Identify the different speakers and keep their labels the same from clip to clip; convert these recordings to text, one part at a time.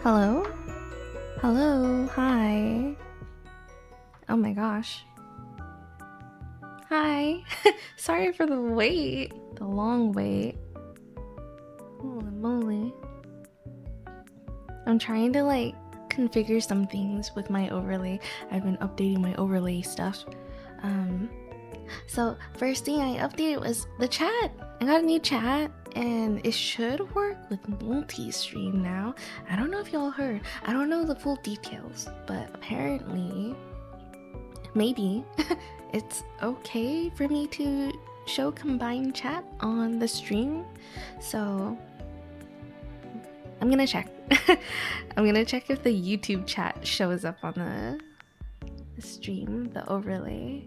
Speaker 1: Hello? Hello? Hi. Oh my gosh. Hi. Sorry for the wait. The long wait. Holy moly. I'm trying to configure some things with my overlay. I've been updating my overlay stuff. So first thing I updated was the chat. I got a new chat and it should work with multi-stream now. I don't know if y'all heard. I don't know the full details, but apparently, maybe, it's okay for me to show combined chat on the stream. So I'm gonna check. I'm gonna check if the YouTube chat shows up on the stream, the overlay.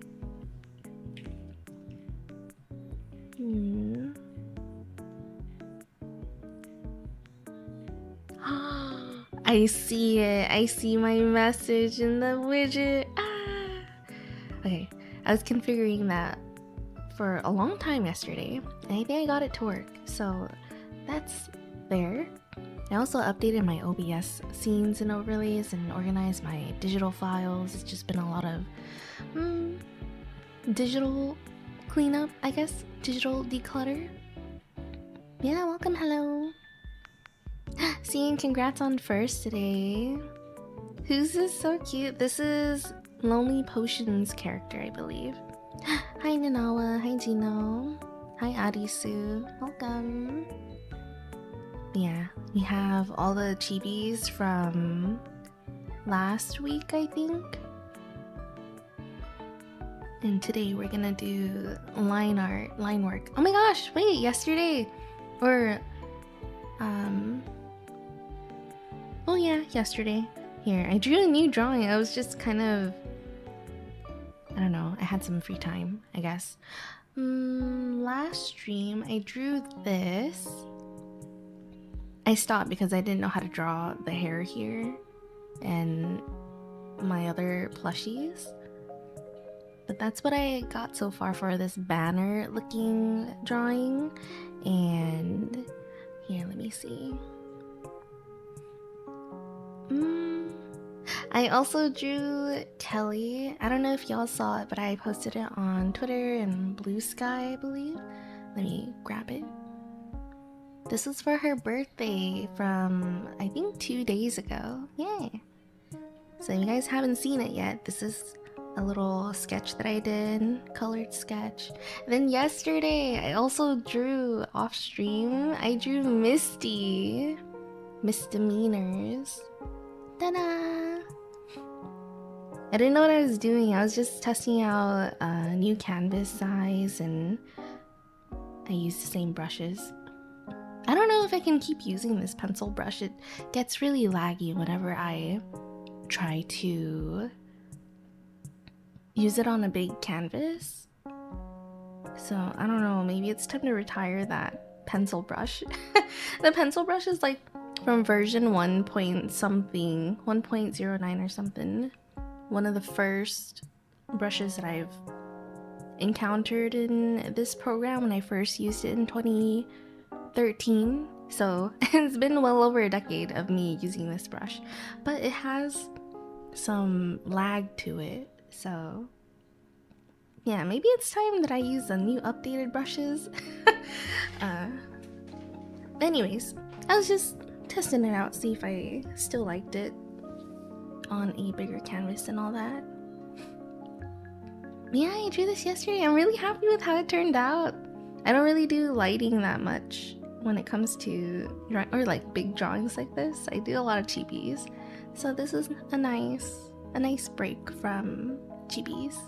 Speaker 1: I see it. I see my message in the widget. Okay, I was configuring that for a long time yesterday, and I think I got it to work. So that's there. I also updated my OBS scenes and overlays and organized my digital files. It's just been a lot of digital cleanup, I guess. Digital declutter. Yeah, welcome, hello. Seeing congrats on first today. Who's this so cute? This is Lonely Potion's character, I believe. Hi Nanawa, hi Gino. Hi Adisu, welcome. Yeah, we have all the chibis from last week, I think. And today we're gonna do line art, line work. Oh my gosh, wait, yesterday. Or, oh yeah, yesterday. Here, I drew a new drawing. I was just kind of, I don't know, I had some free time, I guess. Last stream, I drew this. I stopped because I didn't know how to draw the hair here and my other plushies. But that's what I got so far for this banner looking drawing. And here, let me see. I also drew Kelly. I don't know if y'all saw it, but I posted it on Twitter and Blue Sky, I believe. Let me grab it. This was for her birthday from, I think, 2 days ago. Yay! So if you guys haven't seen it yet, this is a little sketch that I did, colored sketch. Then yesterday, I also drew off stream. I drew Misty. Misdemeanors. Ta-da! I didn't know what I was doing. I was just testing out a new canvas size and I used the same brushes. I don't know if I can keep using this pencil brush. It gets really laggy whenever I try to use it on a big canvas. So I don't know, maybe it's time to retire that pencil brush. The pencil brush is like from version 1 point something, 1.09 or something. One of the first brushes that I've encountered in this program when I first used it in 2013. So it's been well over a decade of me using this brush, but it has some lag to it. So yeah, maybe it's time that I use the new updated brushes. Anyways, I was just testing it out, see if I still liked it on a bigger canvas and all that. Yeah, I drew this yesterday. I'm really happy with how it turned out. I don't really do lighting that much when it comes to drawing, or like big drawings like this. I do a lot of chibis, so this is a nice break from chibis.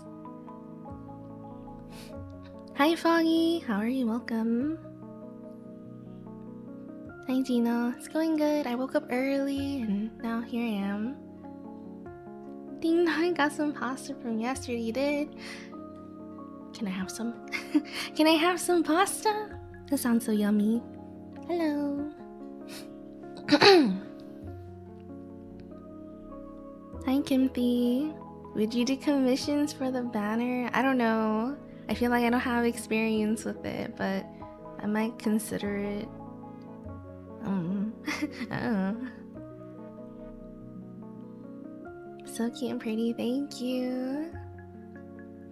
Speaker 1: Hi Foggy, how are you? Welcome. Hi Gino, it's going good. I woke up early and now here I am. Ding dong, I got some pasta from yesterday. You did? Can I have some? Can I have some pasta? That sounds so yummy. Hello. Hi Kimthy. Would you do commissions for the banner? I don't know. I feel like I don't have experience with it, but I might consider it. I don't know. So cute and pretty, thank you.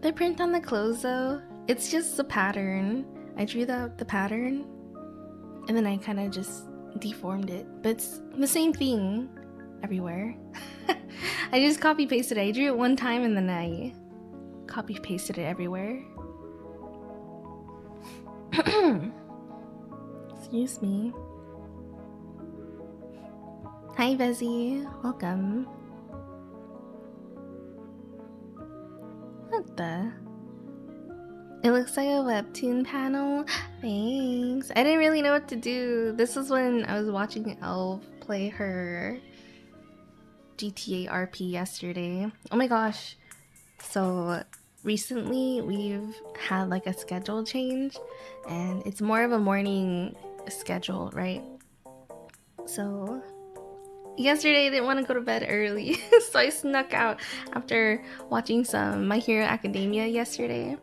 Speaker 1: The print on the clothes though, it's just the pattern. I drew the pattern and then I kind of just deformed it, but it's the same thing everywhere. I just copy pasted it. I drew it one time and then I copy pasted it everywhere. Excuse me. Hi Vezzy, welcome. What the? It looks like a webtoon panel. Thanks. I didn't really know what to do. This is when I was watching Elf play her GTA RP yesterday. Oh my gosh. So recently we've had like a schedule change and it's more of a morning schedule, right? So yesterday I didn't want to go to bed early, so I snuck out after watching some My Hero Academia yesterday.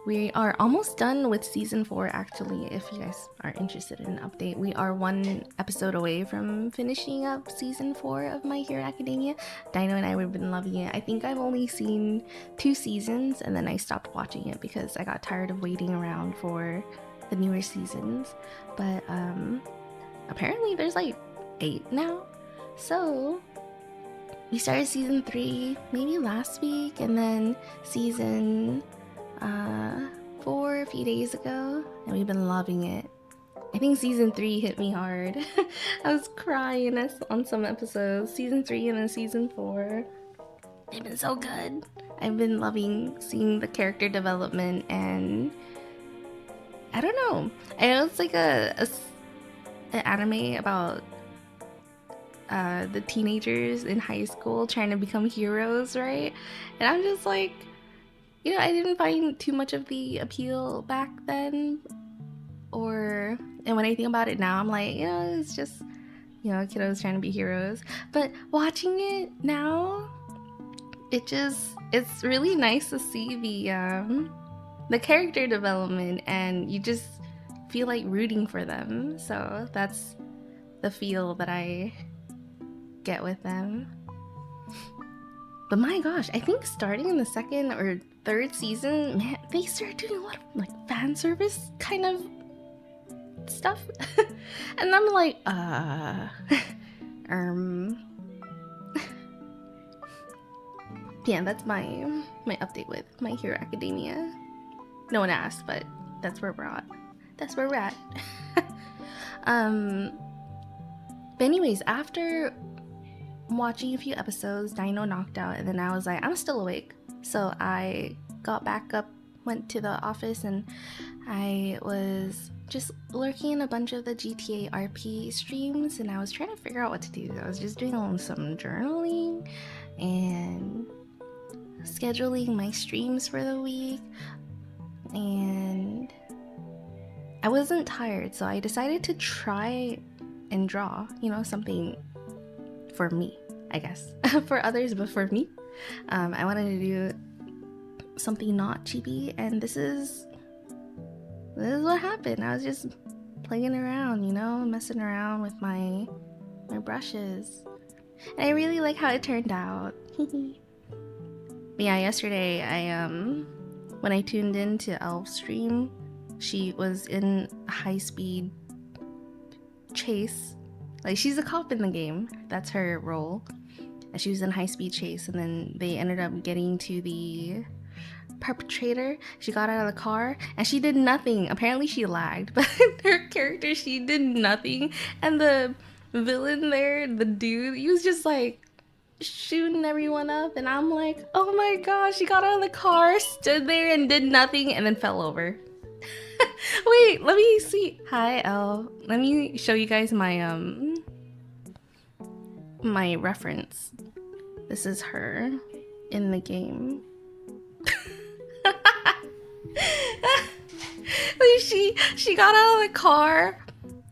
Speaker 1: We are almost done with season 4 actually, if you guys are interested in an update. We are 1 episode away from finishing up season 4 of My Hero Academia. Dino and I have been loving it. I think I've only seen 2 seasons and then I stopped watching it because I got tired of waiting around for the newer seasons. But apparently there's like 8 now. So we started season 3 maybe last week and then season 4 a few days ago, and we've been loving it. I think season 3 hit me hard. I was crying on some episodes. Season 3 and then season 4. They've been so good. I've been loving seeing the character development, and I don't know. I know it's like an anime about the teenagers in high school trying to become heroes, right? And I'm just like, you know, I didn't find too much of the appeal back then, and when I think about it now, I'm like, you know, it's just, you know, kiddos trying to be heroes. But watching it now, it's really nice to see the character development, and you just feel like rooting for them. So that's the feel that I get with them. But my gosh, I think starting in the 2nd or 3rd season, man, they started doing a lot of like fan service kind of stuff. And I'm like, yeah, that's my update with My Hero Academia. No one asked, but that's where we're at. That's where we're at. But anyways, after watching a few episodes, Dino knocked out, and then I was like, I'm still awake. So I got back up, went to the office, and I was just lurking in a bunch of the GTA RP streams, and I was trying to figure out what to do. I was just doing some journaling and scheduling my streams for the week, and I wasn't tired, so I decided to try and draw, you know, something for me, I guess. For others, but for me. I wanted to do something not chibi, and this is what happened. I was just playing around, you know, messing around with my brushes. And I really like how it turned out. But yeah, yesterday when I tuned into Elf's stream, she was in a high-speed chase. Like, she's a cop in the game. That's her role. And she was in high-speed chase, and then they ended up getting to the perpetrator. She got out of the car, and she did nothing. Apparently she lagged, but her character, she did nothing. And the villain there, the dude, he was just like shooting everyone up, and I'm like, oh my gosh, she got out of the car, stood there and did nothing, and then fell over. Wait, let me see. Hi, Elle. Let me show you guys my my reference. This is her in the game. She got out of the car,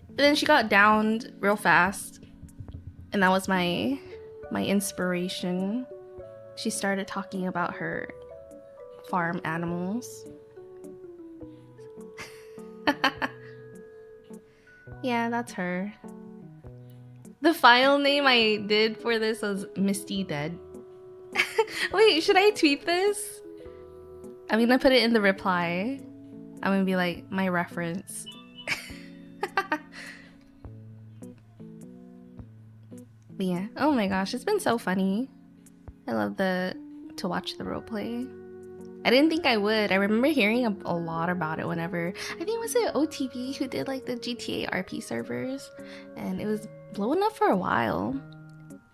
Speaker 1: and then she got downed real fast, and that was my inspiration. She started talking about her farm animals. Yeah, that's her. The file name I did for this was Misty Dead. Wait, should I tweet this? I'm gonna put it in the reply. I'm gonna be like, my reference. But yeah, oh my gosh, it's been so funny. I love to watch the roleplay. I didn't think I would. I remember hearing a lot about it whenever, I think was it OTV who did like the GTA RP servers, and it was blowing up for a while.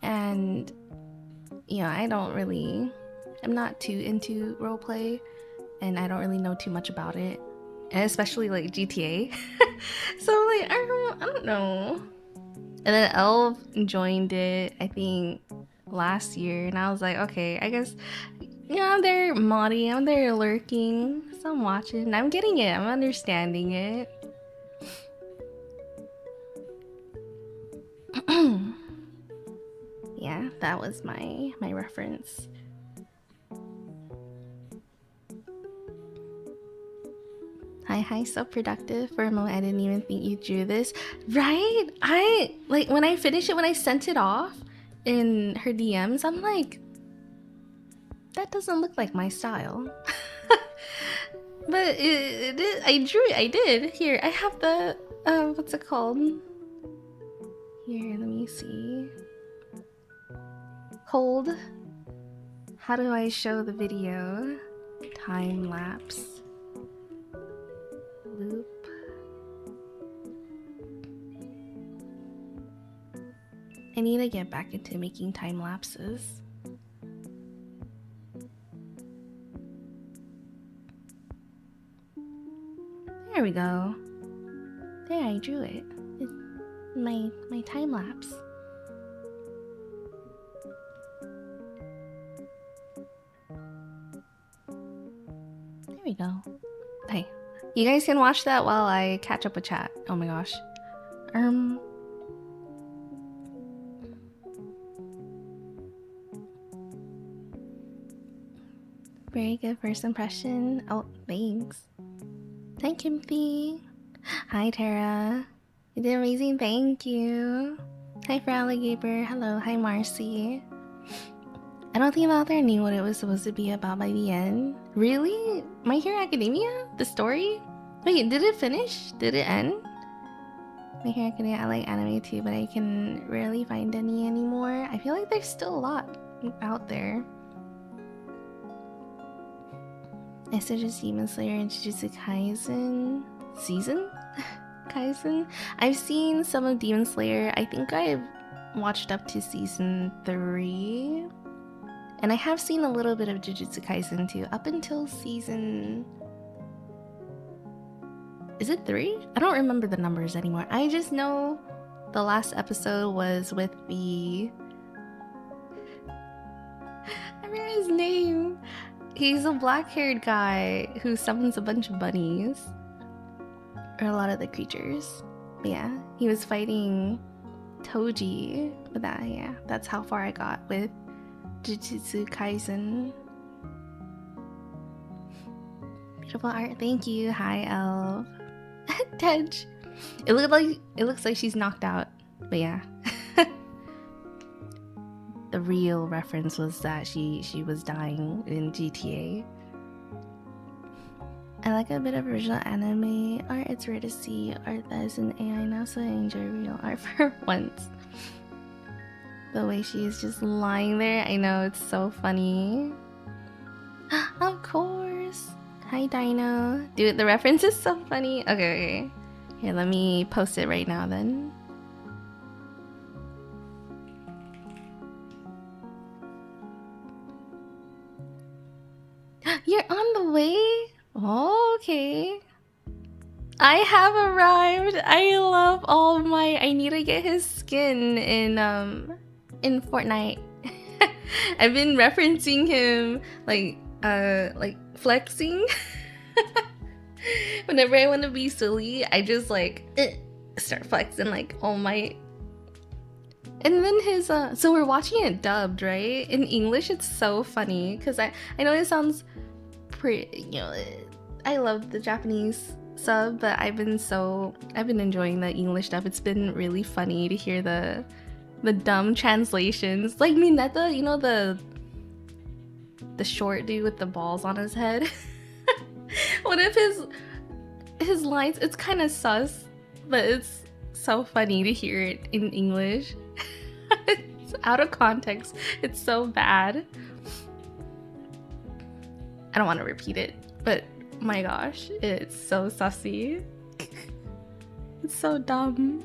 Speaker 1: And you know, I'm not too into roleplay, and I don't really know too much about it, and especially like GTA. So like I don't know. And then Elf joined it, I think last year, and I was like, okay, I guess, you know, I'm there modding, I'm there lurking, so I'm watching, I'm getting it, I'm understanding it. Yeah, that was my reference. Hi, so productive. For a moment, I didn't even think you drew this. Right? I, like, when I finished it, when I sent it off in her DMs, I'm like, that doesn't look like my style. But it is, I drew it, I did. Here, I have the, what's it called? Here, let me see. Hold. How do I show the video? Time lapse. Loop. I need to get back into making time lapses. There we go. There, I drew it. It's my time lapse. There we go. Hey, you guys can watch that while I catch up with chat. Oh my gosh. Very good first impression. Oh, thanks. Hi, Kimthy. Hi, Tara. You did amazing, thank you. Hi, Fralligator. Hello, hi, Marcy. I don't think the author knew what it was supposed to be about by the end. Really? My Hero Academia? The story? Wait, did it finish? Did it end? My Hero Academia, I like anime too, but I can rarely find any anymore. I feel like there's still a lot out there. I suggest Demon Slayer and Jujutsu Kaisen season? Kaisen? I've seen some of Demon Slayer. I think I've watched up to season 3. And I have seen a little bit of Jujutsu Kaisen too, up until season... Is it 3? I don't remember the numbers anymore. I just know the last episode was with the... I remember his name! He's a black-haired guy who summons a bunch of bunnies. Or a lot of the creatures. But yeah, he was fighting Toji. But that, yeah, that's how far I got with Jujutsu Kaisen. Beautiful art, thank you. Hi, Elf. Tej. It looks like she's knocked out. But yeah. The real reference was that she was dying in GTA. I like a bit of original anime art. It's rare to see art that is in AI now, so I enjoy real art for once. The way she is just lying there, I know, it's so funny. Of course. Hi, Dino. Dude, the reference is so funny. Okay. Here, let me post it right now then. You're on the way? Oh, okay. I have arrived. I love all my... I need to get his skin in Fortnite. I've been referencing him like flexing. Whenever I want to be silly, I just like start flexing like all my... And then his so we're watching it dubbed, right? In English, it's so funny because I know it sounds pretty, you know, I love the Japanese sub, but I've been enjoying the English stuff. It's been really funny to hear the dumb translations. Like Mineta, you know, the the short dude with the balls on his head. One of his lines, it's kind of sus, but it's so funny to hear it in English. It's out of context. It's so bad. I don't want to repeat it, but my gosh, it's so sussy. It's so dumb.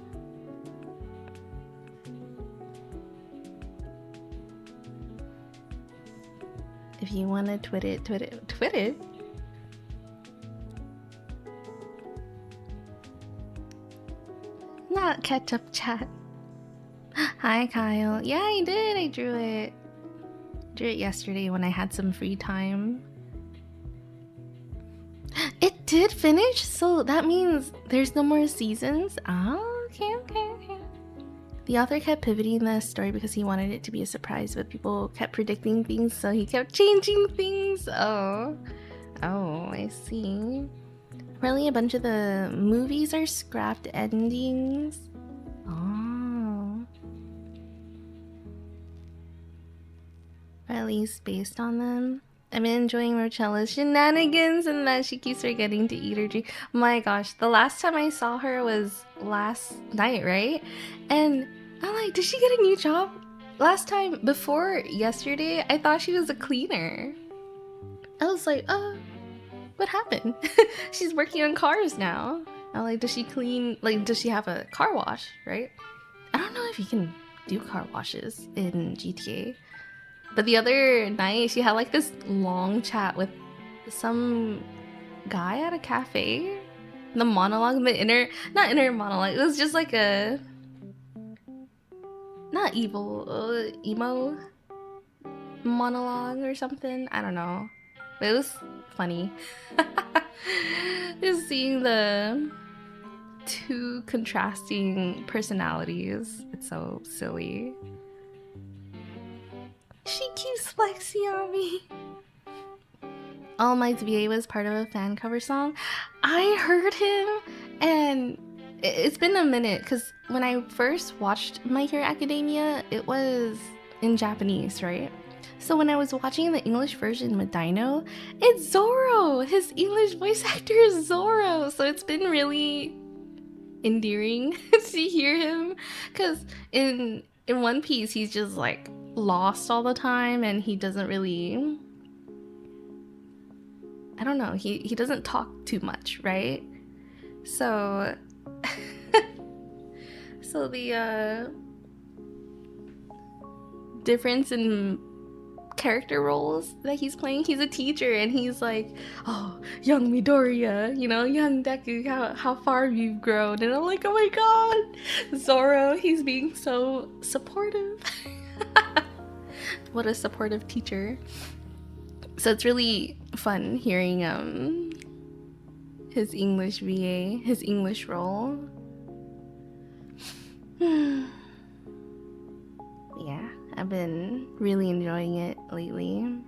Speaker 1: If you want to twit it. Not ketchup chat. Hi, Kyle. Yeah, I did. I drew it. Drew it yesterday when I had some free time. It did finish, so that means there's no more seasons. Oh, okay. The author kept pivoting the story because he wanted it to be a surprise, but people kept predicting things, so he kept changing things. Oh, I see. Apparently a bunch of the movies are scrapped endings. Oh. Or at least based on them. I've been enjoying Rochella's shenanigans and that she keeps forgetting to eat her drink. My gosh, the last time I saw her was last night, right? And I'm like, did she get a new job? Last time, before yesterday, I thought she was a cleaner. I was like, what happened? She's working on cars now. I'm like, does she clean, like, does she have a car wash, right? I don't know if you can do car washes in GTA. But the other night, she had like this long chat with some guy at a cafe. The monologue, not inner monologue, it was just like a, not evil, emo monologue or something. I don't know. But it was funny. Just seeing the two contrasting personalities. It's so silly. She keeps flexing on me. All Might's VA was part of a fan cover song. I heard him, and it's been a minute because when I first watched My Hero Academia, it was in Japanese, right? So when I was watching the English version with Dino, it's Zoro! His English voice actor is Zoro! So it's been really endearing to hear him, because in One Piece, he's just like lost all the time and he doesn't really, I don't know, he doesn't talk too much, right? So so the difference in character roles that he's playing, he's a teacher and he's like, oh, young Midoriya, you know, young Deku, how far you've grown. And I'm like, oh my god, Zoro, he's being so supportive. What a supportive teacher. So it's really fun hearing his English VA, his English role. Yeah, I've been really enjoying it lately.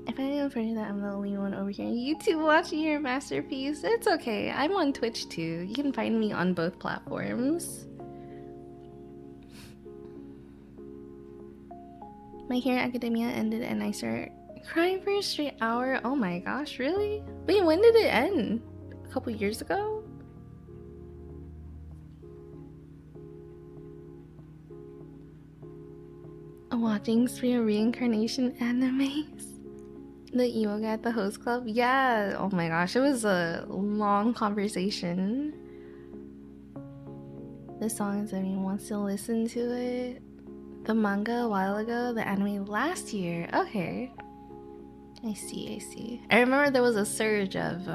Speaker 1: If I didn't forget that I'm the only one over here on YouTube watching your masterpiece, it's okay. I'm on Twitch too. You can find me on both platforms. My Hero Academia ended and I started crying for a straight hour. Oh my gosh, really? Wait, when did it end? A couple years ago? A watching spree of reincarnation animes. The emo guy at the host club? Yeah, oh my gosh, it was a long conversation. This song is everyone wants to listen to it. The manga a while ago, the anime last year. Okay. I see. I remember there was a surge of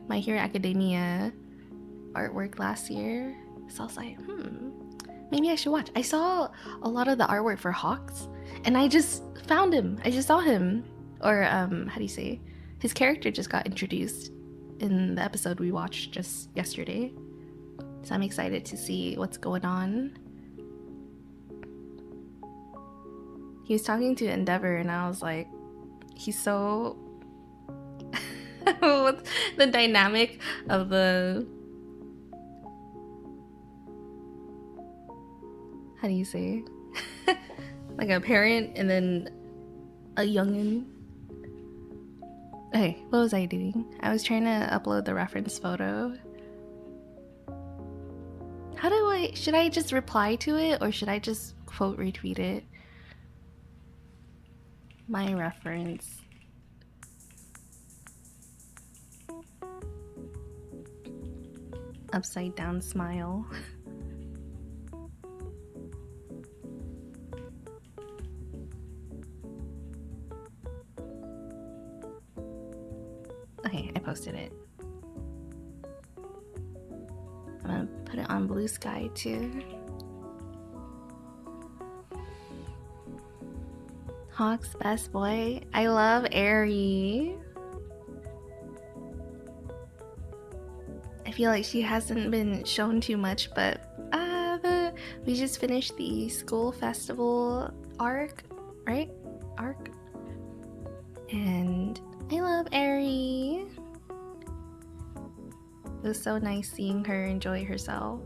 Speaker 1: My Hero Academia artwork last year. So I was like, maybe I should watch. I saw a lot of the artwork for Hawks and I just found him. I just saw him. Or, how do you say? His character just got introduced in the episode we watched just yesterday. So I'm excited to see what's going on. He was talking to Endeavor and I was like, he's so... What's the dynamic of the... How do you say? Like a parent and then a youngin. Okay, what was I doing? I was trying to upload the reference photo. How do I... Should I just reply to it or should I just quote retweet it? My reference. Upside down smile. Okay, I posted it. I'm gonna put it on Blue Sky too. Hawk's best boy. I love Aerie. I feel like she hasn't been shown too much, but we just finished the school festival arc, right? Arc. And I love Aerie. It was so nice seeing her enjoy herself.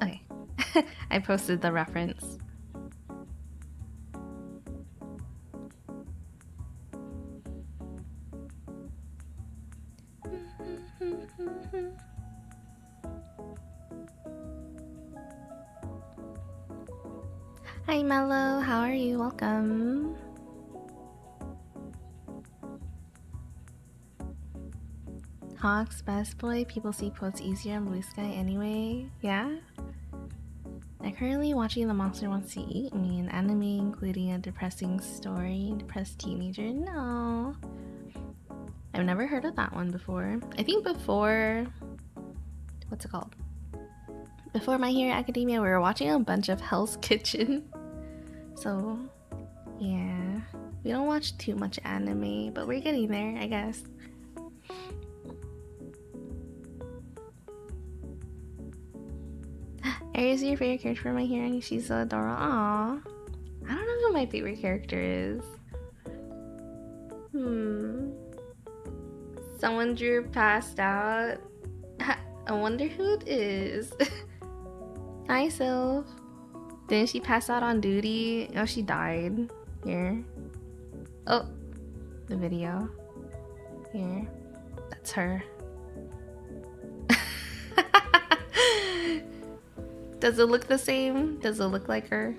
Speaker 1: Okay, I posted the reference. Hi Mello, how are you? Welcome. Hawk's best boy. People see quotes easier on Blue Sky anyway. Yeah? I'm currently watching The Monster Wants to Eat Me, an anime including a depressing story. Depressed teenager. No. I've never heard of that one before. I think before... What's it called? Before My Hero Academia, we were watching a bunch of Hell's Kitchen. So, yeah. We don't watch too much anime, but we're getting there, I guess. Aries, your favorite character from My Hero? She's so adorable. Aww. I don't know who my favorite character is. Someone drew passed out. I wonder who it is. Hi, Sylph. Didn't she pass out on duty? Oh, she died. Here. Oh, the video. Here. That's her. Does it look the same? Does it look like her?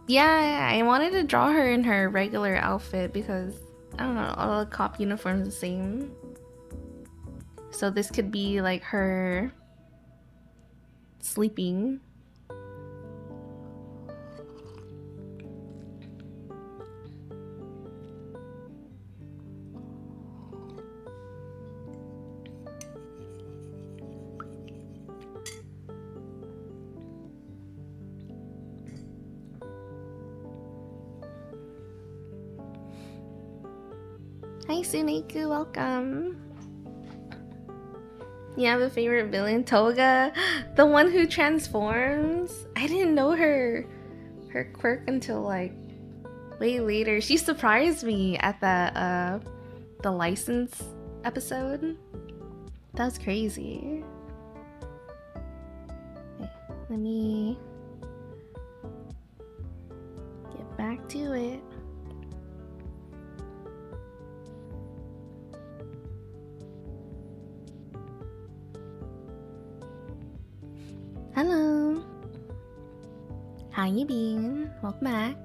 Speaker 1: Yeah, I wanted to draw her in her regular outfit because, I don't know, all the cop uniforms the same. So this could be like her sleeping. Hi Suneku, welcome. You have a favorite villain? Toga? The one who transforms? I didn't know her quirk until like way later. She surprised me at the license episode. That was crazy. Okay, let me get back to it. Hello. How you been? Welcome back.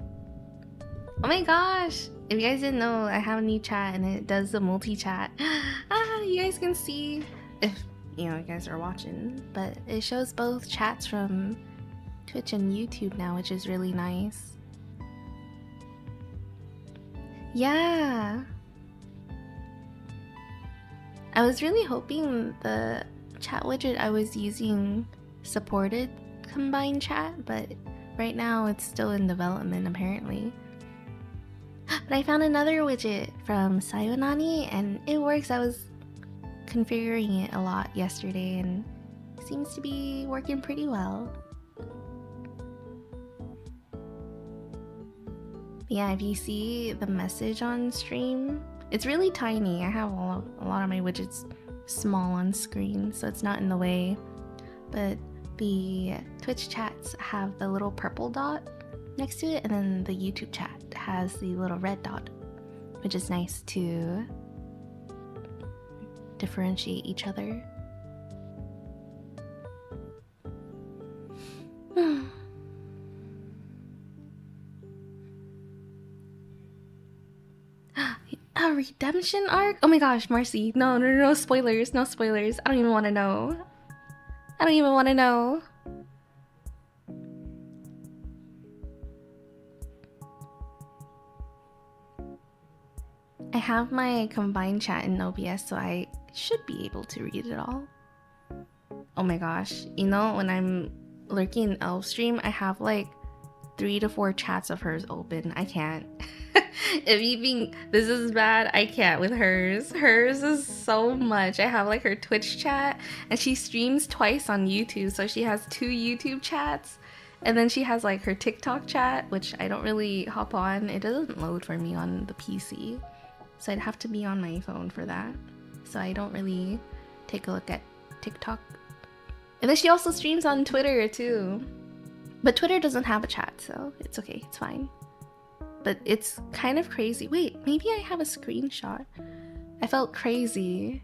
Speaker 1: Oh my gosh! If you guys didn't know, I have a new chat and it does the multi-chat. You guys can see if you guys are watching, but it shows both chats from Twitch and YouTube now, which is really nice. Yeah. I was really hoping the chat widget I was using supported combined chat, but right now it's still in development apparently. But But I found another widget from Sayonani and it works. I was configuring it a lot yesterday and it seems to be working pretty well. Yeah, if you see the message on stream, it's really tiny. I have a lot of my widgets small on screen, so it's not in the way. But the Twitch chats have the little purple dot next to it, and then the YouTube chat has the little red dot, which is nice to differentiate each other. A redemption arc? Oh my gosh, Marcy. No, spoilers, no spoilers. I don't even want to know. I don't even want to know. I have my combined chat in OBS, so I should be able to read it all. Oh my gosh. You know, when I'm lurking in Elf stream, I have like 3 to 4 chats of hers open. I can't. If you think this is bad, I can't with hers. Hers is so much. I have like her Twitch chat, and she streams twice on YouTube, so she has 2 YouTube chats, and then she has like her TikTok chat, which I don't really hop on. It doesn't load for me on the PC, so I'd have to be on my phone for that. So I don't really take a look at TikTok. And then she also streams on Twitter too. But Twitter doesn't have a chat, so it's okay, it's fine. But it's kind of crazy. Wait, maybe I have a screenshot. I felt crazy.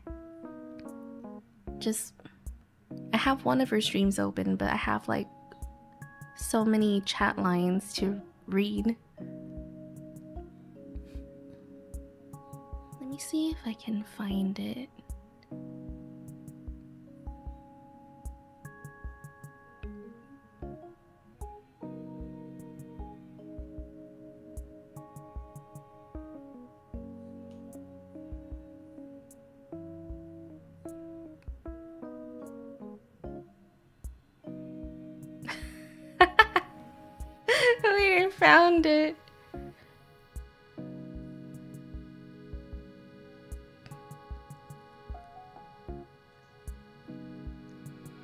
Speaker 1: I have one of her streams open, but I have like so many chat lines to read. Let me see if I can find it. I found it.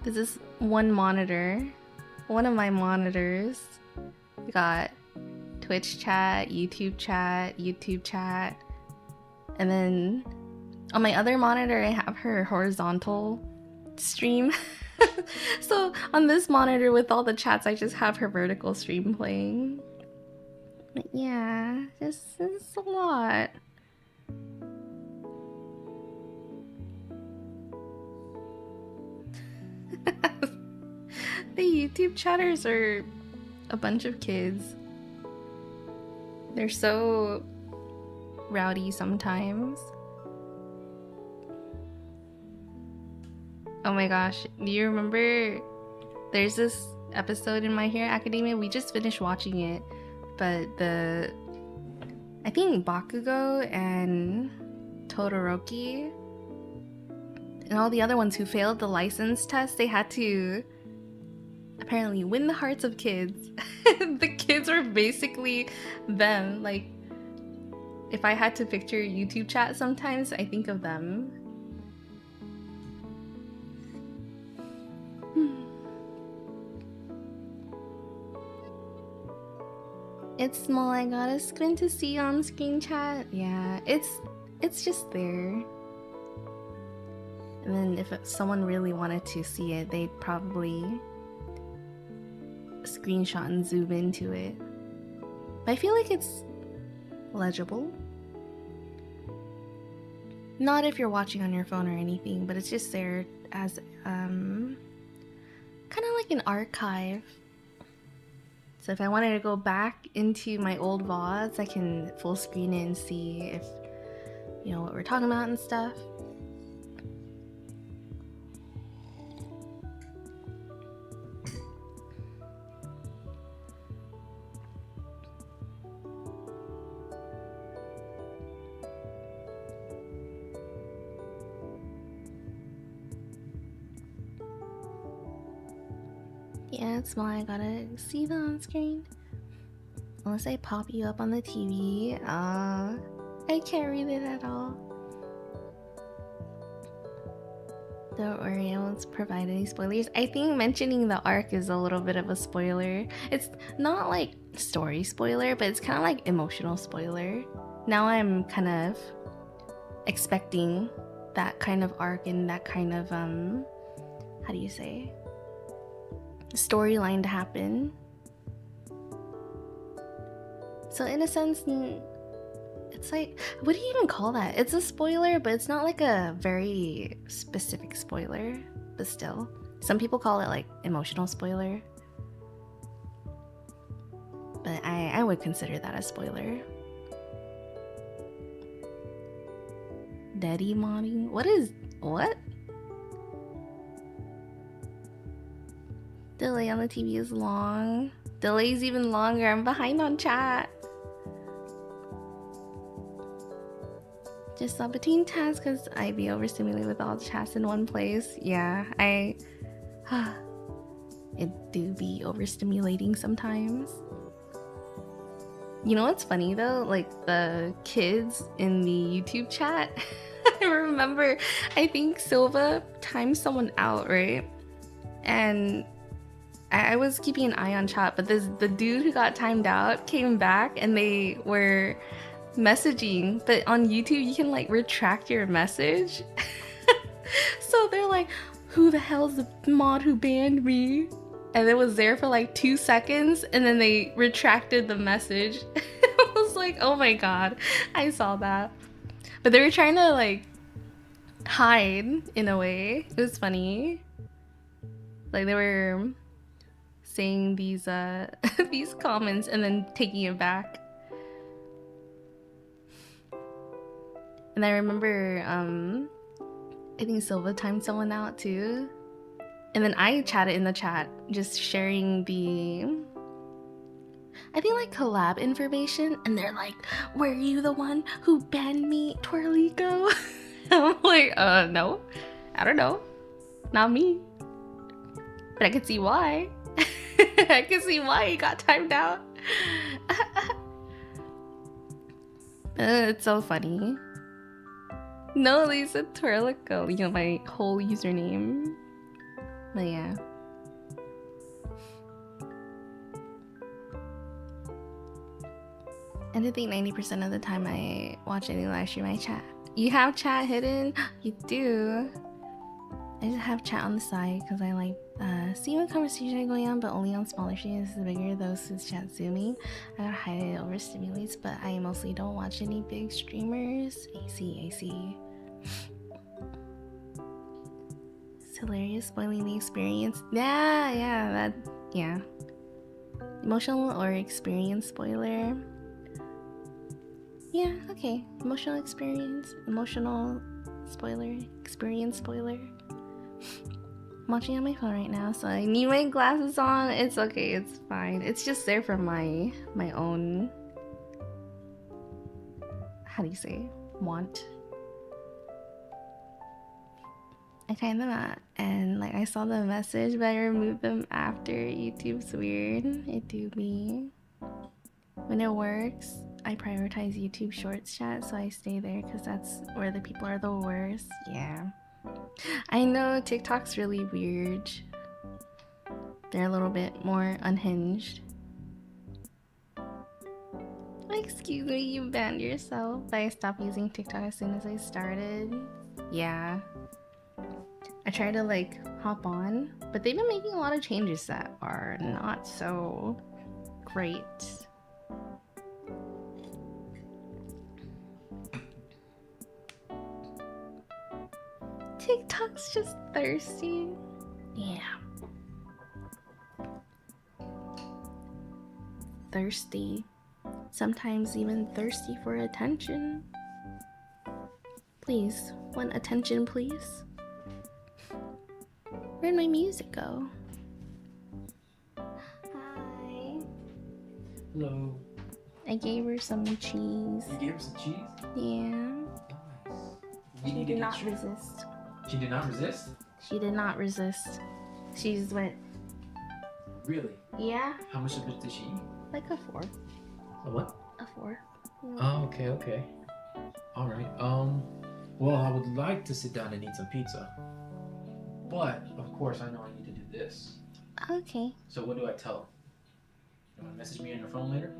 Speaker 1: This is one monitor. One of my monitors. We got Twitch chat, YouTube chat, and then on my other monitor I have her horizontal stream. So on this monitor with all the chats, I just have her vertical stream playing. But yeah, this is a lot. The YouTube chatters are a bunch of kids. They're so rowdy sometimes. Oh my gosh, do you remember there's this episode in My Hero Academia? We just finished watching it, but I think Bakugo and Todoroki and all the other ones who failed the license test, they had to apparently win the hearts of kids. The kids were basically them. Like, if I had to picture YouTube chat sometimes, I think of them. It's small, I gotta squint to see on screen chat. Yeah, it's just there. And then if someone really wanted to see it, they'd probably screenshot and zoom into it. But I feel like it's legible. Not if you're watching on your phone or anything, but it's just there as kind of like an archive. So if I wanted to go back into my old VODs, I can full screen it and see if, you know, what we're talking about and stuff. Yeah, it's small, I gotta see that on screen. Unless I pop you up on the TV. I can't read it at all. The Oreos provide any spoilers? I think mentioning the arc is a little bit of a spoiler. It's not like story spoiler, but it's kind of like emotional spoiler. Now I'm kind of expecting that kind of arc and that kind of how do you say, storyline to happen. So in a sense, it's like, what do you even call that? It's a spoiler, but it's not like a very specific spoiler. But still, some people call it like emotional spoiler. But I would consider that a spoiler. Daddy modding? What? Delay on the TV is long. Delay's even longer. I'm behind on chat. Just stop between tasks because I'd be overstimulated with all the chats in one place. Yeah, it do be overstimulating sometimes. You know what's funny though? Like the kids in the YouTube chat. I remember, I think Silva timed someone out, right? And I was keeping an eye on chat, but the dude who got timed out came back and they were messaging, but on YouTube you can like retract your message. So they're like, who the hell's the mod who banned me? And it was there for like 2 seconds and then they retracted the message. I was like, oh my god, I saw that. But they were trying to like hide in a way. It was funny. Like they were saying these these comments and then taking it back. And I remember I think Silva timed someone out too. And then I chatted in the chat, just sharing the, I think like collab information, and they're like, were you the one who banned me, Twirli go? I'm like, no, I don't know, not me. But I could see why. I could see why he got timed out. It's so funny. No, they said Twirlico, you know, my whole username. But yeah. And I think 90% of the time I watch any live stream, I chat. You have chat hidden? You do. I just have chat on the side because I like seeing what conversation are going on, but only on smaller streams. The bigger those whose chat zooming, I gotta hide it, overstimulates, but I mostly don't watch any big streamers. I see. It's hilarious, spoiling the experience. Yeah. Emotional or experience spoiler. Yeah, okay. Emotional experience, emotional spoiler, experience spoiler. I'm watching on my phone right now, so I need my glasses on. It's okay, it's fine. It's just there for my own, how do you say, want. I timed them out and like I saw the message, but I removed them after. YouTube's weird. It do be. When it works, I prioritize YouTube Shorts chat, so I stay there because that's where the people are the worst. Yeah. I know TikTok's really weird. They're a little bit more unhinged. Excuse me, you banned yourself. But I stopped using TikTok as soon as I started. Yeah. I tried to like hop on, but they've been making a lot of changes that are not so great. TikTok's just thirsty. Yeah. Thirsty. Sometimes even thirsty for attention. Please, want attention, please? Where'd my music go? Hi.
Speaker 2: Hello.
Speaker 1: I gave her some cheese.
Speaker 2: You gave her some cheese?
Speaker 1: Yeah.
Speaker 2: Nice.
Speaker 1: She did not resist.
Speaker 2: She did not resist?
Speaker 1: She did not resist. She just went.
Speaker 2: Really?
Speaker 1: Yeah.
Speaker 2: How much of it did she eat?
Speaker 1: Like a 4.
Speaker 2: A what?
Speaker 1: A 4.
Speaker 2: Oh, okay, okay. All right. Well, I would like to sit down and eat some pizza, but of course, I know I need to do this.
Speaker 1: Okay.
Speaker 2: So what do I tell him? You want to message me on your phone later?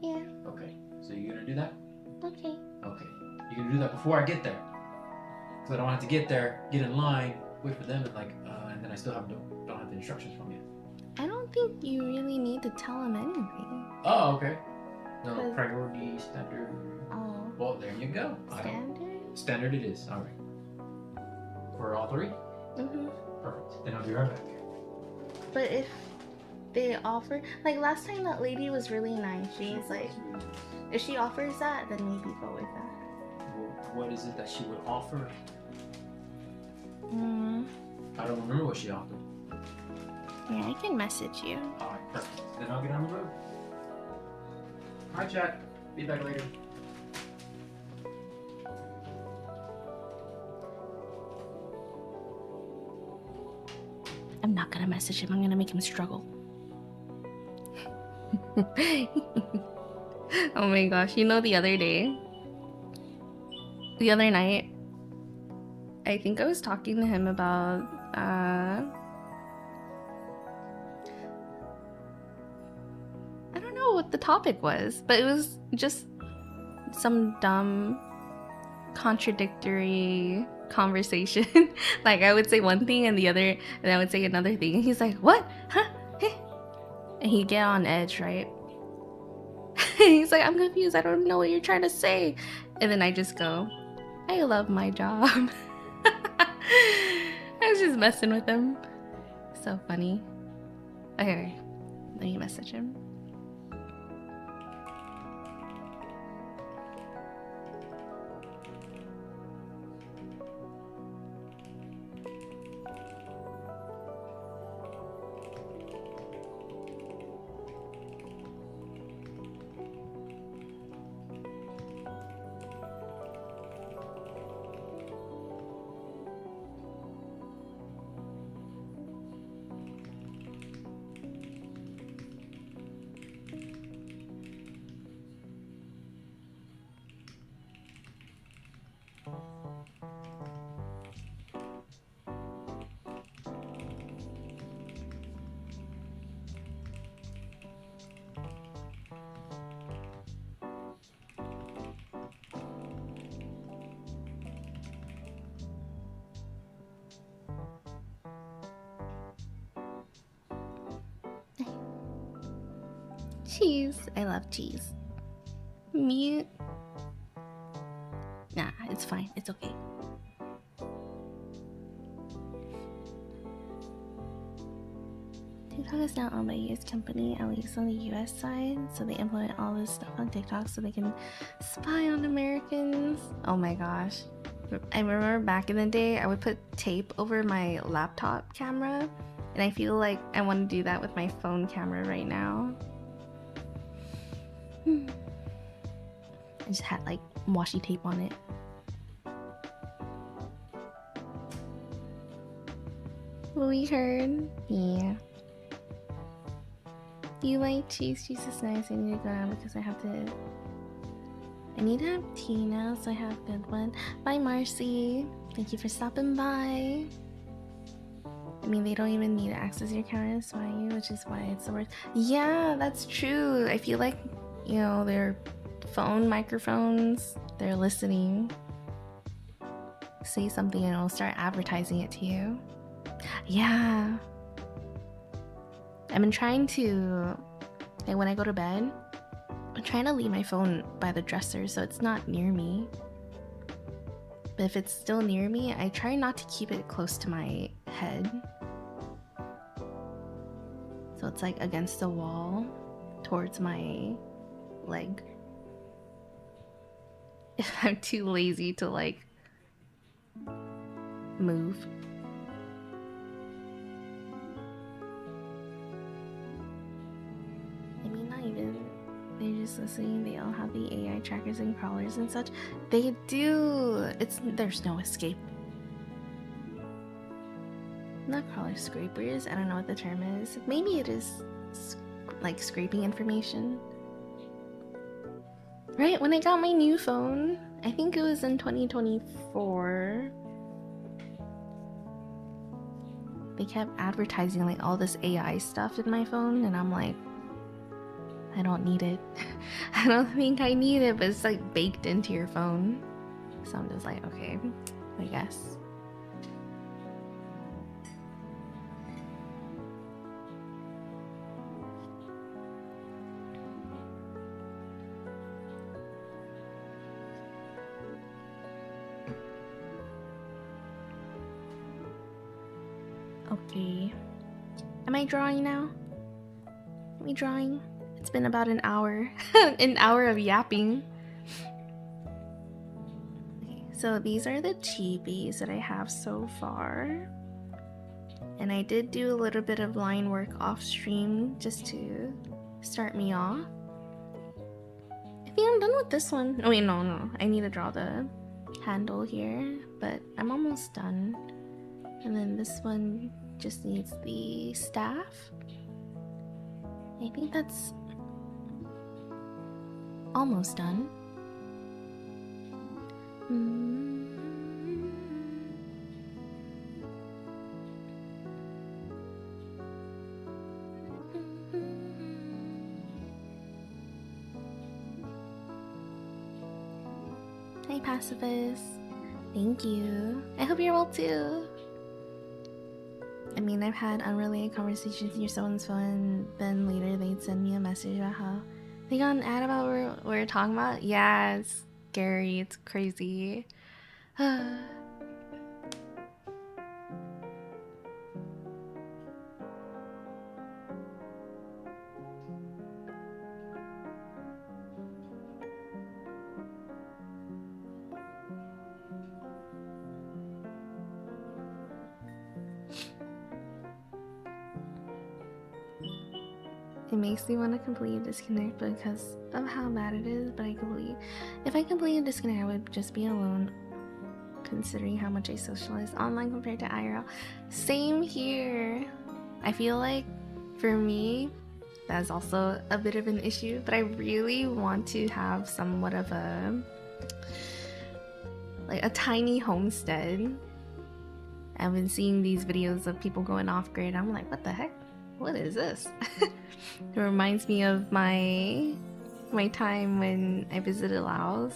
Speaker 1: Yeah.
Speaker 2: Okay. So you're gonna do that?
Speaker 1: Okay.
Speaker 2: Okay. You're gonna do that before I get there, because I don't have to get there, get in line, wait for them, and then I still don't have the instructions from you.
Speaker 1: I don't think you really need to tell him anything.
Speaker 2: Oh, okay. No,
Speaker 1: 'Cause-
Speaker 2: priority standard.
Speaker 1: Oh.
Speaker 2: Well, there you go.
Speaker 1: Standard?
Speaker 2: Standard it is. All right. For all 3?
Speaker 1: Mm-hmm.
Speaker 2: Perfect. Then I'll be right back.
Speaker 1: But if they offer, like last time that lady was really nice. She was like, if she offers that, then maybe go with that.
Speaker 2: Well, what is it that she would offer?
Speaker 1: Mm.
Speaker 2: I don't remember what she offered.
Speaker 1: Yeah, I can message you.
Speaker 2: All right, perfect. Then I'll get on the road. All right, Jack. Be back later.
Speaker 1: I'm not gonna message him. I'm gonna make him struggle. Oh my gosh, you know the other night, I think I was talking to him about I don't know what the topic was, but it was just some dumb contradictory conversation. Like I would say one thing and I would say another thing, and he's like, what? Huh? And he'd get on edge, right? He's like, I'm confused, I don't know what you're trying to say. And then I just go, I love my job. I was just messing with him. So funny. Okay, let me message him. Cheese. I love cheese. Mute. Nah, it's fine. It's okay. TikTok is now owned by a US company, at least on the US side, so they implement all this stuff on TikTok so they can spy on Americans. Oh my gosh. I remember back in the day, I would put tape over my laptop camera, and I feel like I want to do that with my phone camera right now. I just had like washi tape on it. We heard. Yeah. You like cheese? Cheese is nice. I need to go now because I need to have tea now, so I have a good one. Bye, Marcy. Thank you for stopping by. I mean, they don't even need to access your camera to spy you, which is why it's the worst. Yeah, that's true. I feel like, you know, their phone microphones, they're listening. Say something and it'll start advertising it to you. Yeah. I've been trying to, like when I go to bed, I'm trying to leave my phone by the dresser so it's not near me. But if it's still near me, I try not to keep it close to my head. So it's like against the wall towards my leg. If I'm too lazy to like move. I mean, not even, they're just listening. They all have the AI trackers and crawlers and such. They do. There's no escape. Not crawler, scrapers. I don't know what the term is. Maybe it is like scraping information. Right, when I got my new phone, I think it was in 2024, they kept advertising like all this AI stuff in my phone, and I'm like, I don't need it. I don't think I need it, but it's like baked into your phone. So I'm just like, okay, I guess. Okay. Am I drawing now? Am I drawing? It's been about an hour. An hour of yapping. Okay, so these are the chibis that I have so far. And I did do a little bit of line work off stream just to start me off. I think I'm done with this one. Oh wait, no. I need to draw the handle here, but I'm almost done. And then this one just needs the staff. I think that's almost done. Hi, Pacifist. Thank you. I hope you're well too. I mean, I've had unrelated conversations with your someone's phone, then later they'd send me a message about how they got an ad about what we're talking about. Yeah, it's scary, it's crazy. It makes me want to completely disconnect because of how bad it is, but if I completely disconnect, I would just be alone, considering how much I socialize online compared to IRL. Same here. I feel like, for me, that's also a bit of an issue, but I really want to have somewhat of a tiny homestead. I've been seeing these videos of people going off-grid. I'm like, what the heck? What is this? It reminds me of my time when I visited Laos.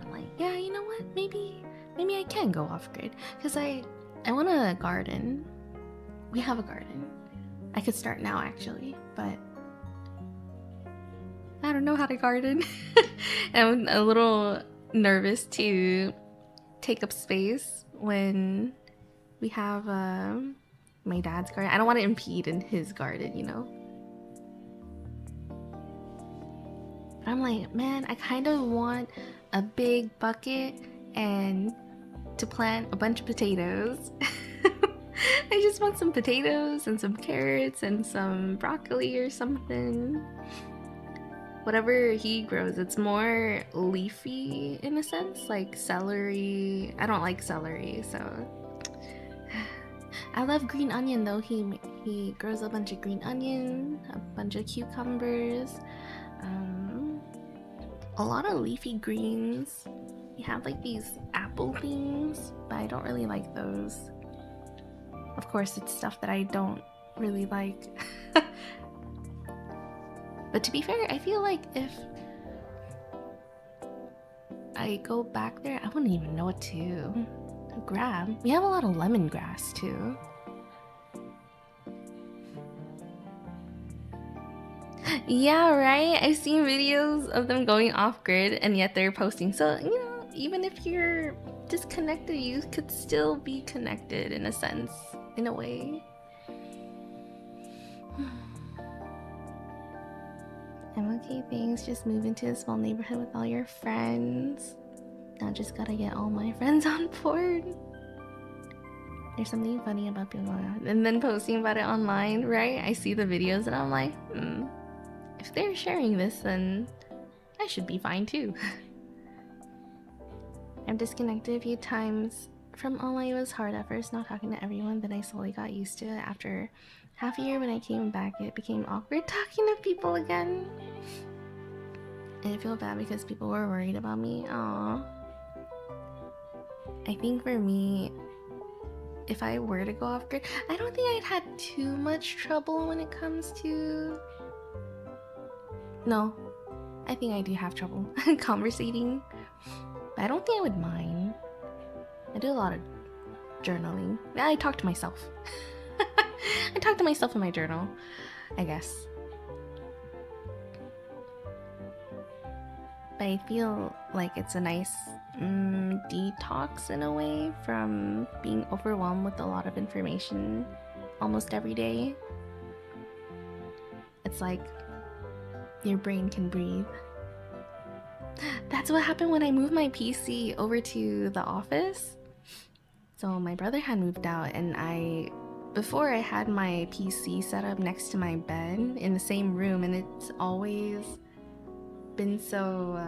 Speaker 1: I'm like, yeah, you know what? Maybe I can go off-grid because I want a garden. We have a garden. I could start now actually, but I don't know how to garden. I'm a little nervous to take up space when we have my dad's garden. I don't want to impede in his garden, you know? But I'm like, man, I kind of want a big bucket and to plant a bunch of potatoes. I just want some potatoes and some carrots and some broccoli or something. Whatever he grows, it's more leafy in a sense, like celery. I don't like celery, so I love green onion though. He grows a bunch of green onion, a bunch of cucumbers, a lot of leafy greens. We have like these apple things, but I don't really like those. Of course, it's stuff that I don't really like. But to be fair, I feel like if I go back there, I wouldn't even know what to grab. We have a lot of lemongrass too. Yeah, right? I've seen videos of them going off-grid and yet they're posting. So, you know, even if you're disconnected, you could still be connected in a sense, in a way. I'm okay, thanks. Just move into a small neighborhood with all your friends. Now just gotta get all my friends on board. There's something funny about people and then posting about it online, right? I see the videos and I'm like, if they're sharing this, then I should be fine too. I've disconnected a few times from online. It was hard at first not talking to everyone, then I slowly got used to it. After half a year when I came back, it became awkward talking to people again. And I feel bad because people were worried about me. Aww. I think for me, if I were to go off grid, I don't think I'd had too much trouble when it comes to... No, I think I do have trouble conversating. But I don't think I would mind. I do a lot of journaling. I talk to myself. I talk to myself in my journal, I guess. But I feel like it's a nice detox in a way from being overwhelmed with a lot of information almost every day. It's like your brain can breathe. That's what happened when I moved my PC over to the office. So my brother had moved out, and before I had my PC set up next to my bed in the same room, and it's always been so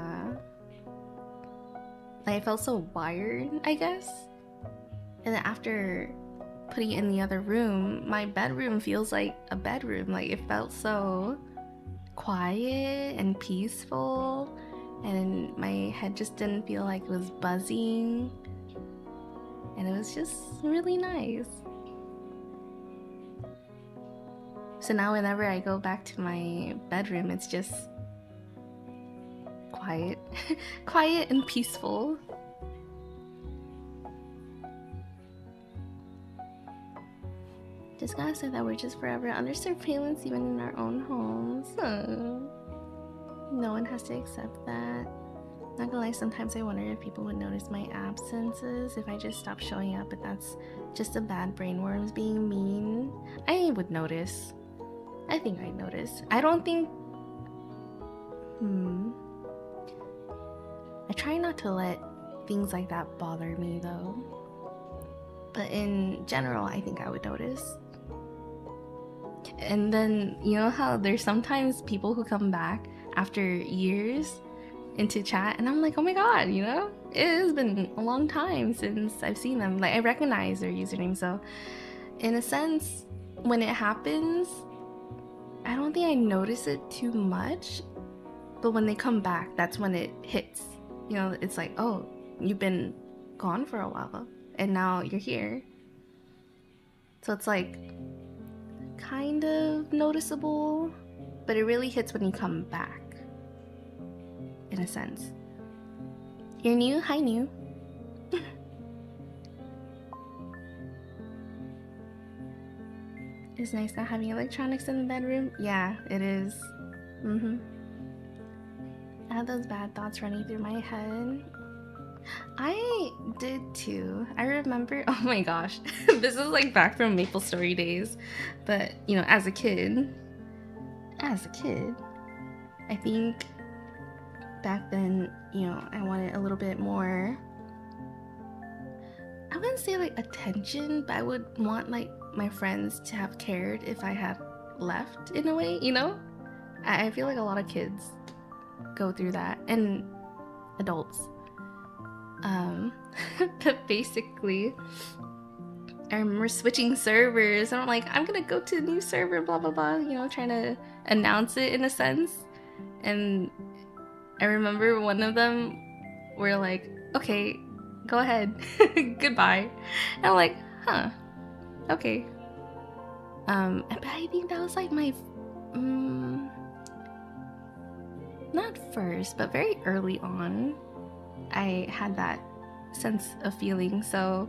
Speaker 1: like I felt so wired, I guess. And then after putting it in the other room, my bedroom feels like a bedroom. Like it felt so quiet and peaceful, and my head just didn't feel like it was buzzing, and it was just really nice. So now whenever I go back to my bedroom, it's just quiet. Quiet and peaceful. Just gotta say that we're just forever under surveillance even in our own homes. No one has to accept that. Not gonna lie, sometimes I wonder if people would notice my absences if I just stopped showing up, but that's just the bad brainworms being mean. I would notice. I think I'd notice. I don't think... I try not to let things like that bother me though. But in general, I think I would notice. And then, you know how there's sometimes people who come back after years into chat, and I'm like, oh my god, you know? It has been a long time since I've seen them. Like, I recognize their username, so in a sense, when it happens, I don't think I notice it too much. But when they come back, that's when it hits. You know, it's like, oh, you've been gone for a while, and now you're here. So it's like kind of noticeable, but it really hits when you come back, in a sense. You're new? Hi, new. It's nice not having electronics in the bedroom. Yeah, it is. I had those bad thoughts running through my head. I did too. I remember, oh my gosh, this is like back from Maple Story days, but you know, as a kid, I think back then, you know, I wanted a little bit more, I wouldn't say like attention, but I would want like my friends to have cared if I had left in a way, you know? I feel like a lot of kids go through that, and adults. But basically, I remember switching servers, and I'm like, I'm gonna go to a new server, blah blah blah, you know, trying to announce it in a sense. And I remember one of them were like, okay, go ahead, goodbye. And I'm like, huh, okay. But I think that was like my not first, but very early on, I had that sense of feeling. So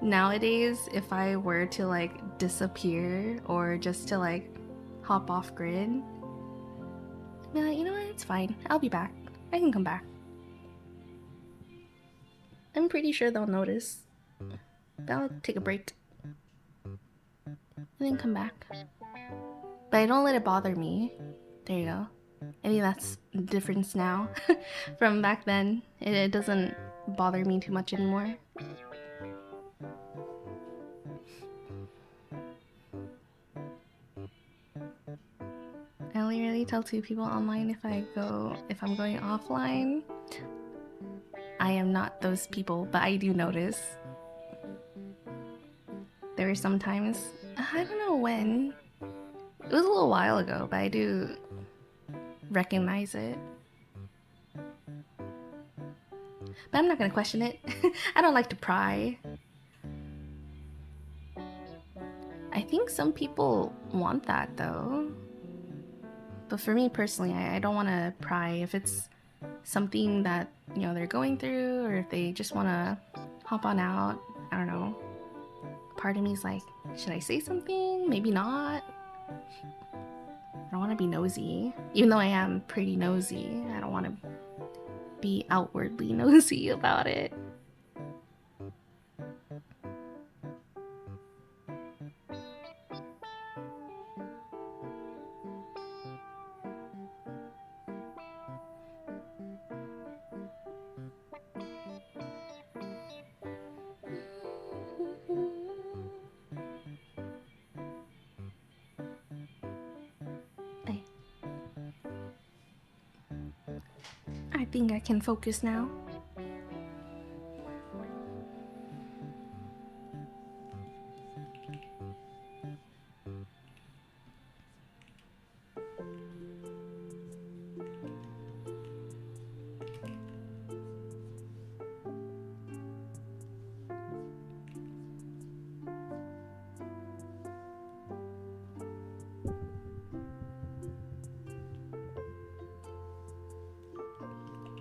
Speaker 1: nowadays, if I were to like disappear or just to like hop off grid, I'd be like, you know what, it's fine, I'll be back, I can come back. I'm pretty sure they'll notice, but I'll take a break and then come back. But I don't let it bother me. There you go. I think that's the difference now from back then. It doesn't bother me too much anymore. I only really tell 2 people online if I'm going offline. I am not those people, but I do notice. There were some times, I don't know when, it was a little while ago, but I do recognize it. But I'm not gonna question it. I don't like to pry. I think some people want that though. But for me personally, I don't want to pry if it's something that, you know, they're going through, or if they just want to hop on out. I don't know. Part of me is like, should I say something? Maybe not. I don't want to be nosy. Even though I am pretty nosy, I don't want to be outwardly nosy about it. I think I can focus now.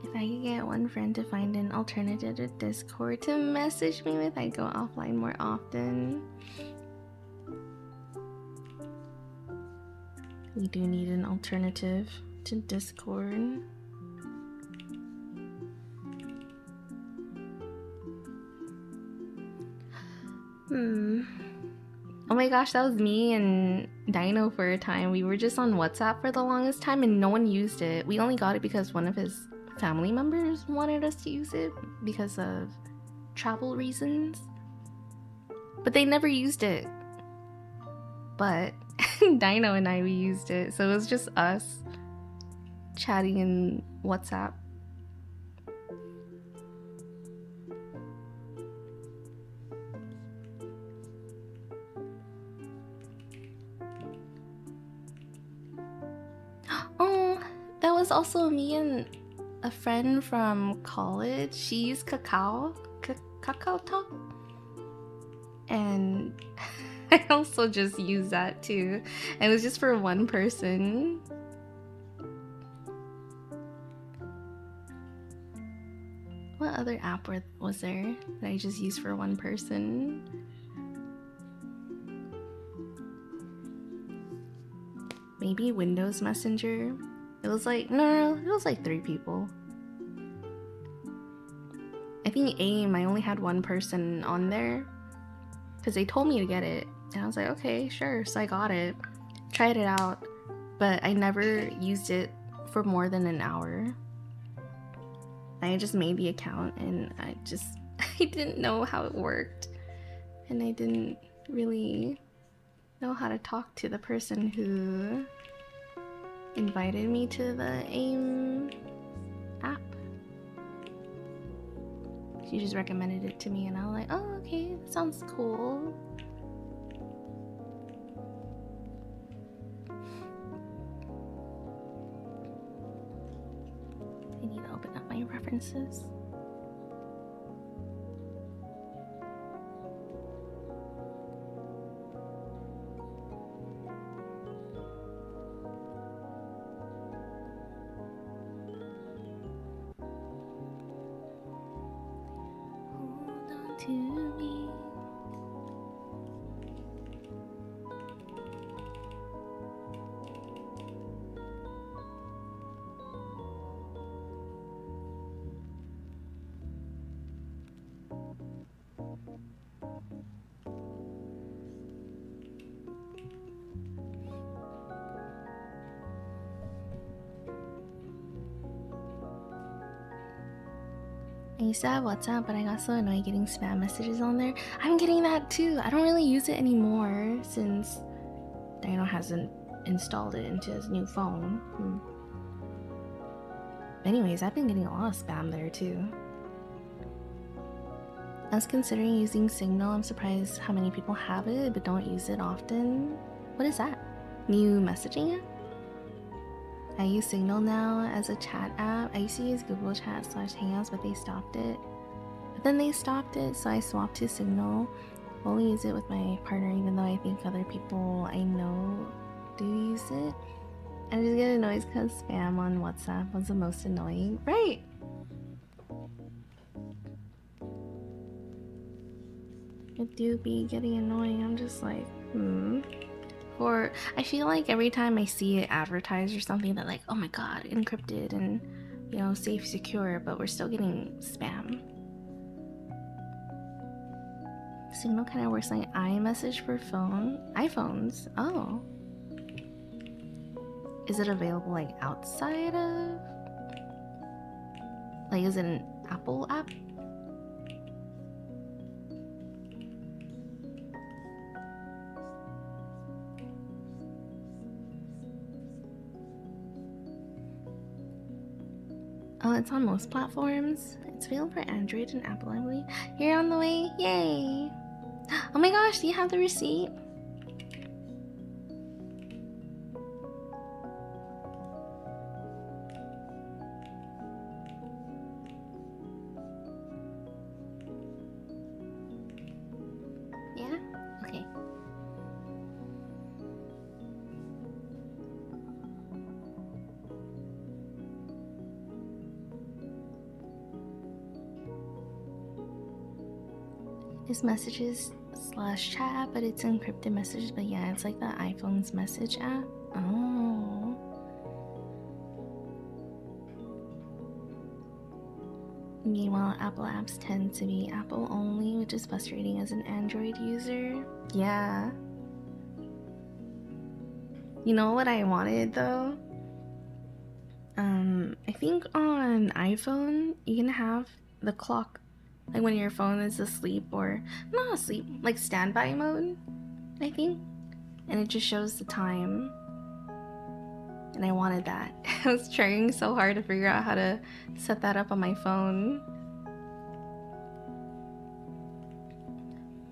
Speaker 1: If I could get one friend to find an alternative to Discord to message me with, I'd go offline more often. We do need an alternative to Discord. Oh my gosh, that was me and Dino for a time. We were just on WhatsApp for the longest time and no one used it. We only got it because one of his family members wanted us to use it because of travel reasons. But they never used it. But Dino and I, we used it. So it was just us chatting in WhatsApp. Oh, that was also me and a friend from college. She used Kakao Talk, and I also just used that too. And it was just for one person. What other app was there that I just used for one person? Maybe Windows Messenger. It was like, no, it was like 3 people. I think AIM, I only had one person on there because they told me to get it. And I was like, okay, sure. So I got it, tried it out, but I never used it for more than an hour. I just made the account and I didn't know how it worked. And I didn't really know how to talk to the person who invited me to the AIM app. She just recommended it to me and I was like, oh, okay, that sounds cool. I need to open up my references. Hold on to me. I used to have WhatsApp, but I got so annoyed getting spam messages on there. I'm getting that too. I don't really use it anymore since Dino hasn't installed it into his new phone. Anyways, I've been getting a lot of spam there too. I was considering using Signal. I'm surprised how many people have it but don't use it often. What is that? New messaging app? I use Signal now as a chat app. I used to use Google Chat / Hangouts, but they stopped it. But then they stopped it, so I swapped to Signal. I only use it with my partner, even though I think other people I know do use it. I just get annoyed because spam on WhatsApp was the most annoying. Right! It do be getting annoying. I'm just like, Or I feel like every time I see it advertised or something that like, oh my god, encrypted and, you know, safe, secure, but we're still getting spam. Signal kind of works like iMessage for iPhones. Oh. Is it available like outside of? Like, is it an Apple app? Oh, it's on most platforms. It's available for Android and Apple, I believe. You're on the way. Yay! Oh my gosh, do you have the receipt? Yeah? Okay. It's messages / chat, but it's encrypted messages. But yeah, it's like the iPhone's message app. Oh. Meanwhile, Apple apps tend to be Apple only, which is frustrating as an Android user. Yeah. You know what I wanted though? I think on iPhone you can have the clock, like when your phone is asleep, or not asleep, like standby mode, I think, and it just shows the time. And I wanted that. I was trying so hard to figure out how to set that up on my phone,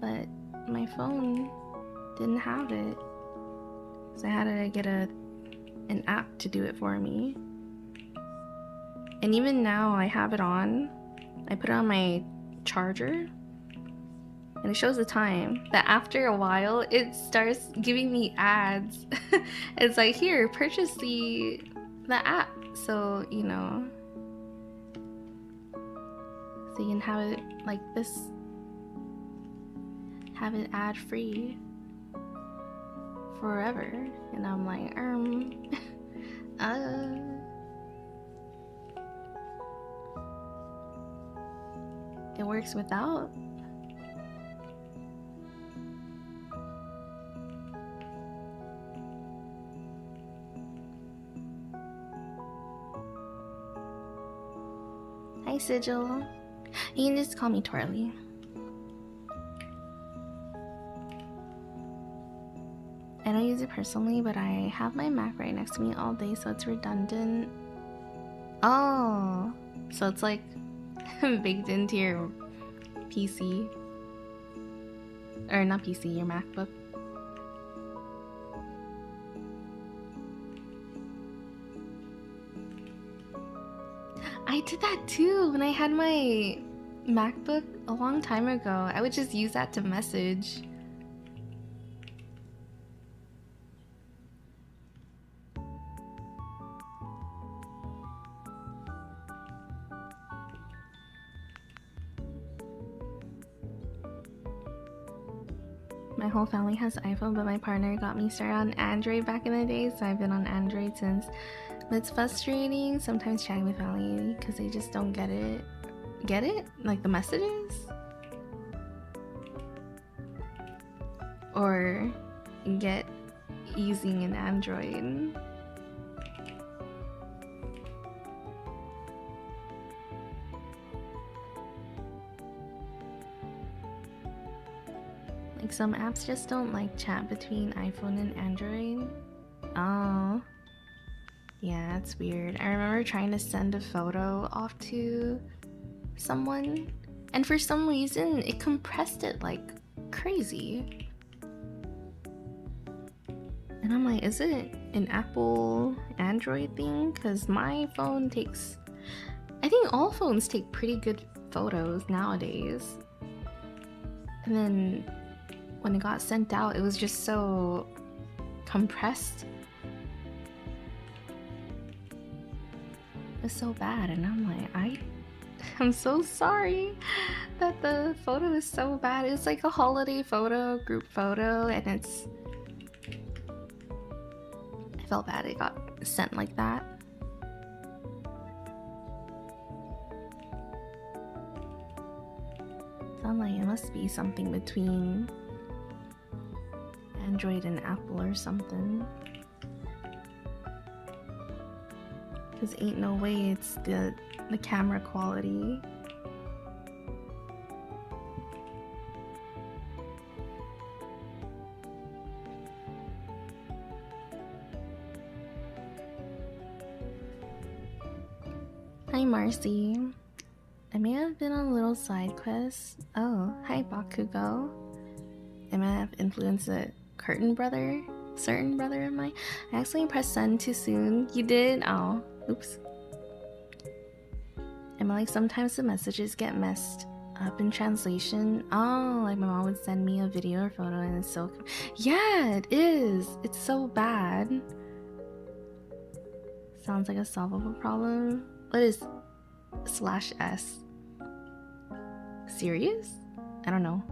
Speaker 1: but my phone didn't have it, so I had to get an app to do it for me. And even now I have it on. I put it on my charger and it shows the time, but after a while it starts giving me ads. It's like, here, purchase the app, so you know, so you can have it like this, have it ad free forever. And I'm like, it works without. Hi, Sigil. You can just call me Twirly. I don't use it personally, but I have my Mac right next to me all day, so it's redundant. Oh, so it's like baked into your PC, or not PC, your MacBook. I did that too when I had my MacBook a long time ago. I would just use that to message. My whole family has iPhone, but my partner got me started on Android back in the day, so I've been on Android since. But it's frustrating sometimes chatting with family because they just don't get it. Get it? Like the messages? Or get using an Android. Like some apps just don't like chat between iPhone and Android. Oh. Yeah, it's weird. I remember trying to send a photo off to someone, and for some reason it compressed it like crazy. And I'm like, is it an Apple Android thing? Because my phone takes... I think all phones take pretty good photos nowadays. And then when it got sent out, it was just so compressed. It was so bad, and I'm like, I'm so sorry that the photo is so bad. It's like a holiday photo, group photo, and it's... I felt bad it got sent like that. So I'm like, it must be something between Android and Apple or something. Cause ain't no way it's the camera quality. Hi Marcy. I may have been on a little side quest. Oh, hi Bakugo. I might have influenced a certain brother of mine. I accidentally pressed send too soon. You did? Oh, oops. And like sometimes the messages get messed up in translation. Oh, like my mom would send me a video or photo and it's so... Yeah, it is. It's so bad. Sounds like a solvable problem. What is /s? Serious? I don't know.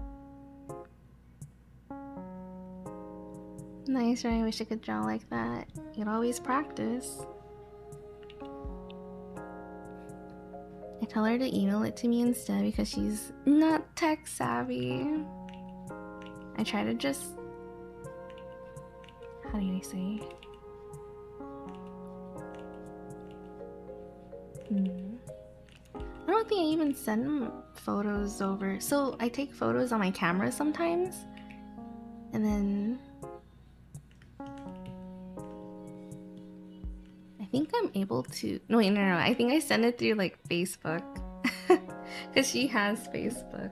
Speaker 1: Nice, right? I wish I could draw like that. You'd always practice. I tell her to email it to me instead because she's not tech savvy. I try to just... How do I say? I don't think I even send photos over. So I take photos on my camera sometimes. And then... I think I'm able to... No, wait, no. I think I send it through like Facebook. Because she has Facebook.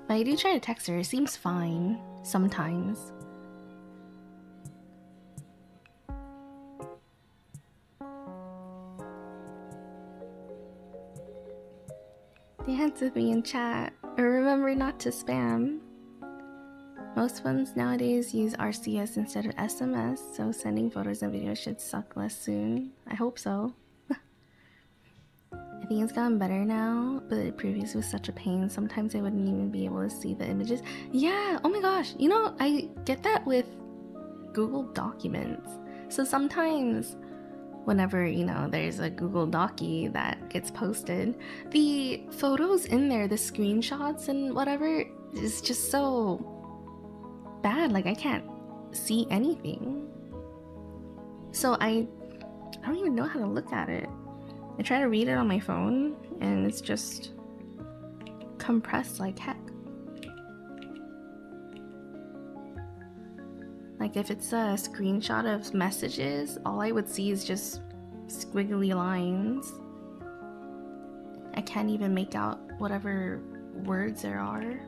Speaker 1: But I do try to text her. It seems fine. Sometimes. Dance with me in chat. Or remember not to spam. Most phones nowadays use RCS instead of SMS, so sending photos and videos should suck less soon. I hope so. I think it's gotten better now, but previously was such a pain. Sometimes I wouldn't even be able to see the images. Yeah, oh my gosh. You know, I get that with Google Documents. So sometimes whenever, you know, there's a Google Docie that gets posted, the photos in there, the screenshots and whatever, is just so bad. Like I can't see anything. So I don't even know how to look at it. I try to read it on my phone and it's just compressed like heck. Like if it's a screenshot of messages, all I would see is just squiggly lines. I can't even make out whatever words there are.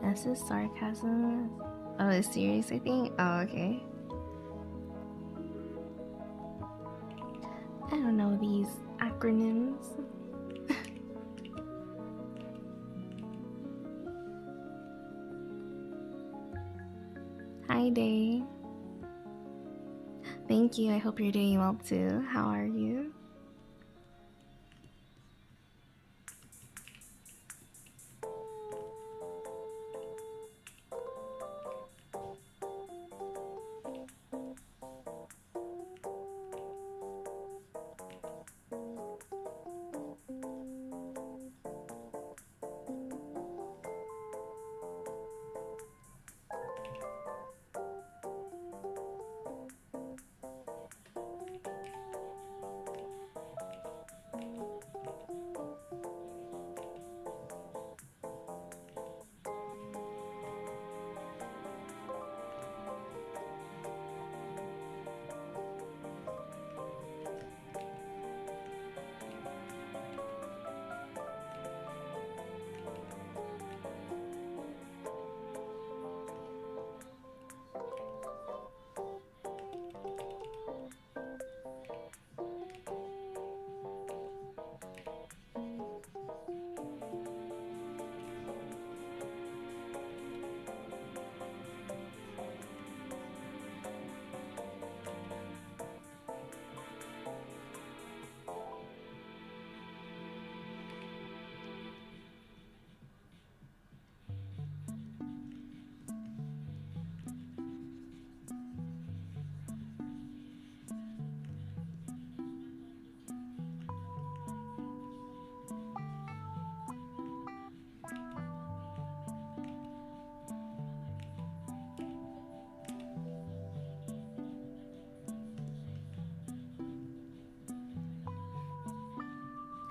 Speaker 1: This is sarcasm. Oh, it's serious, I think. Oh, okay. I don't know these acronyms. Hi, Day. Thank you. I hope you're doing well too. How are you?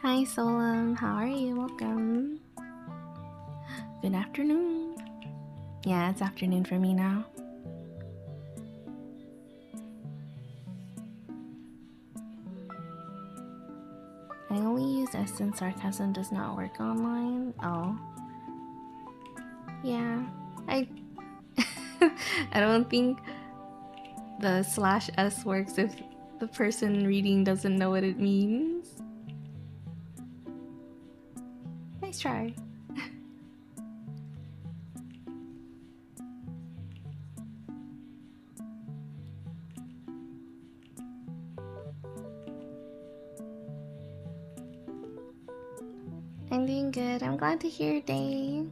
Speaker 1: Hi Solum, how are you? Welcome. Good afternoon. Yeah, it's afternoon for me now. I only use S and sarcasm does not work online. Oh. Yeah. I I don't think the /s works if the person reading doesn't know what it means. Nice try. I'm doing good. I'm glad to hear, Day.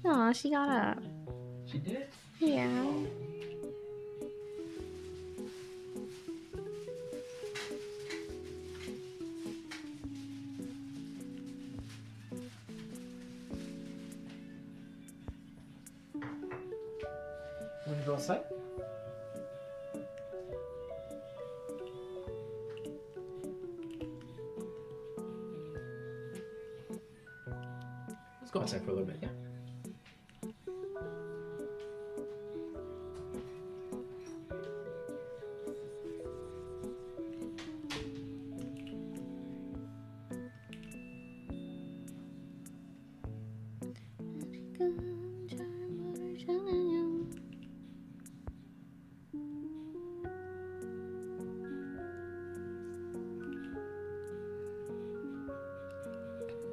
Speaker 1: Aw, she got up.
Speaker 2: She did?
Speaker 1: Yeah.
Speaker 2: Oh. Want to go outside? Let's go outside for a little bit, yeah?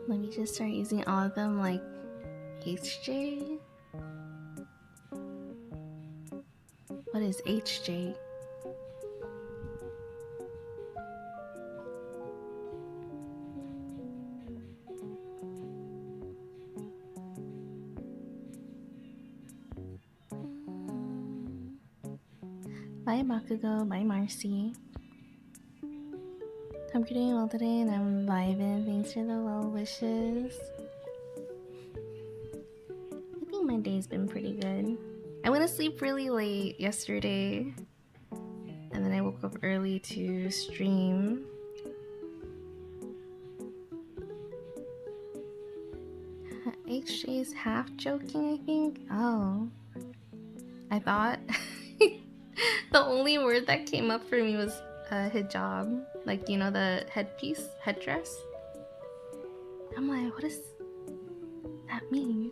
Speaker 1: Let me just start using all of them like HJ. What is HJ? Bye Bakugo, bye Marcy. Hope you're doing well today and I'm vibing. Thanks for the well wishes. I think my day's been pretty good. I went to sleep really late yesterday and then I woke up early to stream. HJ's half joking, I think. Oh. I thought the only word that came up for me was hijab. Like, you know, the headpiece, headdress. I'm like, what does that mean?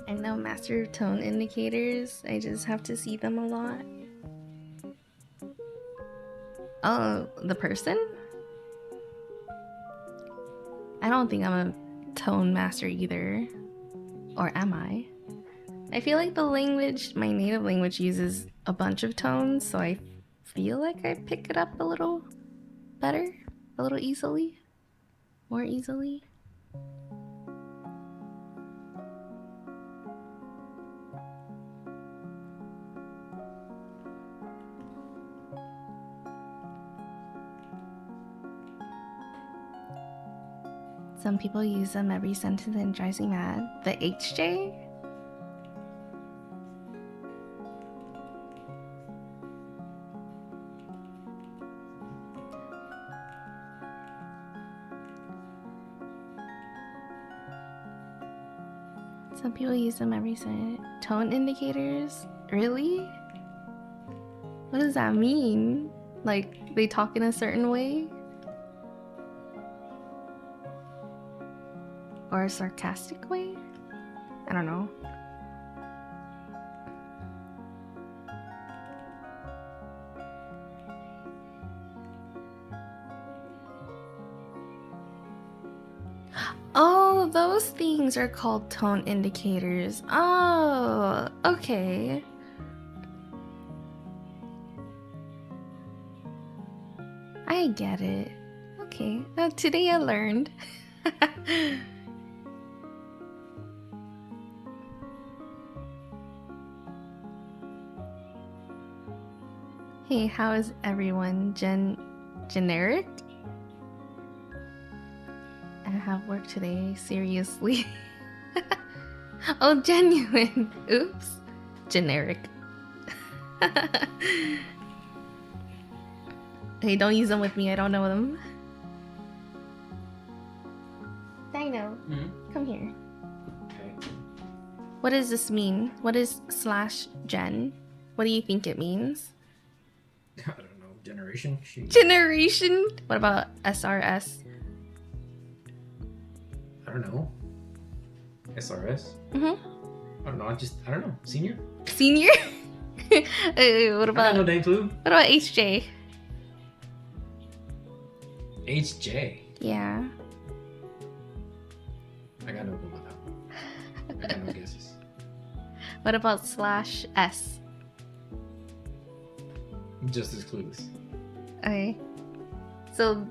Speaker 1: I know master tone indicators. I just have to see them a lot. Oh, the person? I don't think I'm a tone master either. Or am I? I feel like the language, my native language, uses a bunch of tones, so I feel like I pick it up a little better, a little easily, more easily. Some people use them every sentence and it drives me mad. The HJ? Some people use them every sentence. Tone indicators? Really? What does that mean? Like, they talk in a certain way? Or a sarcastic way? I don't know. Oh, those things are called tone indicators. Oh, okay. I get it. Okay, today I learned. Hey, how is everyone? Generic? I have work today, seriously. Oh, genuine. Oops. Generic. Hey, don't use them with me, I don't know them. Dino, come here.
Speaker 2: Okay.
Speaker 1: What does this mean? What is /gen? What do you think it means?
Speaker 2: I don't know. Generation?
Speaker 1: Generation? What about SRS?
Speaker 2: I don't know. SRS?
Speaker 1: Mm-hmm.
Speaker 2: I don't know. I don't know. Senior?
Speaker 1: Senior? What about...
Speaker 2: I got no dang clue.
Speaker 1: What about HJ?
Speaker 2: HJ?
Speaker 1: Yeah.
Speaker 2: I got no clue about that one. I got no guesses.
Speaker 1: What about /S?
Speaker 2: Just as clueless.
Speaker 1: Okay. So,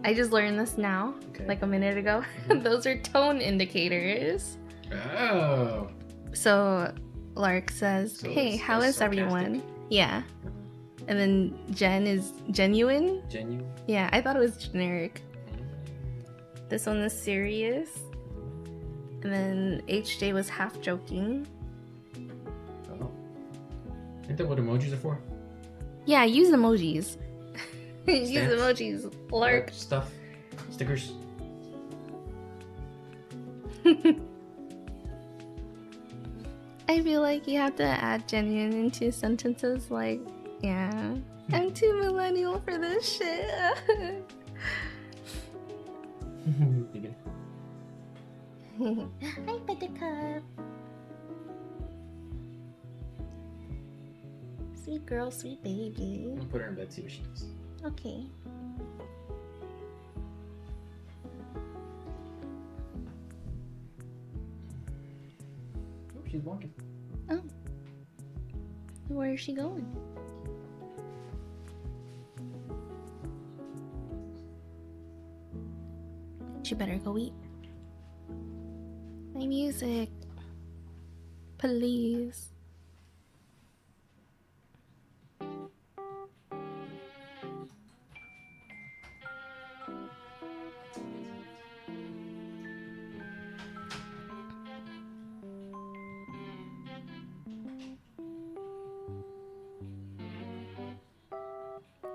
Speaker 1: I just learned this now, like a minute ago. Those are tone indicators.
Speaker 2: Oh.
Speaker 1: So, Lark says, hey, how is everyone? Yeah. And then Jen is genuine?
Speaker 2: Genuine?
Speaker 1: Yeah, I thought it was generic. This one is serious. And then HJ was half joking.
Speaker 2: Oh. Isn't that what emojis are for?
Speaker 1: Yeah, use emojis. Use
Speaker 2: Stamps?
Speaker 1: emojis. Lark.
Speaker 2: Stuff. Stickers.
Speaker 1: I feel like you have to add genuine into sentences like, yeah, I'm too millennial for this shit. Hi, Buttercup. Sweet girl, sweet baby.
Speaker 2: I'm gonna put her in bed, see what she does.
Speaker 1: Okay.
Speaker 2: Oh, she's walking.
Speaker 1: Oh. Where is she going? She better go eat. My music. Please.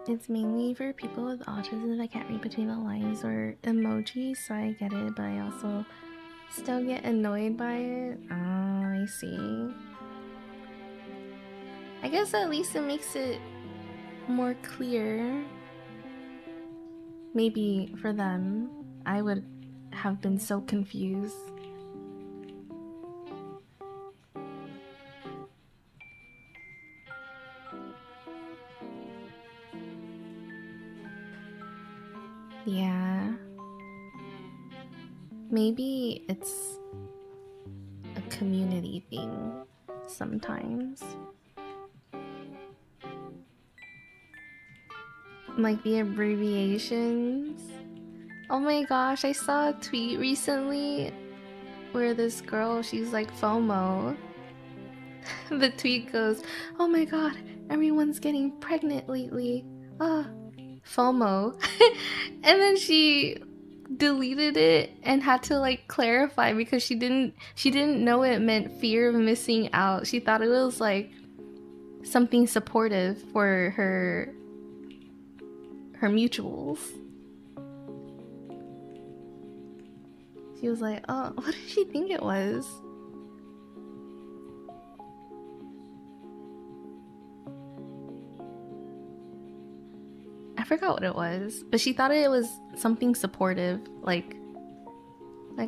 Speaker 1: It's mainly for people with autism that can't read between the lines or emojis, so I get it, but I also still get annoyed by it. Oh, I see. I guess at least it makes it more clear. Maybe for them, I would have been so confused. Yeah. Maybe it's a community thing sometimes. Like the abbreviations. Oh my gosh, I saw a tweet recently where this girl, she's like FOMO. The tweet goes, oh my god, everyone's getting pregnant lately. FOMO. And then she deleted it and had to like clarify because she didn't know it meant fear of missing out. She thought it was like something supportive for her mutuals. She was like, oh, what did she think it was? I forgot what it was, but she thought it was something supportive, like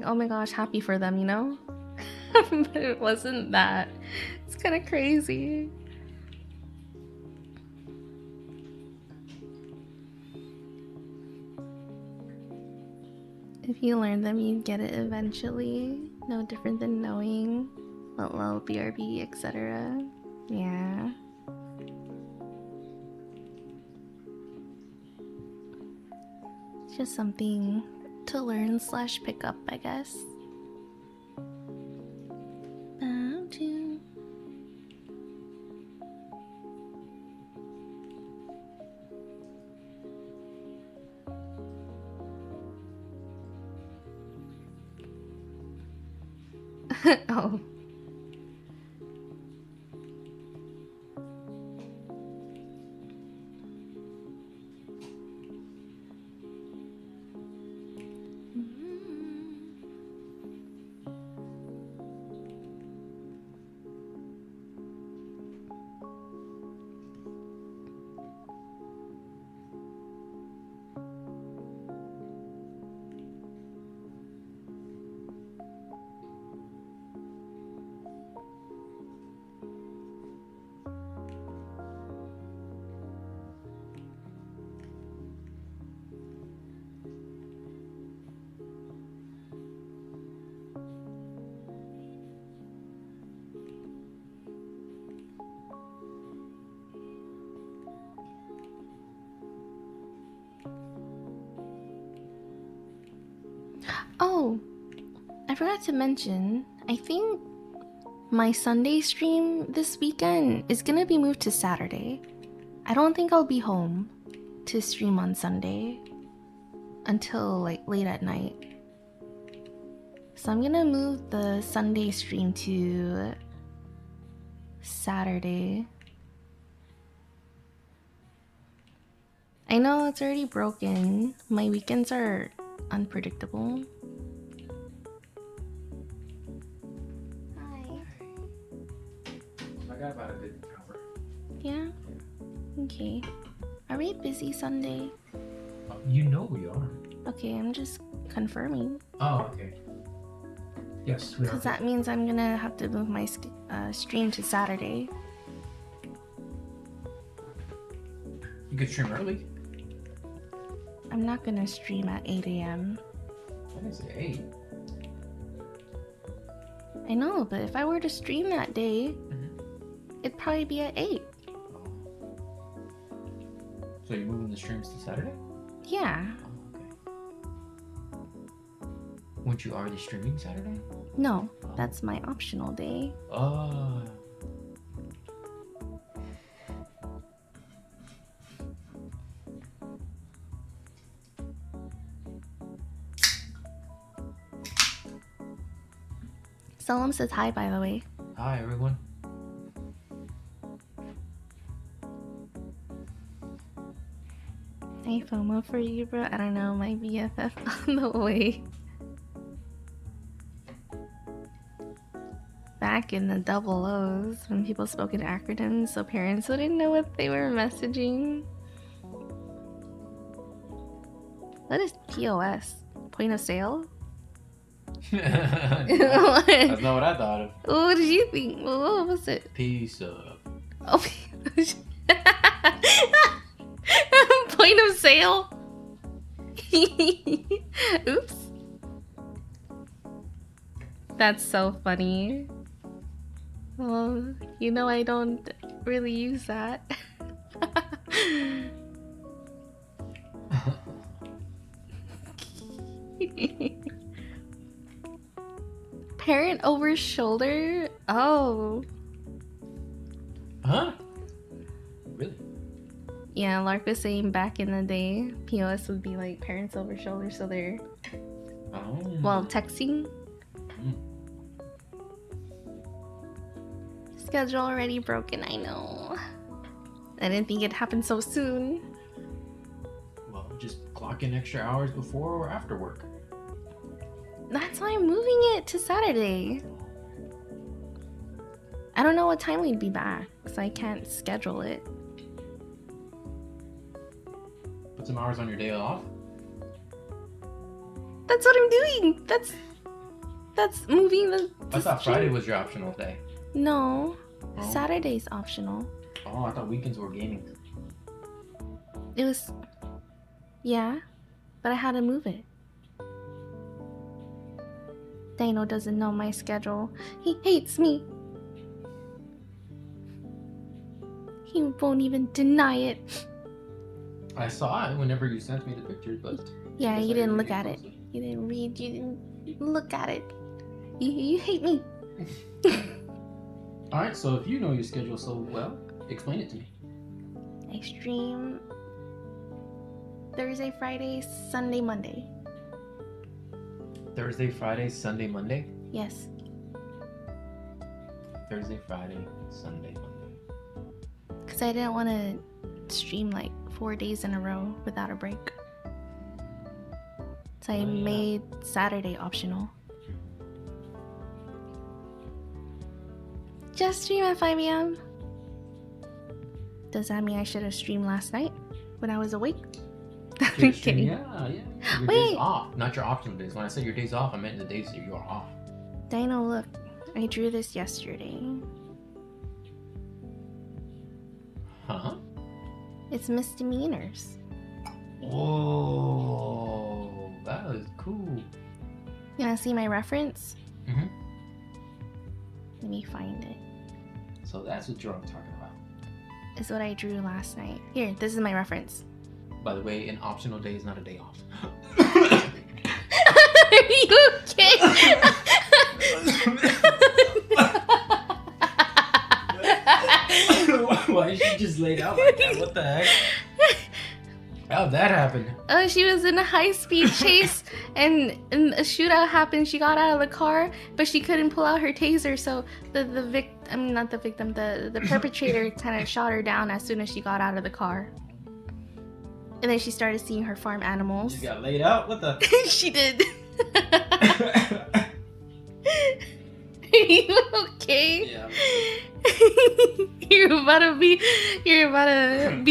Speaker 1: oh my gosh, happy for them, you know? But it wasn't that. It's kind of crazy. If you learn them, you get it eventually. No different than knowing what low, BRB, etc. Yeah. It's just something to learn / pick up, I guess. Oh. Oh, I forgot to mention, I think my Sunday stream this weekend is gonna be moved to Saturday. I don't think I'll be home to stream on Sunday until like late at night. So I'm gonna move the Sunday stream to Saturday. I know it's already broken. My weekends are unpredictable. Hi.
Speaker 2: I got about a good hour.
Speaker 1: Yeah? Okay. Are we busy Sunday?
Speaker 2: You know we are.
Speaker 1: Okay, I'm just confirming.
Speaker 2: Oh, okay. Yes, we are.
Speaker 1: Because that means I'm gonna have to move my stream to Saturday.
Speaker 2: You could stream early.
Speaker 1: I'm not gonna stream at 8 a.m.
Speaker 2: I didn't say 8.
Speaker 1: I know, but if I were to stream that day, it'd probably be at 8.
Speaker 2: Oh. So you're moving the streams to Saturday?
Speaker 1: Yeah.
Speaker 2: Oh, okay. Weren't you already streaming Saturday?
Speaker 1: No, that's my optional day.
Speaker 2: Oh.
Speaker 1: Salam says hi, by the way.
Speaker 2: Hi, everyone.
Speaker 1: Hey, FOMO for you, bro. I don't know, my BFF on the way. Back in the double O's, when people spoke in acronyms, so parents wouldn't know what they were messaging. What is POS? Point of sale?
Speaker 2: That's not what I thought of.
Speaker 1: What did you think? What was it?
Speaker 2: Piece of.
Speaker 1: Oh, point of sale? Oops. That's so funny. Well, you know I don't really use that. Parent over shoulder? Oh.
Speaker 2: Huh? Really?
Speaker 1: Yeah, Lark was saying back in the day, POS would be like parents over shoulder, so they're well texting. Schedule already broken, I know. I didn't think it'd happen so soon.
Speaker 2: Well, just clock in extra hours before or after work.
Speaker 1: That's why I'm moving it to Saturday. I don't know what time we'd be back, so I can't schedule it.
Speaker 2: Put some hours on your day off.
Speaker 1: That's what I'm doing. That's moving the
Speaker 2: I thought
Speaker 1: stream.
Speaker 2: Friday was your optional day.
Speaker 1: No,
Speaker 2: Oh.
Speaker 1: Saturday's optional.
Speaker 2: Oh, I thought weekends were gaming.
Speaker 1: It was, yeah, but I had to move it. Dino doesn't know my schedule. He hates me. He won't even deny it.
Speaker 2: I saw it whenever you sent me the pictures, but
Speaker 1: Yeah,
Speaker 2: I guess
Speaker 1: you
Speaker 2: I
Speaker 1: didn't look
Speaker 2: read
Speaker 1: at it.
Speaker 2: closely.
Speaker 1: You didn't read. You didn't look at it. You hate me.
Speaker 2: All right, so if you know your schedule so well, explain it to me.
Speaker 1: I stream Thursday, Friday, Sunday, Monday.
Speaker 2: Thursday, Friday, Sunday, Monday.
Speaker 1: Yes.
Speaker 2: Thursday, Friday, Sunday, Monday.
Speaker 1: Because I didn't want to stream like 4 days in a row without a break. So I made Saturday optional. Just stream at 5 a.m. Does that mean I should have streamed last night when I was awake? I'm kidding.
Speaker 2: Yeah. Your
Speaker 1: Wait.
Speaker 2: days off, not your optional days. When I said your days off, I meant the days that you are off.
Speaker 1: Dino, look. I drew this yesterday.
Speaker 2: Huh?
Speaker 1: It's misdemeanors.
Speaker 2: Whoa, that is cool.
Speaker 1: You wanna see my reference?
Speaker 2: Mm-hmm.
Speaker 1: Let me find it.
Speaker 2: So that's what you're talking about.
Speaker 1: It's what I drew last night. Here, this is my reference.
Speaker 2: By the way, an optional day is not a day off.
Speaker 1: Are you okay?
Speaker 2: Why is she just laid out like that? What the heck? How'd that happen?
Speaker 1: Oh, she was in a high-speed chase and a shootout happened. She got out of the car, but she couldn't pull out her taser, so the perpetrator kind of shot her down as soon as she got out of the car. And then she started seeing her farm animals.
Speaker 2: She got laid out? What the?
Speaker 1: She did. Are you okay?
Speaker 2: Yeah.
Speaker 1: You're about to be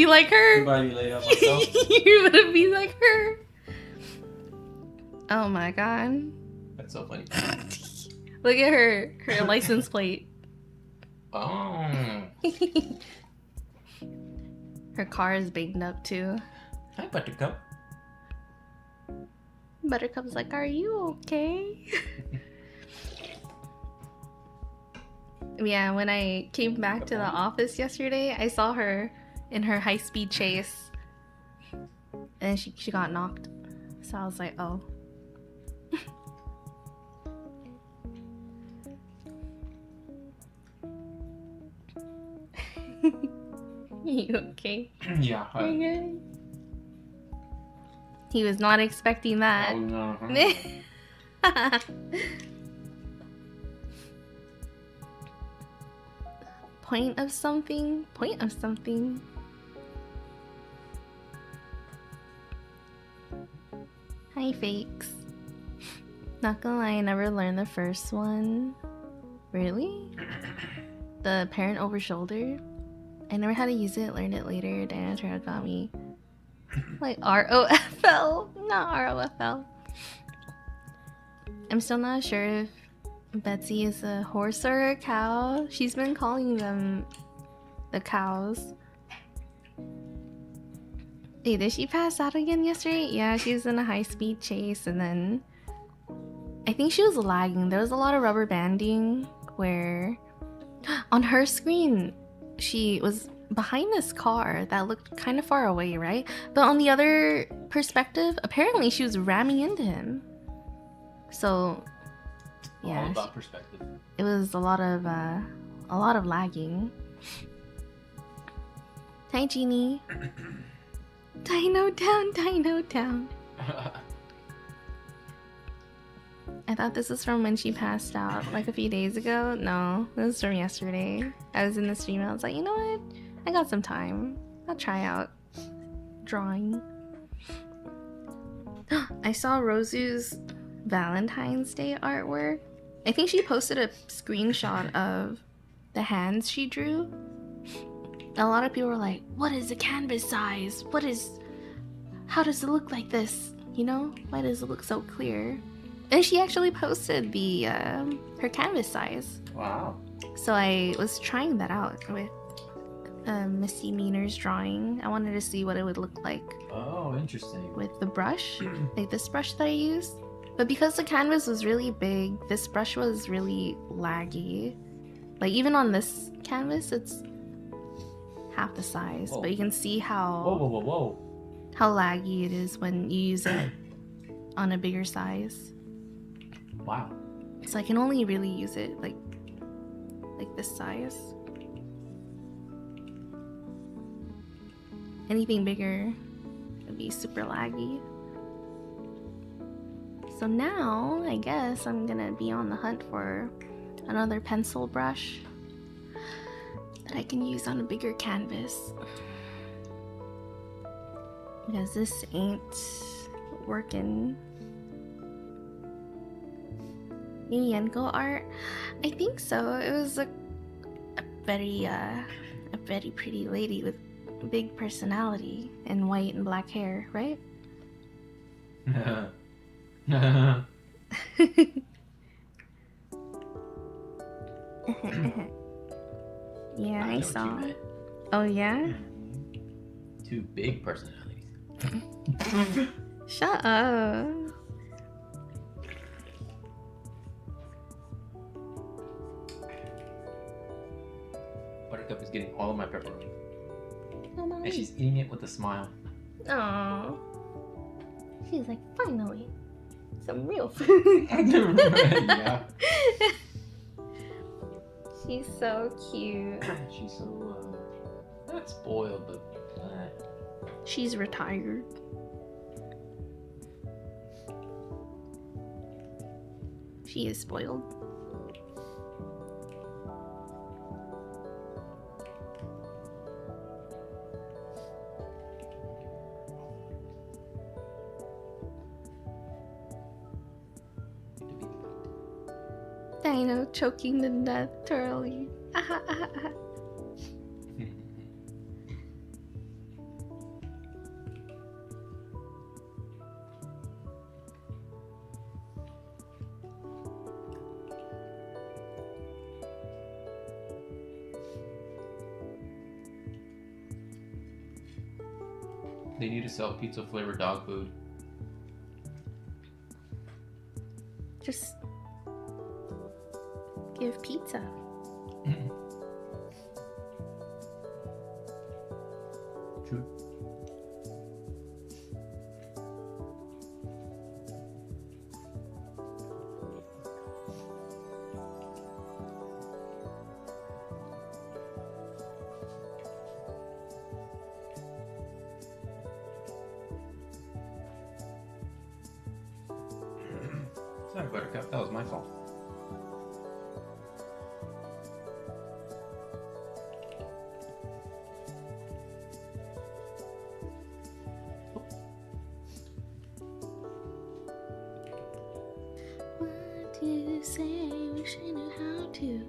Speaker 1: like her.
Speaker 2: Everybody laid out myself.
Speaker 1: You're about to be like her. Oh my god.
Speaker 2: That's so funny.
Speaker 1: Look at her license plate.
Speaker 2: Oh.
Speaker 1: Her car is banged up too.
Speaker 2: Hi, Buttercup.
Speaker 1: Buttercup's like, are you okay? Yeah, when I came back to the office yesterday, I saw her in her high-speed chase. And she got knocked. So I was like, oh. You okay?
Speaker 2: Yeah.
Speaker 1: You good? He was not expecting that.
Speaker 2: Oh, no.
Speaker 1: Point of something? Point of something. Hi, fakes. Not gonna lie, I never learned the first one. Really? The parent over shoulder? I never had to use it, learned it later. Diana Trail got me. Like ROFL, not ROFL. I'm still not sure if Betsy is a horse or a cow. She's been calling them the cows. Hey, did she pass out again yesterday? Yeah, she was in a high-speed chase and then I think she was lagging. There was a lot of rubber banding where on her screen she was behind this car that looked kind of far away, right? But on the other perspective, apparently she was ramming into him. So yeah,
Speaker 2: All about perspective.
Speaker 1: it was a lot of lagging. Hi, Jeannie. Dino down, Dino down. I thought this was from when she passed out, like a few days ago. No, this was from yesterday. I was in the stream and I was like, you know what? I got some time. I'll try out drawing. I saw Rosu's Valentine's Day artwork. I think she posted a screenshot of the hands she drew. A lot of people were like, what is the canvas size? How does it look like this? You know, why does it look so clear? And she actually posted the her canvas size.
Speaker 2: Wow.
Speaker 1: So I was trying that out with Missy Meaner's drawing. I wanted to see what it would look like.
Speaker 2: Oh, interesting.
Speaker 1: With the brush, like this brush that I used. But because the canvas was really big, this brush was really laggy. Like even on this canvas, it's half the size.
Speaker 2: Whoa.
Speaker 1: But you can see how
Speaker 2: Whoa.
Speaker 1: how laggy it is when you use it on a bigger size.
Speaker 2: Wow.
Speaker 1: So I can only really use it like this size. Anything bigger would be super laggy. So now I guess I'm gonna be on the hunt for another pencil brush that I can use on a bigger canvas. Because this ain't working. Yenko art? I think so. It was a very pretty lady with big personality and white and black hair, right?
Speaker 2: Yeah,
Speaker 1: I
Speaker 2: know
Speaker 1: saw.
Speaker 2: what you meant.
Speaker 1: Oh yeah?
Speaker 2: Two big personalities.
Speaker 1: Shut up.
Speaker 2: Buttercup is getting all of my pepperoni.
Speaker 1: Oh, Mommy.
Speaker 2: And she's eating it with a smile.
Speaker 1: Aww. She's like, finally, some real food.
Speaker 2: Yeah.
Speaker 1: She's so cute.
Speaker 2: She's so, not spoiled, but...
Speaker 1: She's retired. She is spoiled. Dino choking to death, Twirly.
Speaker 2: They need to sell pizza flavored dog food.
Speaker 1: Just give pizza.
Speaker 2: True. Sorry, Buttercup. That was my fault.
Speaker 1: What do you say? Wish I knew how to.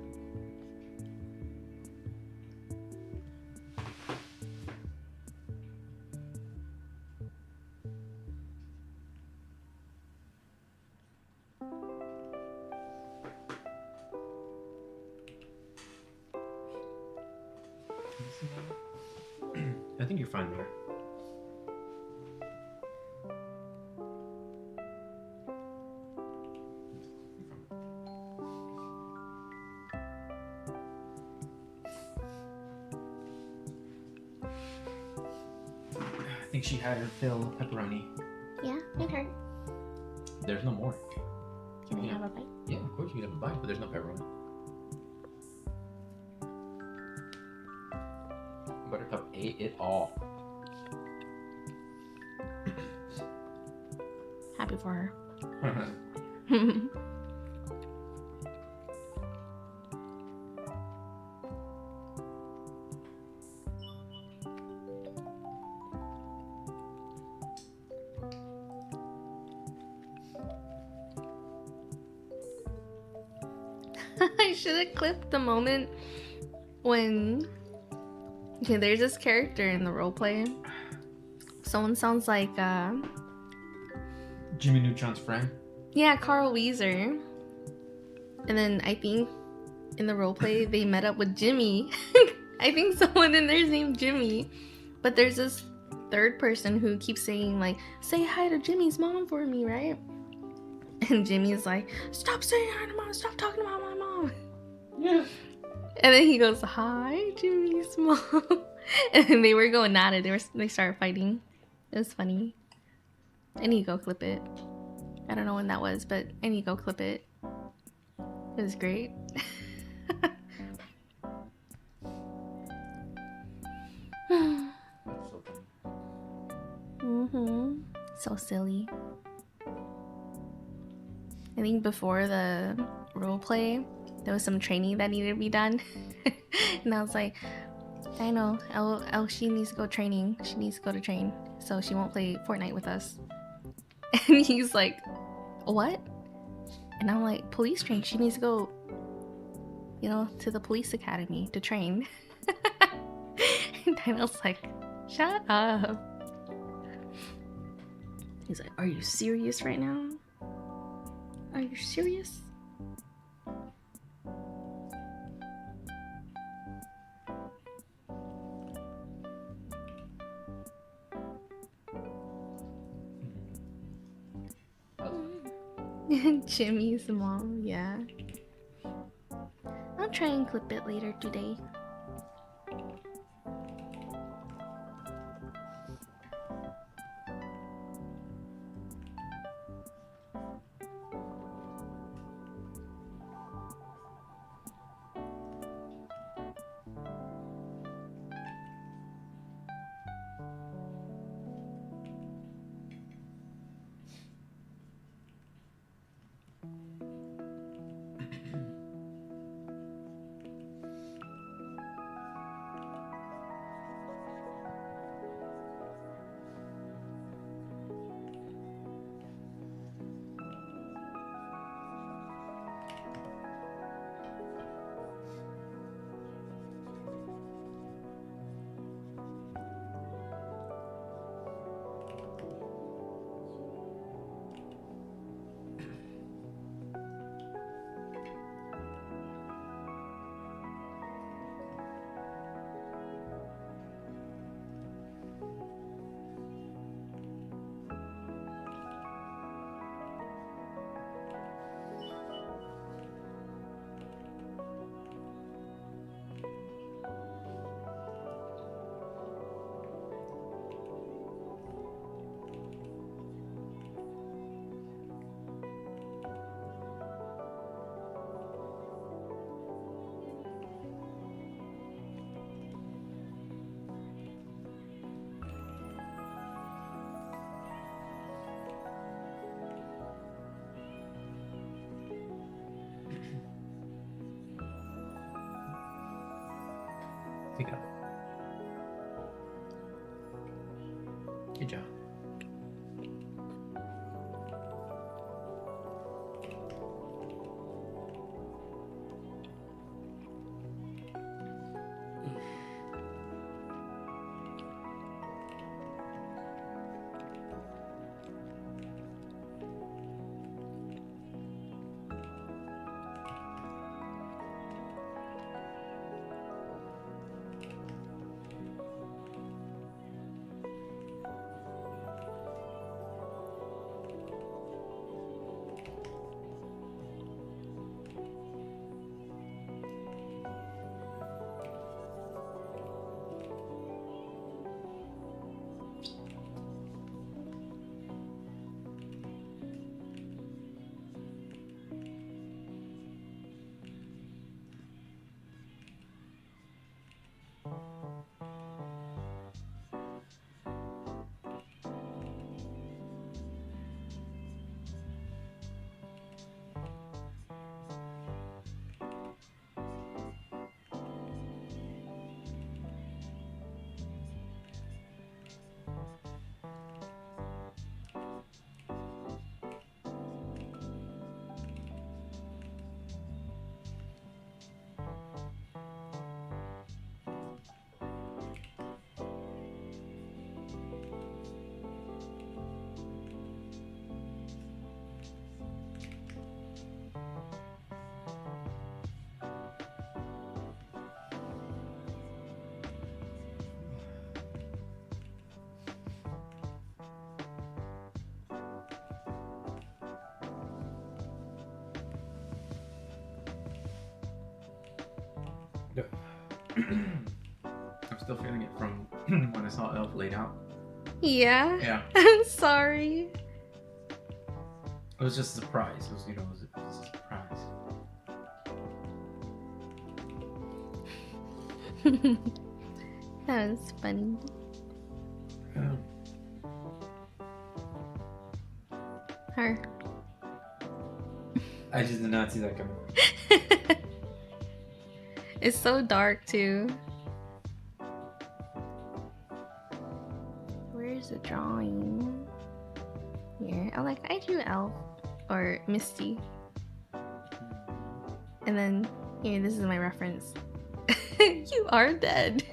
Speaker 2: I think you're fine there. I think she had her fill of pepperoni.
Speaker 1: Yeah, it hurt.
Speaker 2: There's no more.
Speaker 1: Can I
Speaker 2: Yeah.
Speaker 1: have a bite?
Speaker 2: Yeah, of course you can have a bite, but there's no pepperoni. Buttercup Buttercup ate it all.
Speaker 1: Happy for her. I should have clipped the moment when there's this character in the roleplay. Someone sounds like
Speaker 2: Jimmy Neutron's friend.
Speaker 1: yeah, Carl Weezer. And then I think in the roleplay they met up with Jimmy. I think someone in there's named Jimmy. But there's this third person who keeps saying like, say hi to Jimmy's mom for me, right? And Jimmy's like, stop saying hi to mom, stop talking about my mom.
Speaker 2: Yeah.
Speaker 1: And then he goes, hi, Jimmy's mom. And then they were going at it. They started fighting. It was funny. I need to go clip it. I don't know when that was, but I need to go clip it. It was great.
Speaker 2: That's so funny.
Speaker 1: So silly. I think before the roleplay, there was some training that needed to be done. And I was like, I know, she needs to go training. She needs to go to train, so she won't play Fortnite with us. And he's like, what? And I'm like, police train. She needs to go, you know, to the police academy to train. And Daniel's like, shut up. He's like, are you serious right now? Are you serious? Jimmy's mom, yeah. I'll try and clip it later today.
Speaker 2: Pick it up. Good job. I'm still feeling it from when I saw Elf laid out.
Speaker 1: Yeah?
Speaker 2: Yeah.
Speaker 1: I'm sorry.
Speaker 2: It was just a surprise. It was, it was a surprise.
Speaker 1: That was funny. Her.
Speaker 2: I just did not see that coming.
Speaker 1: It's so dark too. Where's the drawing? Here. I drew Elf or Misty. And then here, this is my reference. You are dead.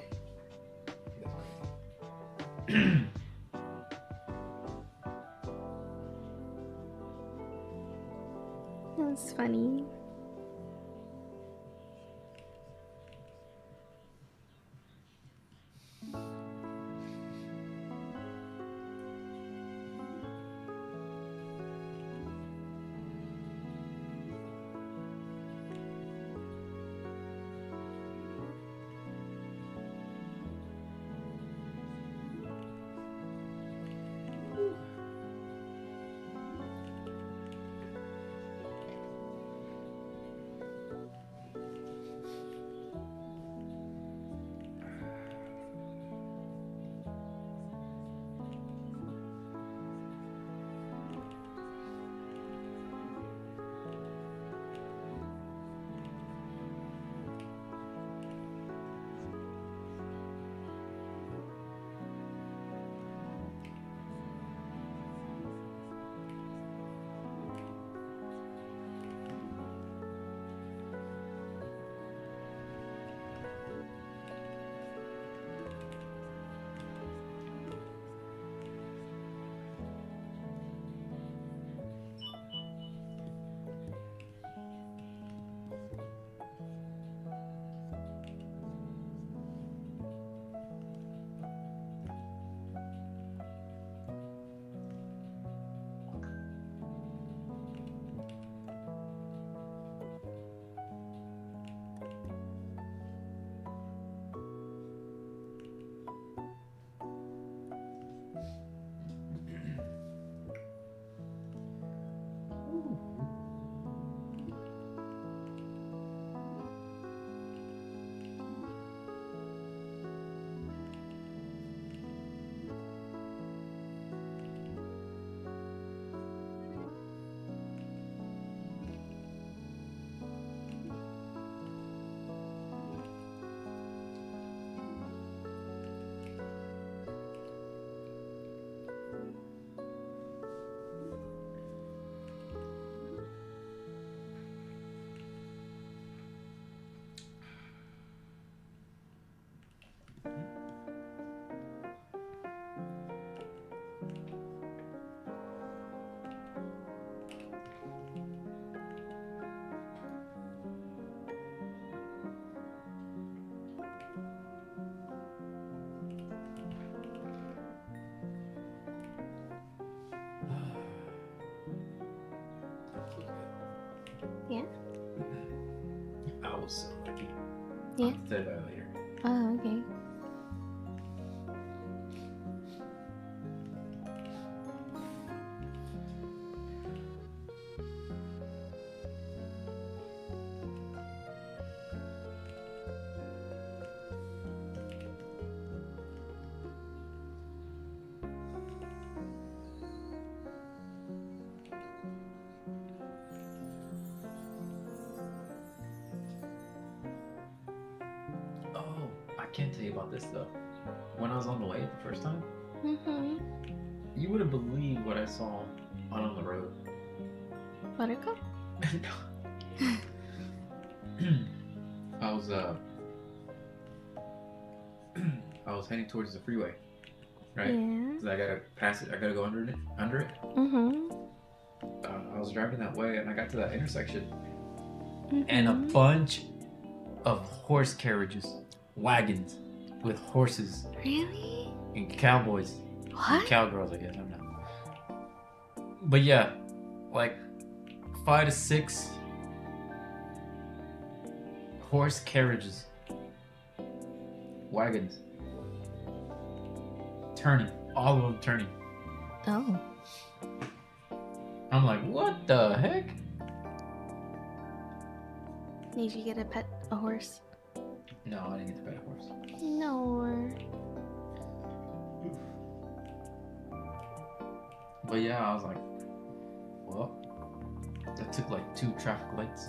Speaker 1: That's funny. Yeah?
Speaker 2: I was so lucky.
Speaker 1: Yeah?
Speaker 2: I'll tell you that later.
Speaker 1: Oh, okay.
Speaker 2: Oh, I can't tell you about this though. When I was on the way the first time,
Speaker 1: Mm-hmm.
Speaker 2: you wouldn't believe what I saw on the road.
Speaker 1: Buttercup?
Speaker 2: I was I was heading towards the freeway, right?
Speaker 1: Yeah.
Speaker 2: 'Cause I gotta pass it. I gotta go under it.
Speaker 1: Mm-hmm.
Speaker 2: I was driving that way, and I got to that intersection,
Speaker 1: Mm-hmm.
Speaker 2: and a bunch of horse carriages, wagons with horses
Speaker 1: Really?
Speaker 2: and cowboys,
Speaker 1: What?
Speaker 2: and cowgirls. I guess I don't know. But yeah, like 5 to 6 horse carriages wagons. Turning. All of them turning.
Speaker 1: Oh.
Speaker 2: I'm like, what the heck?
Speaker 1: Did you get a horse?
Speaker 2: No, I didn't get to pet a horse.
Speaker 1: No.
Speaker 2: But yeah, I was like, well, that took like 2 traffic lights.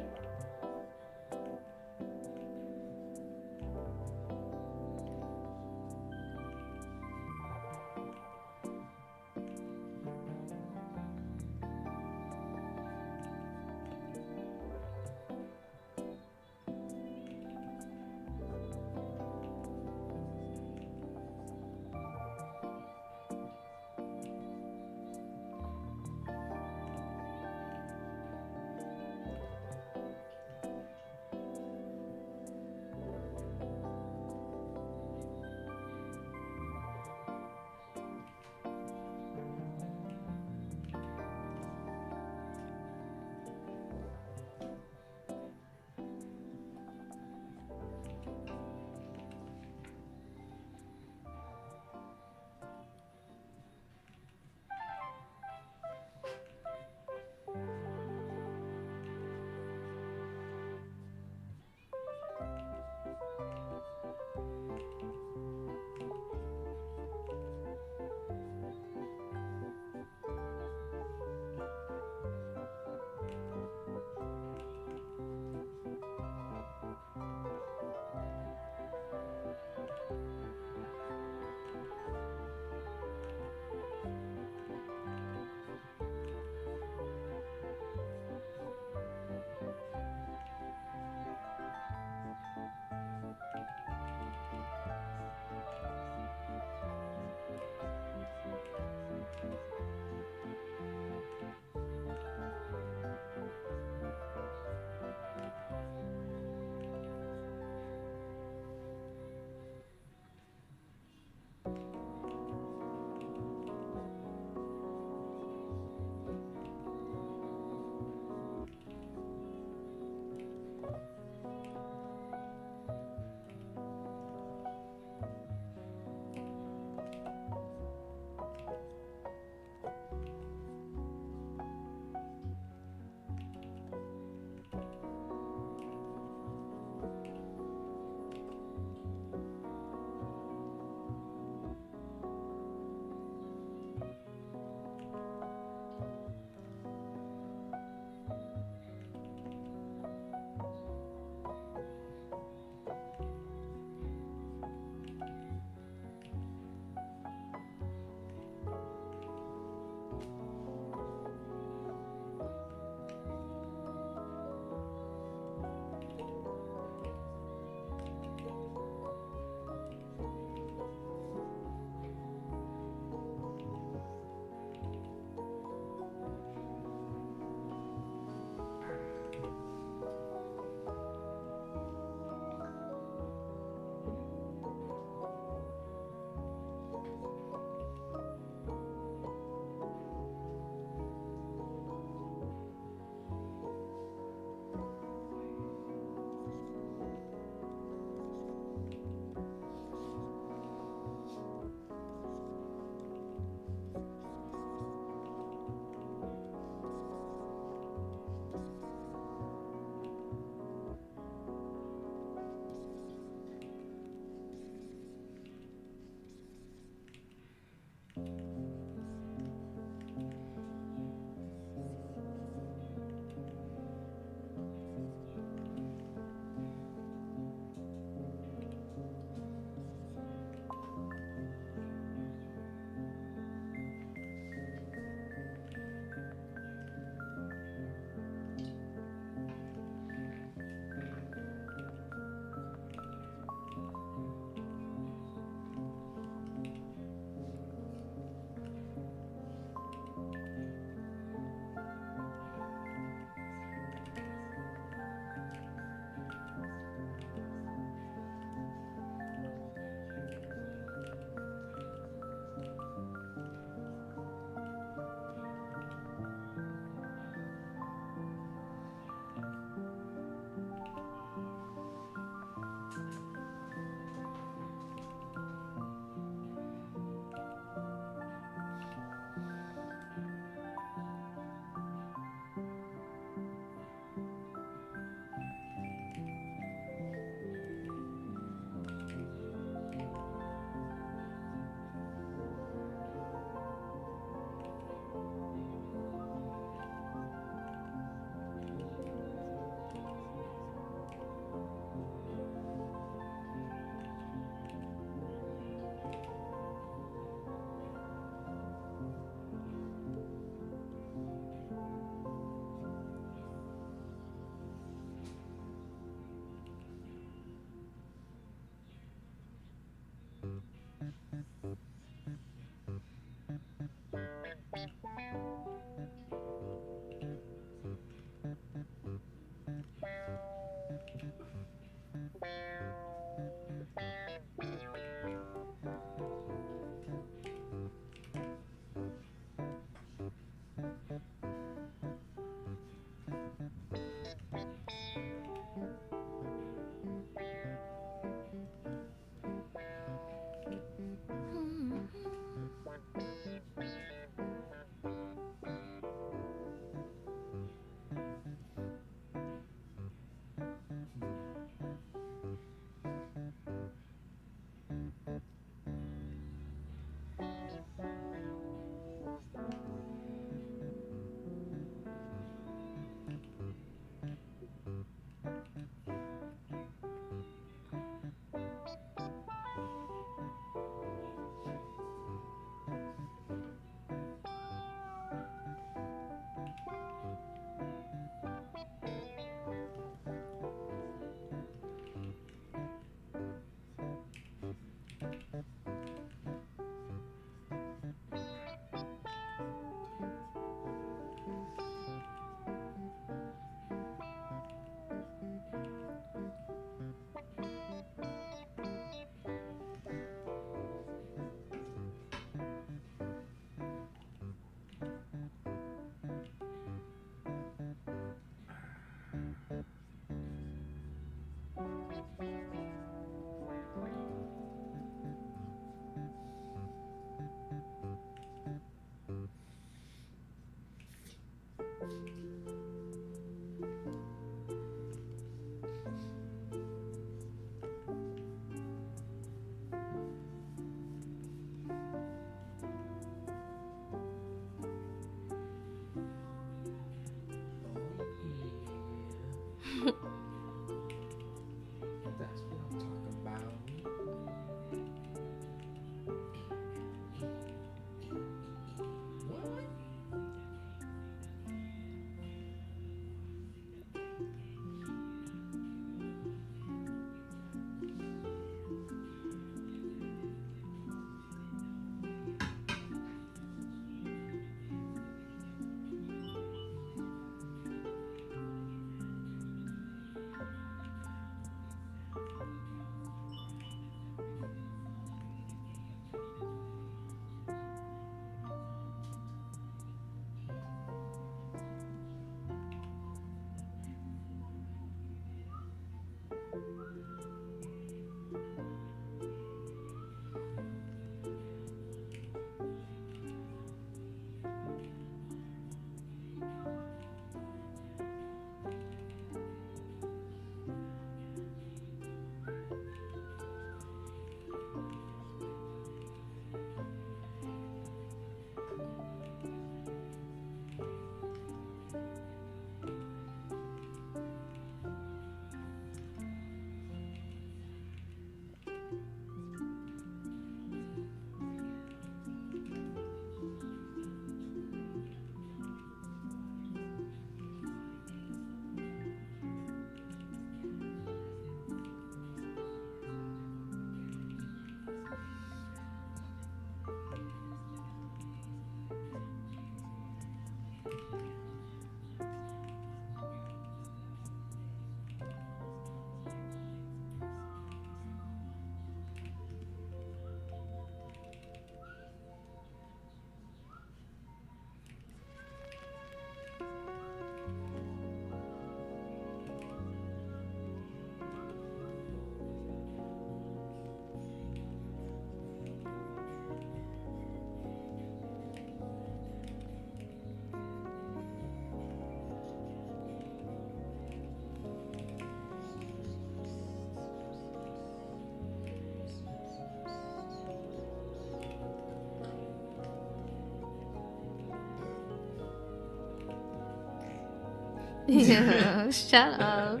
Speaker 1: Yeah, shut up.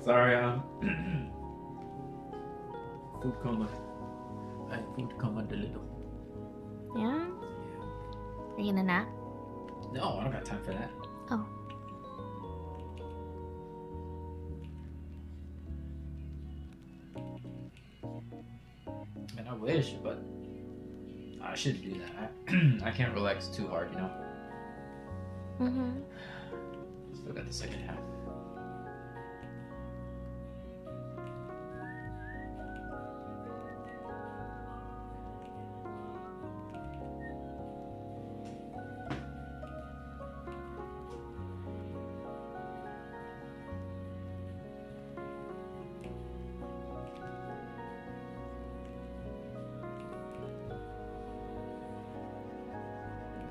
Speaker 2: Sorry, food coma. I food coma delivered.
Speaker 1: Yeah? Are you gonna nap?
Speaker 2: No, I don't got time for that.
Speaker 1: Oh.
Speaker 2: And I wish, but I shouldn't do that. I can't relax too hard, you know?
Speaker 1: Mm-hmm.
Speaker 2: Still got the second half.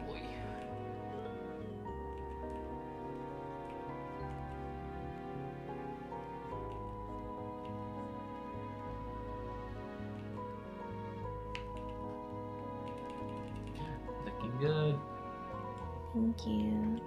Speaker 2: Boy. Looking good.
Speaker 1: Thank you.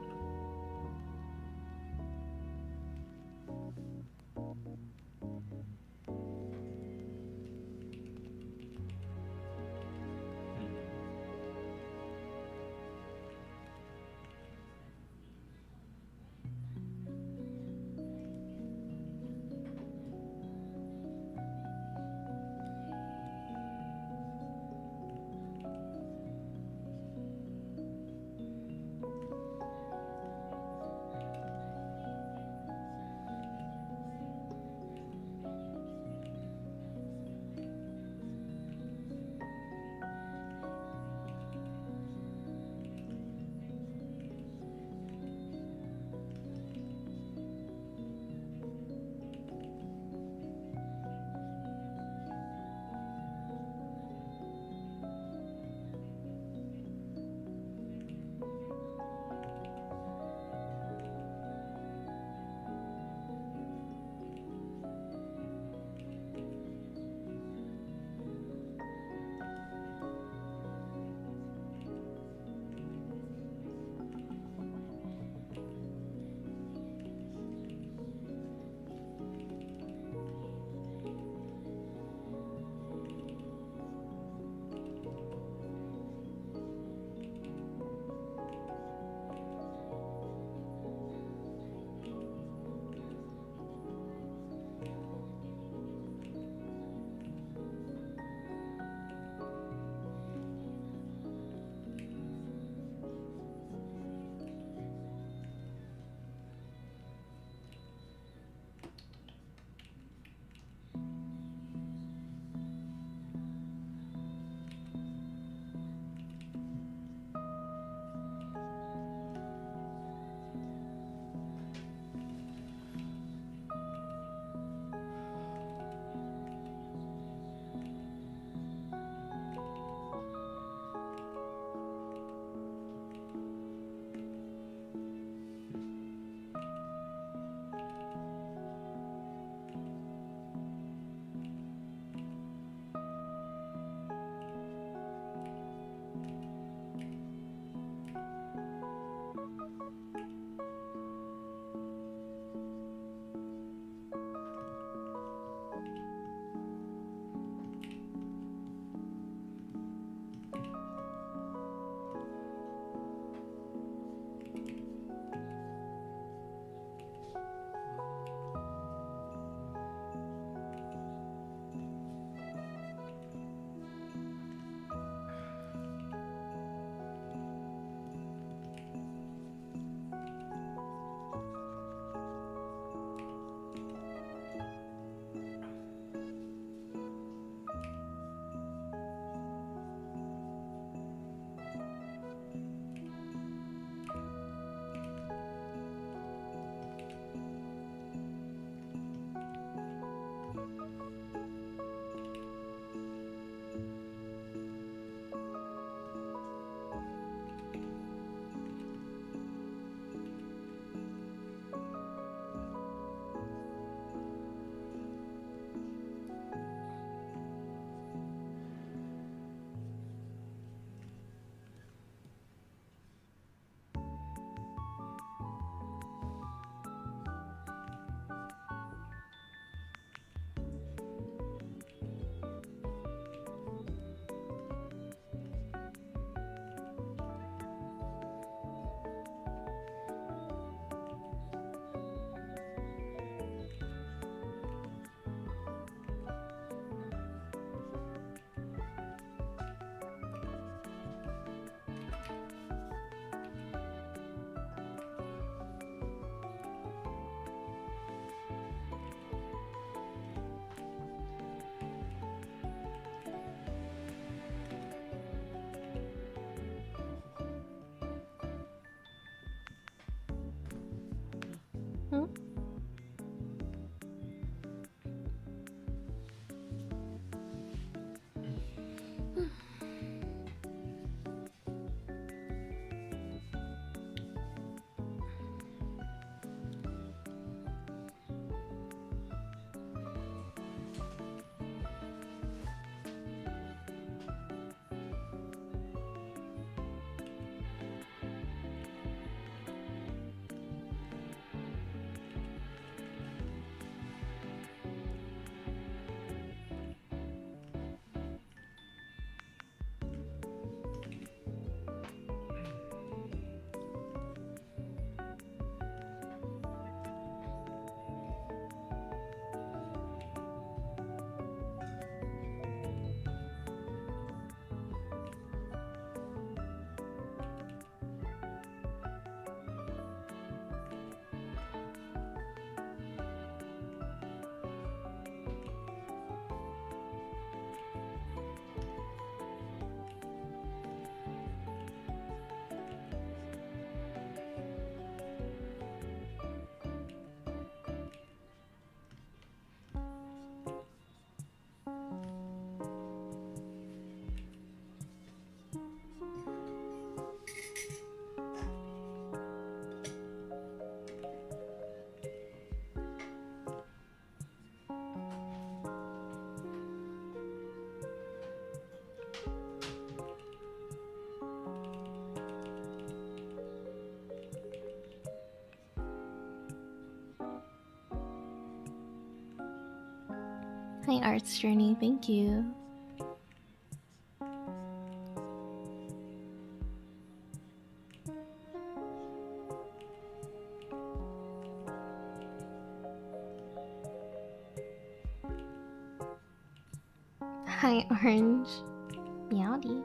Speaker 1: Hi, Arts Journey. Thank you. Hi, Orange. Meowdy.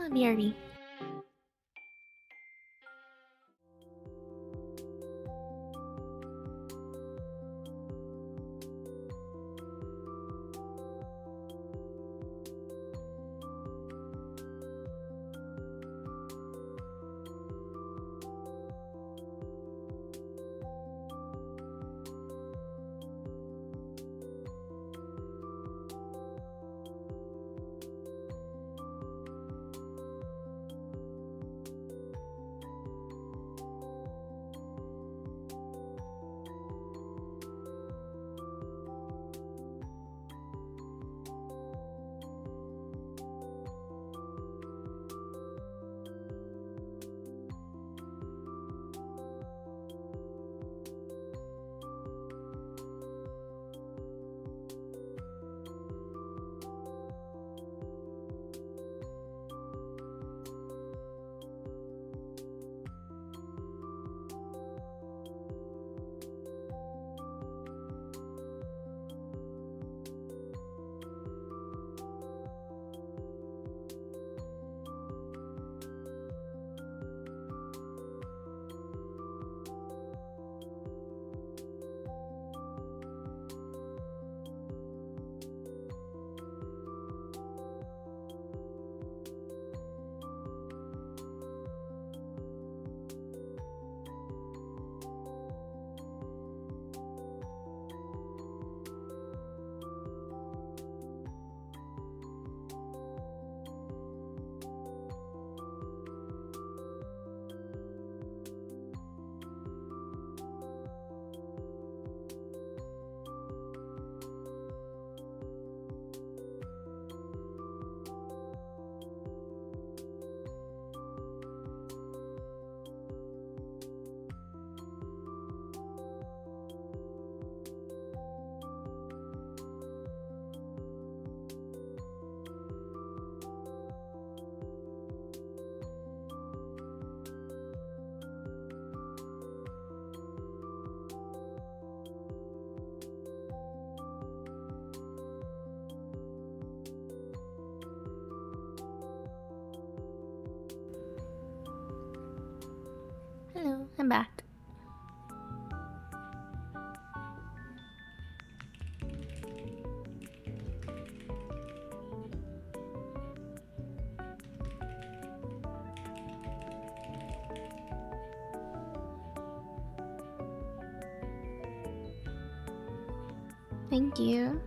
Speaker 1: BRB. Hello, I'm back. Thank you.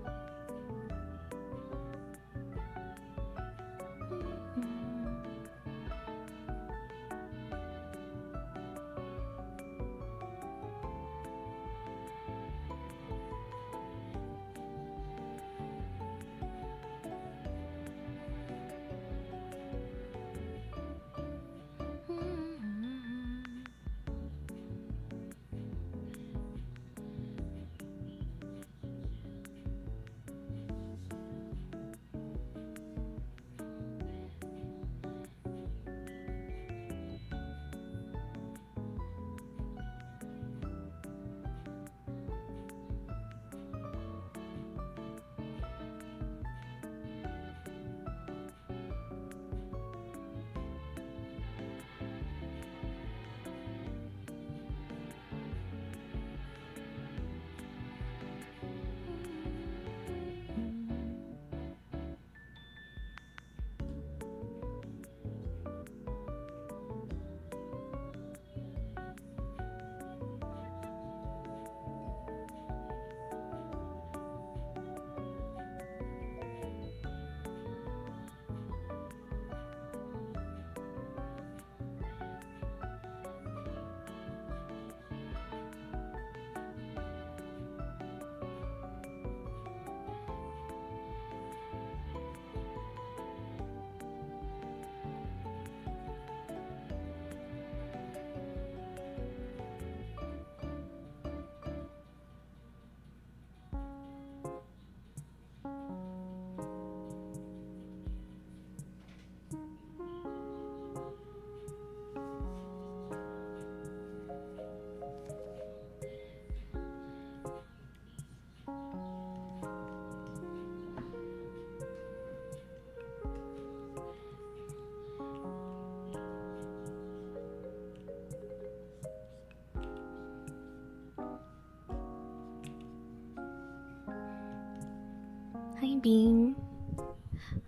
Speaker 1: Hi, Bean.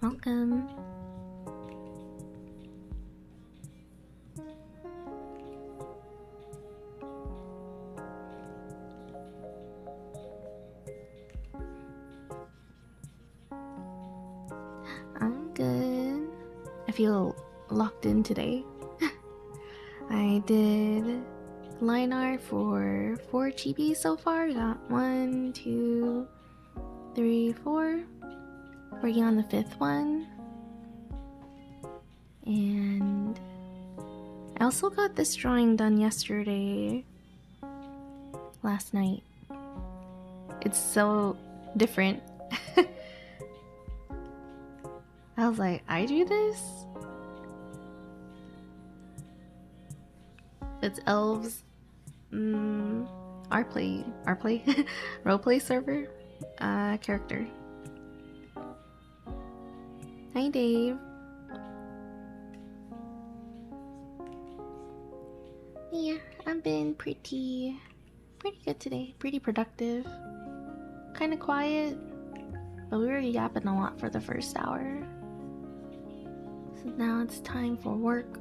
Speaker 1: Welcome. I'm good. I feel locked in today. I did line art for 4 chibis so far. Got 1, 2, 3, 4. Working on the 5th one. And I also got this drawing done yesterday. Last night. It's so different. I was like, I do this? It's elves. Our play, roleplay server, character. Hi, Dave. Yeah, I've been pretty good today. Pretty productive. Kind of quiet, but we were yapping a lot for the first hour. So now it's time for work.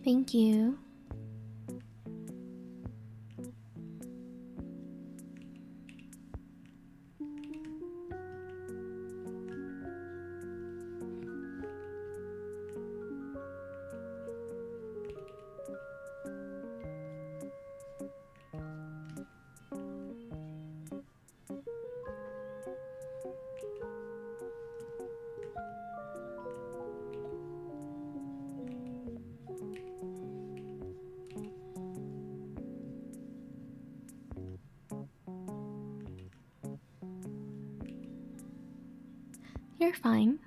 Speaker 1: Thank you. You're fine.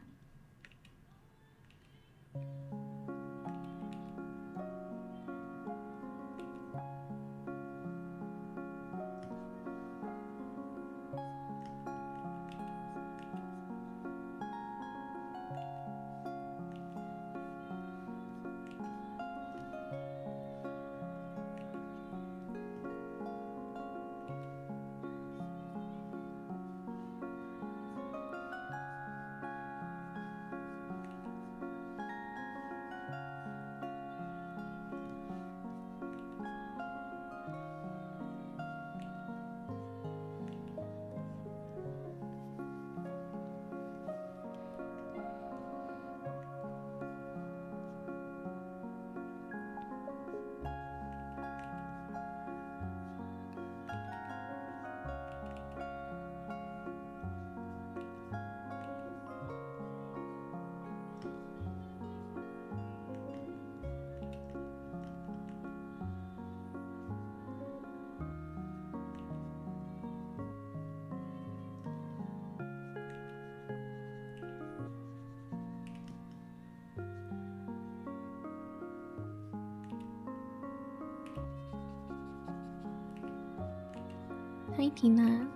Speaker 1: Hi, Tina.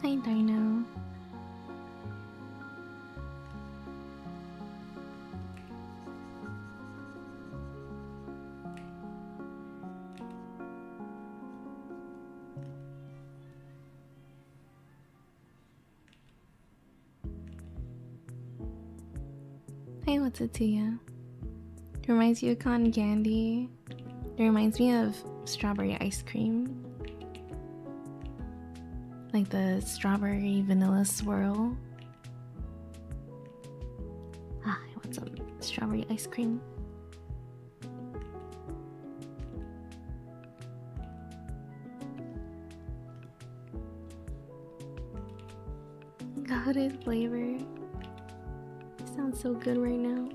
Speaker 1: Hi, Dino. Hey, what's it to you? It reminds you of cotton candy. It reminds me of strawberry ice cream. Like the strawberry vanilla swirl. Ah, I want some strawberry ice cream. Goated flavor. Sounds so good right now.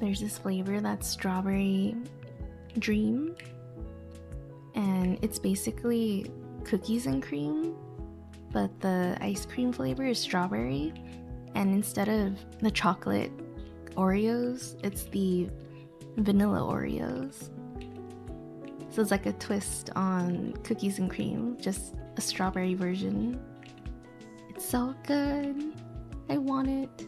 Speaker 1: There's this flavor that's strawberry dream, and it's basically cookies and cream, but the ice cream flavor is strawberry, and instead of the chocolate Oreos, it's the vanilla Oreos. So it's like a twist on cookies and cream, just a strawberry version. It's so good. I want it.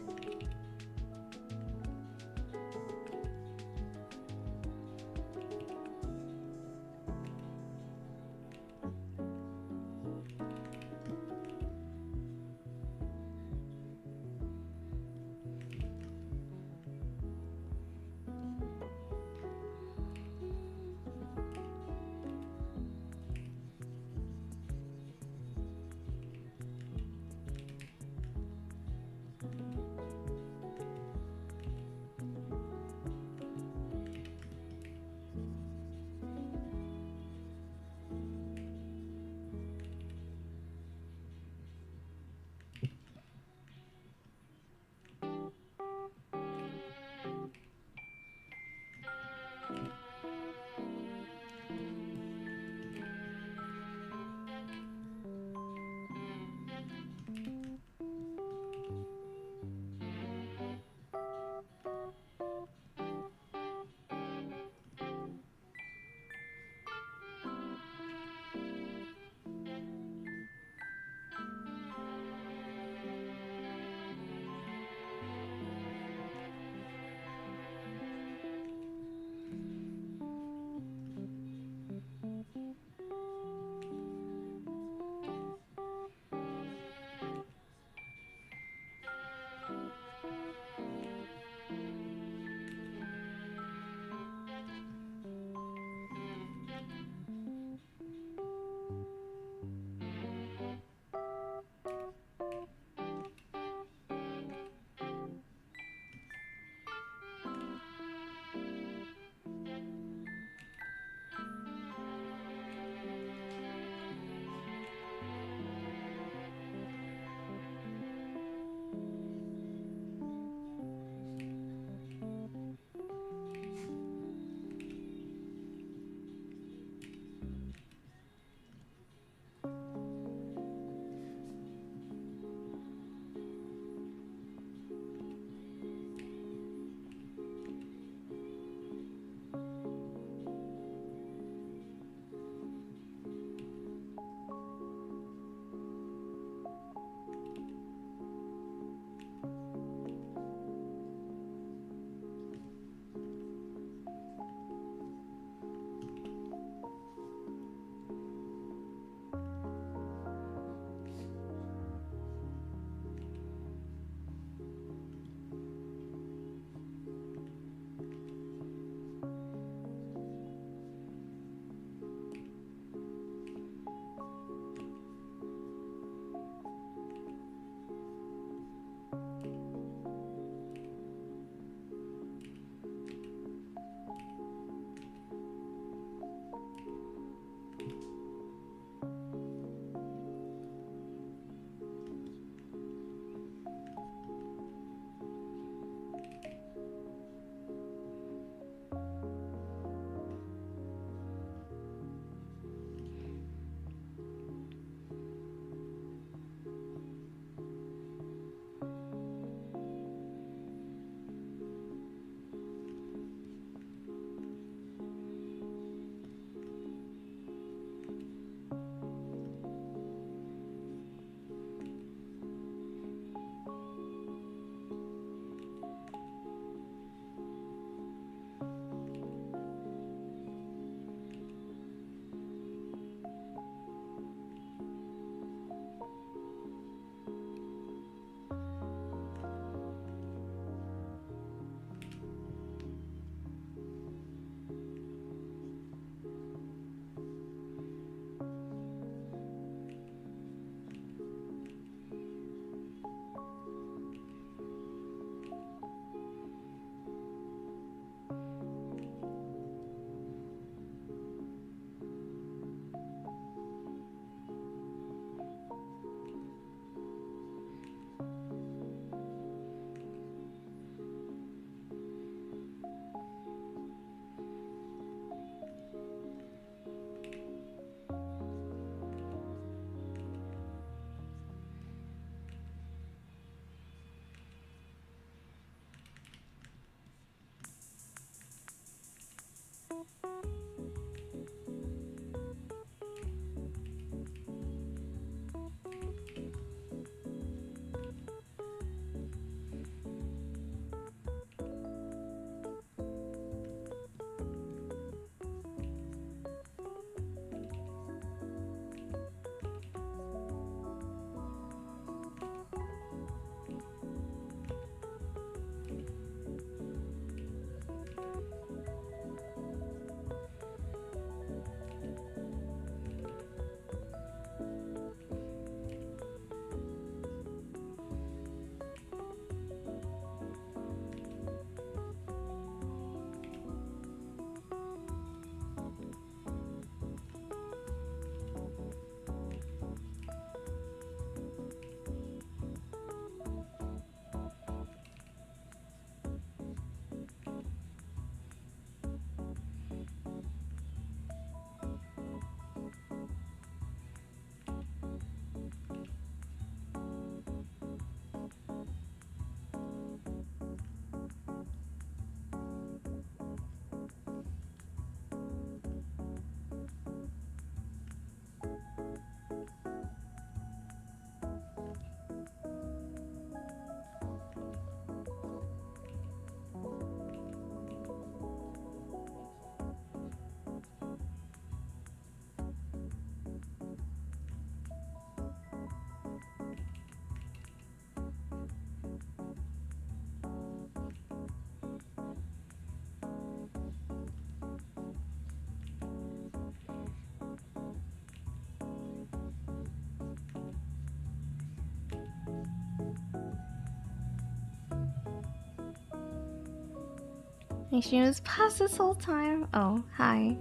Speaker 1: My stream was past this whole time. Oh, hi.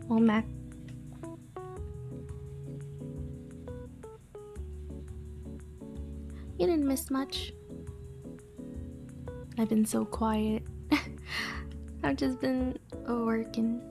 Speaker 1: Well, Mac. You didn't miss much. I've been so quiet. I've just been working.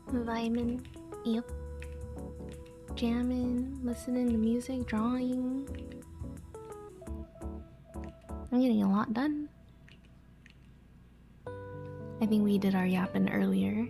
Speaker 1: Vibing. Yep. Jamming, listening to music, drawing. I'm getting a lot done. I think we did our yapping earlier.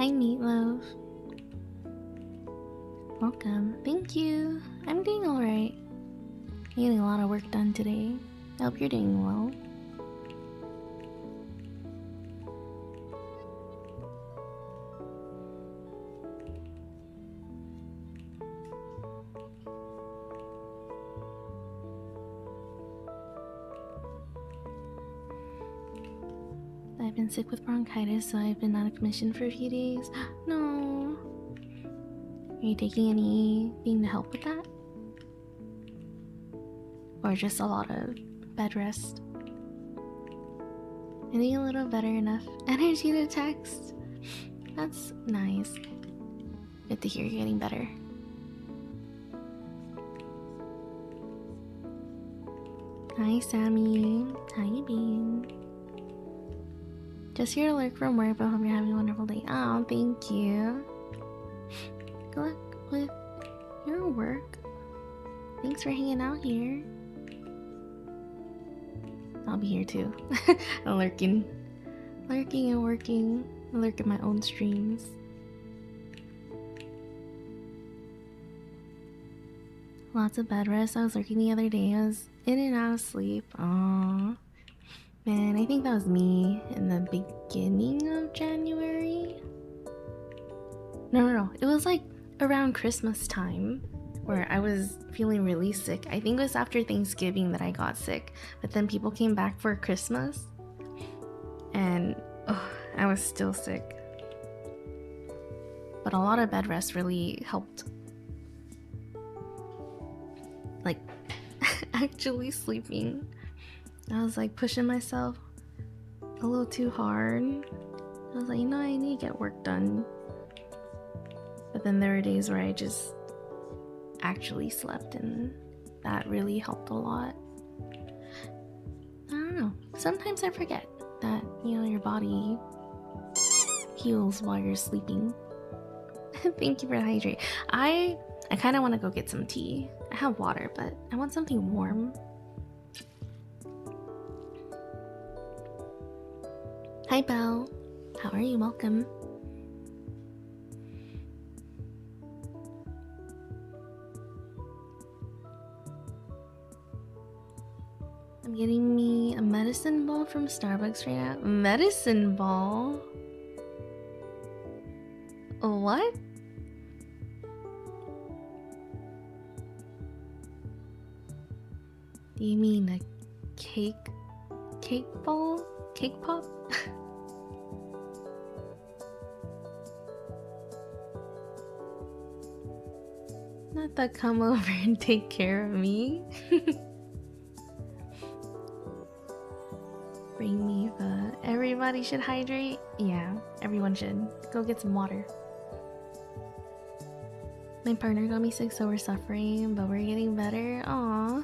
Speaker 1: Hi, Meatloaf. Welcome. Thank you. I'm doing alright. Getting a lot of work done today. I hope you're doing well. I've been sick with bronchitis, so I've been out of commission for a few days. No. Are you taking anything to help with that? Or just a lot of bed rest? I think a little better, enough energy to text. That's nice. Good to hear you're getting better. Hi, Sammy. How you been? Just here to lurk from work, but hope you're having a wonderful day. Oh, thank you. Good luck with your work. Thanks for hanging out here. I'll be here too. Lurking and working. I lurk in my own streams. Lots of bed rest. I was lurking the other day. I was in and out of sleep. Aww. Man, I think that was me in the beginning of January. No. It was like around Christmas time where I was feeling really sick. I think it was after Thanksgiving that I got sick. But then people came back for Christmas. And I was still sick. But a lot of bed rest really helped. Like, actually sleeping. I was like pushing myself a little too hard. I was like, you know, I need to get work done. But then there were days where I just actually slept, and that really helped a lot. I don't know. Sometimes I forget that, you know, your body heals while you're sleeping. Thank you for the hydrate. I kind of want to go get some tea. I have water, but I want something warm. Hi, Belle. How are you? Welcome. I'm getting me a medicine ball from Starbucks right now. Medicine ball? What? Do you mean a cake ball? Cake pop? Not that come over and take care of me. Bring me the... Everybody should hydrate? Yeah, everyone should. Go get some water. My partner got me sick, so we're suffering, but we're getting better. Aww.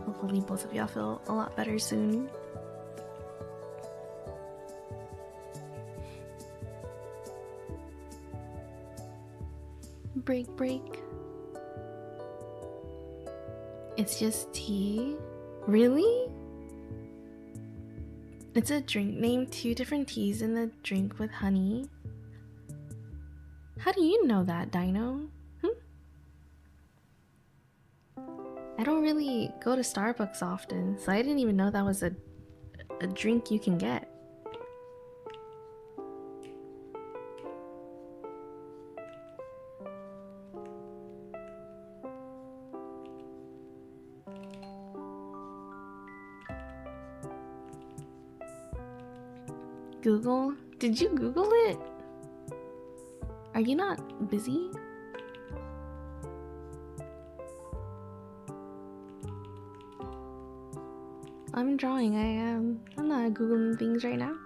Speaker 1: Hopefully both of y'all feel a lot better soon. Break. It's just tea? Really? It's a drink. Name 2 different teas in the drink with honey. How do you know that, Dino? I don't really go to Starbucks often, so I didn't even know that was a drink you can get. Google? Did you Google it? Are you not busy? I'm drawing. I'm not Googling things right now.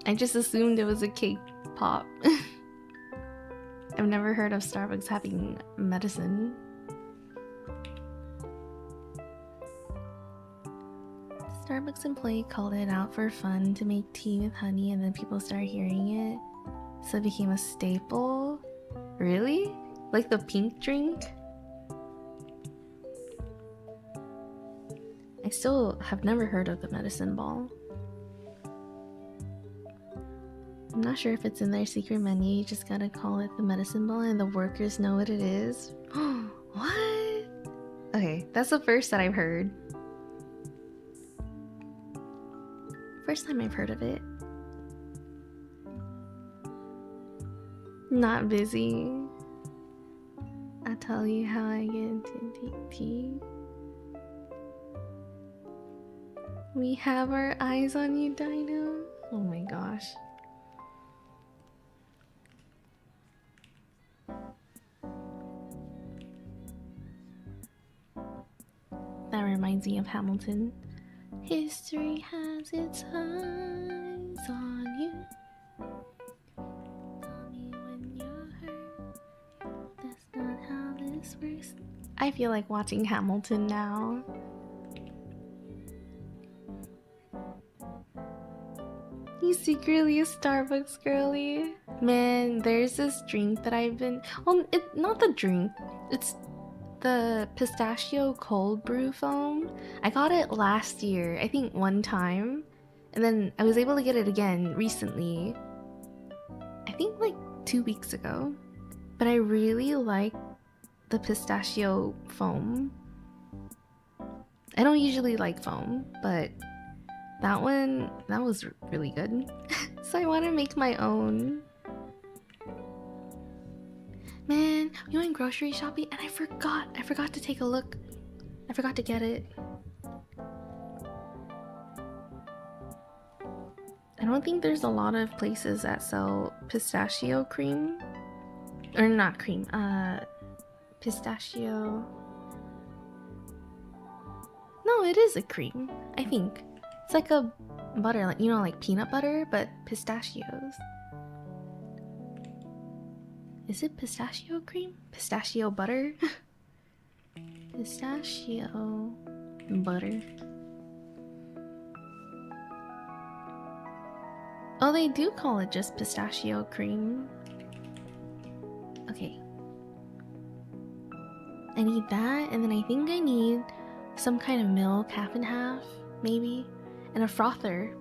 Speaker 1: I just assumed it was a cake pop. I've never heard of Starbucks having medicine. Starbucks employee called it out for fun to make tea with honey, and then people started hearing it, so it became a staple. Really? Like the pink drink? I still have never heard of the medicine ball. not sure if it's in their secret menu. You just gotta call it the medicine ball and the workers know what it is. What? Okay, that's the first that I've heard. First time I've heard of it. Not busy. I'll tell you how I get into tea. We have our eyes on you, Dino. Oh my gosh. That reminds me of Hamilton. History has its eyes on you. Tell me when you're hurt. That's not how this works. I feel like watching Hamilton now. You secretly a Starbucks girly. Man, there's this drink that I've been... Well, not the drink. It's the pistachio cold brew foam. I got it last year, I think one time. And then I was able to get it again recently. I think like 2 weeks ago. But I really like the pistachio foam. I don't usually like foam, but that was really good. So I want to make my own. Man, we went grocery shopping and I forgot to take a look. I forgot to get it. I don't think there's a lot of places that sell pistachio cream. Or not cream, pistachio. No, it is a cream, I think. It's like a butter, like, you know, like peanut butter, but pistachios. Is it pistachio cream? Pistachio butter? Pistachio butter. Oh, they do call it just pistachio cream. Okay. I need that, and then I think I need some kind of milk, half and half, maybe, and a frother,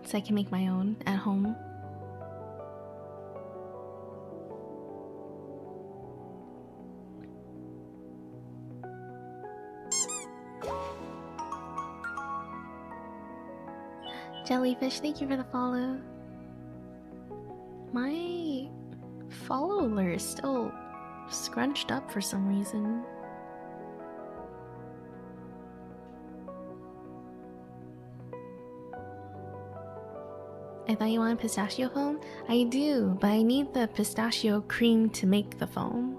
Speaker 1: so I can make my own at home. Jellyfish, thank you for the follow. My follow alert is still scrunched up for some reason. I thought you wanted pistachio foam? I do, but I need the pistachio cream to make the foam.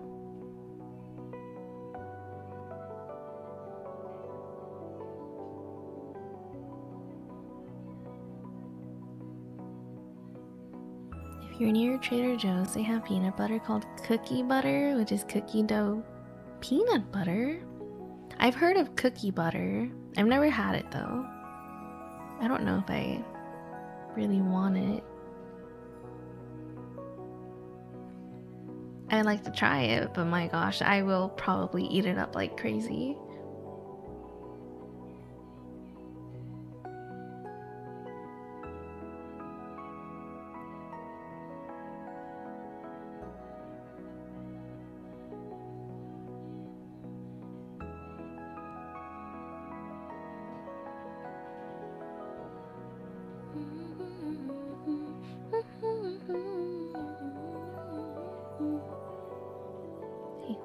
Speaker 1: If you're near Trader Joe's, they have peanut butter called cookie butter, which is cookie dough peanut butter. I've heard of cookie butter. I've never had it though. I don't know if I really want it. I'd like to try it, but my gosh, I will probably eat it up like crazy.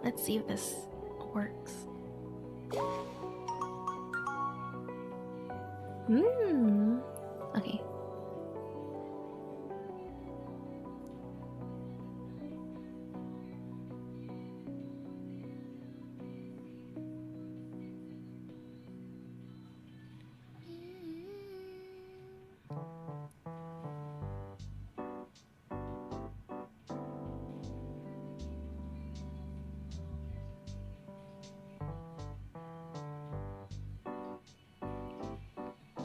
Speaker 1: Let's see if this works. Okay.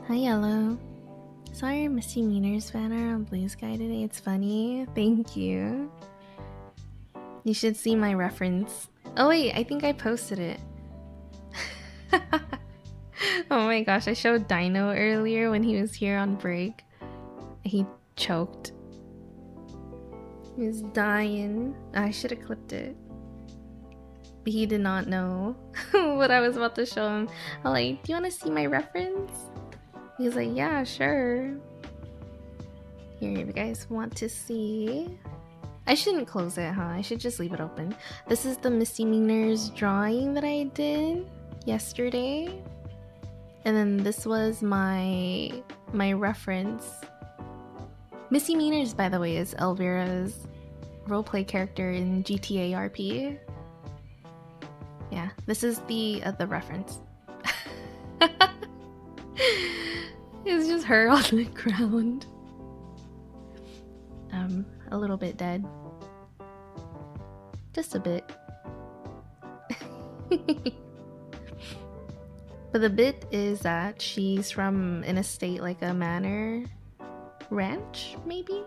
Speaker 1: Hi, Yellow. Saw your Misdemeanors banner on Blue Sky today. It's funny. Thank you. You should see my reference. Oh wait, I think I posted it. Oh my gosh, I showed Dino earlier when he was here on break. He choked He's dying. I should have clipped it. But he did not know what I was about to show him. I'm like, do you want to see my reference? He's like, yeah, sure. Here, if you guys want to see. I shouldn't close it, huh? I should just leave it open. This is the misdemeanors drawing that I did yesterday. And then this was my reference. Misdemeanors, by the way, is Elvira's roleplay character in GTA RP. Yeah, this is the reference. It's just her on the ground. A little bit dead. Just a bit. But the bit is that she's from an estate like a manor ranch, maybe?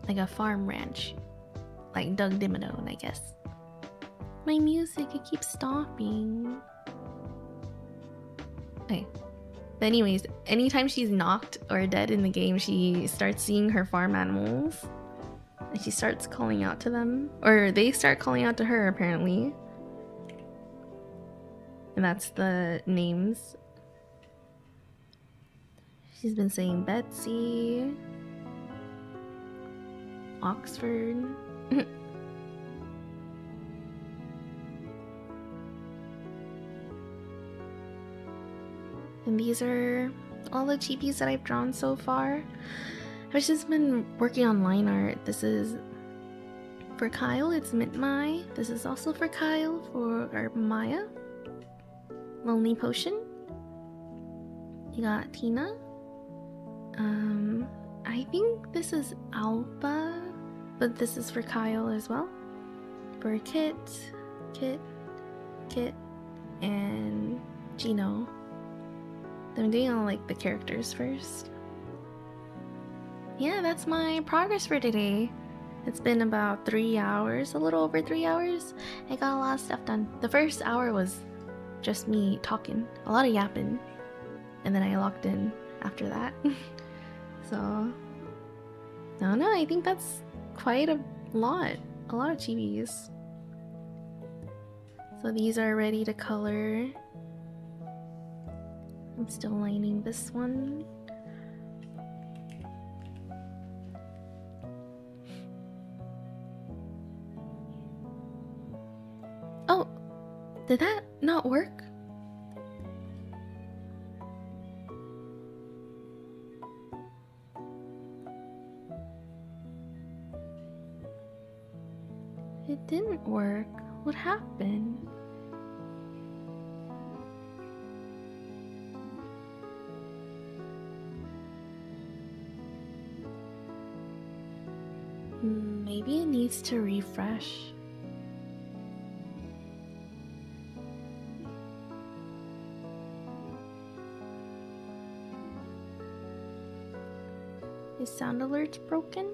Speaker 1: Like a farm ranch. Like Doug Dimmadome, I guess. My music, it keeps stopping. Okay. But anyways, anytime she's knocked or dead in the game, she starts seeing her farm animals. And she starts calling out to them. Or they start calling out to her, apparently. And that's the names. She's been saying Betsy. Oxford. And these are all the chibis that I've drawn so far. I've just been working on line art. This is for Kyle, it's Mitmai. This is also for Kyle, for Maya. Lonely Potion. You got Tina. I think this is Alba, but this is for Kyle as well. For Kit, and Gino. I'm doing all like the characters first. Yeah, that's my progress for today. It's been about 3 hours, a little over 3 hours. I got a lot of stuff done. The first hour was just me talking, a lot of yapping, and then I locked in after that. So, I don't know, I think that's quite a lot of chibis. So these are ready to color. I'm still lining this one. Oh, did that not work? It didn't work. What happened? Maybe it needs to refresh. Is sound alerts broken?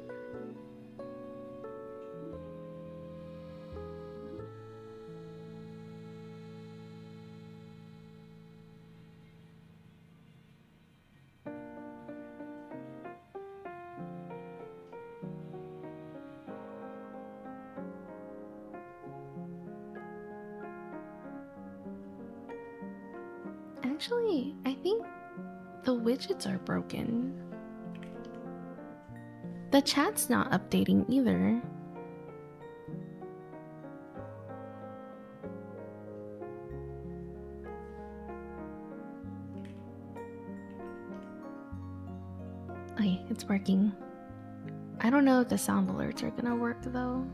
Speaker 1: Actually, I think the widgets are broken. The chat's not updating either. Okay, it's working. I don't know if the sound alerts are gonna work though.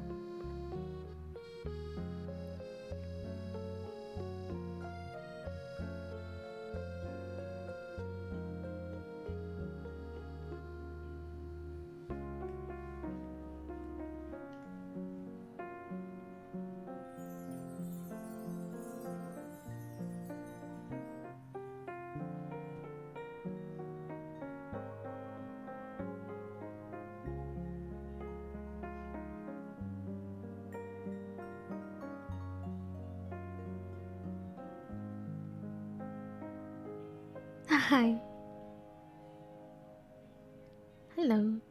Speaker 1: Hi. Hello.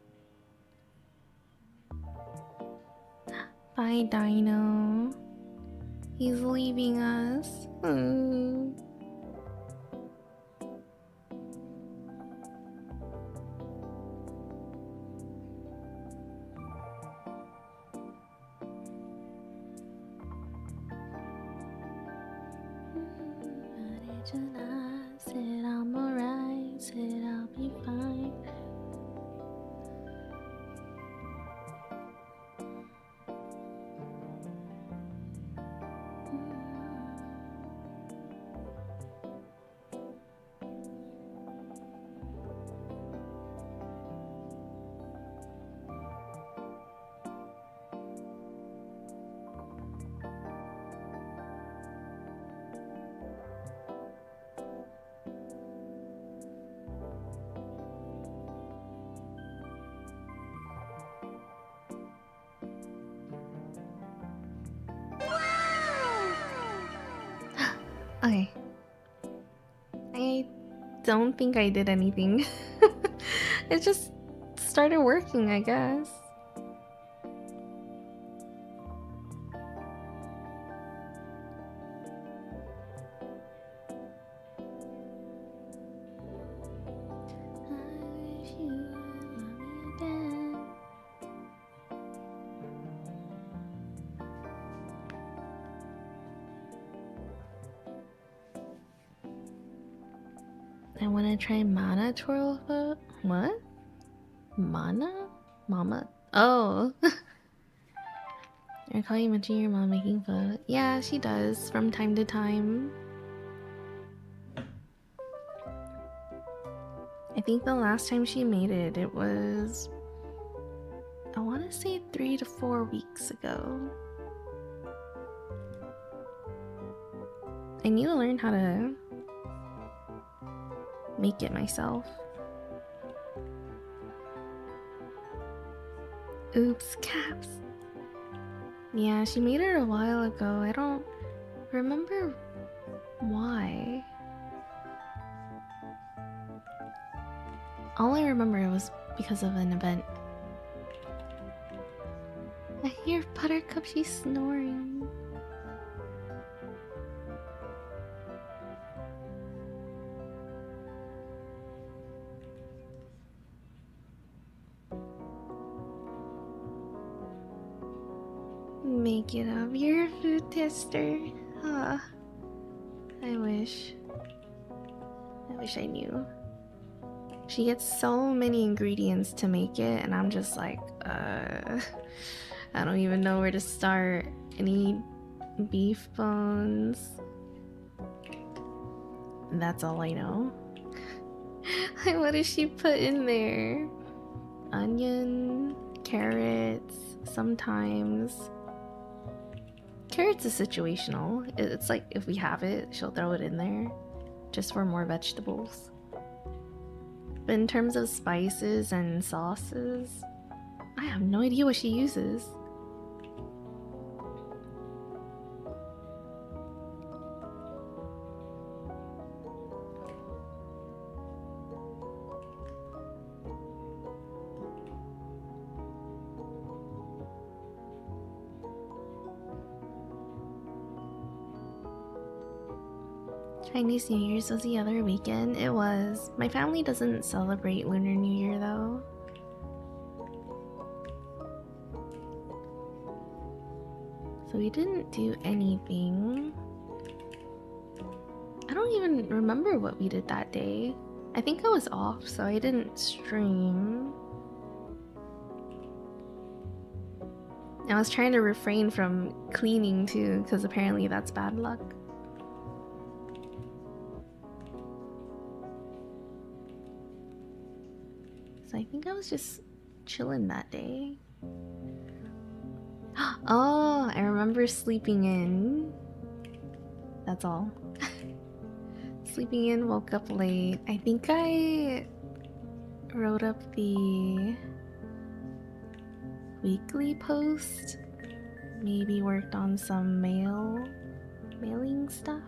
Speaker 1: Bye, Dino. He's leaving us. Said I'm alright, said I'll be fine. Okay. I don't think I did anything. It just started working, I guess. I wish you would love me again. I want to try mana twirl vote. What? Mana? Mama? Oh. I call you mention your mom making pho. Yeah, she does from time to time. I think the last time she made it, it was, I want to say 3 to 4 weeks ago. I need to learn how to make it myself. Oops, caps. Yeah, she made it a while ago. I don't remember why. All I remember was because of an event. I hear Buttercup, she's snoring. Make it up. You're a food tester. Huh. I wish I knew. She gets so many ingredients to make it, and I'm just like, I don't even know where to start. I need beef bones. That's all I know. What does she put in there? Onion, carrots, sometimes. Carrots is situational. It's like if we have it, she'll throw it in there just for more vegetables. But in terms of spices and sauces, I have no idea what she uses. Chinese New Year's was the other weekend. It was. My family doesn't celebrate Lunar New Year though. So we didn't do anything. I don't even remember what we did that day. I think I was off, so I didn't stream. I was trying to refrain from cleaning too, because apparently that's bad luck. So I think I was just chilling that day. Oh, I remember sleeping in. That's all. Sleeping in, woke up late. I think I wrote up the weekly post. Maybe worked on some mailing stuff.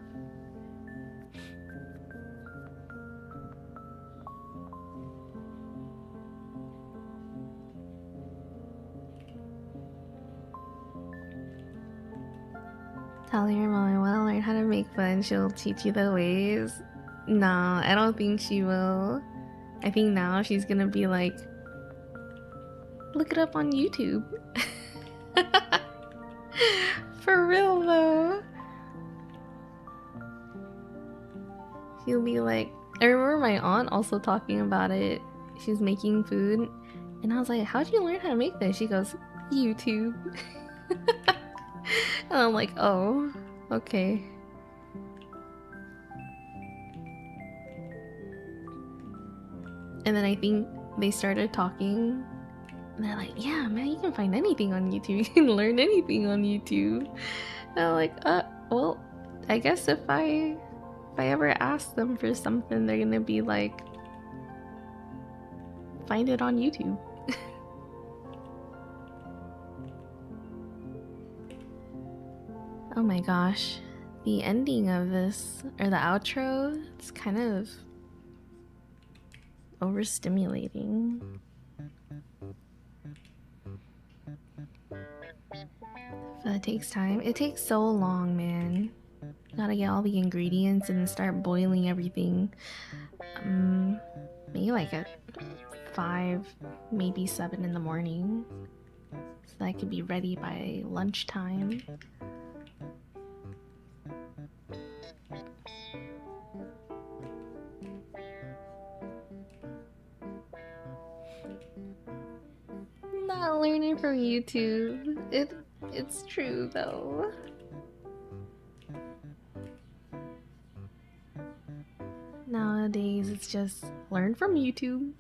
Speaker 1: Tell your mom I want to learn how to make fun. She'll teach you the ways. No, I don't think she will. I think now she's gonna be like, look it up on YouTube. For real though. She'll be like, I remember my aunt also talking about it. She's making food, and I was like, how'd you learn how to make this? She goes, YouTube. And I'm like, oh, okay. And then I think they started talking, and they're like, yeah, man, you can find anything on YouTube. You can learn anything on YouTube. And I'm like, well, I guess if I ever ask them for something, they're gonna be like, find it on YouTube. Oh my gosh, the ending of this, or the outro, it's kind of overstimulating. But it takes time. It takes so long, man. Gotta get all the ingredients and start boiling everything. Maybe like at 5, maybe 7 in the morning, so that I could be ready by lunchtime. Not learning from YouTube. It's true though. Nowadays it's just learn from YouTube.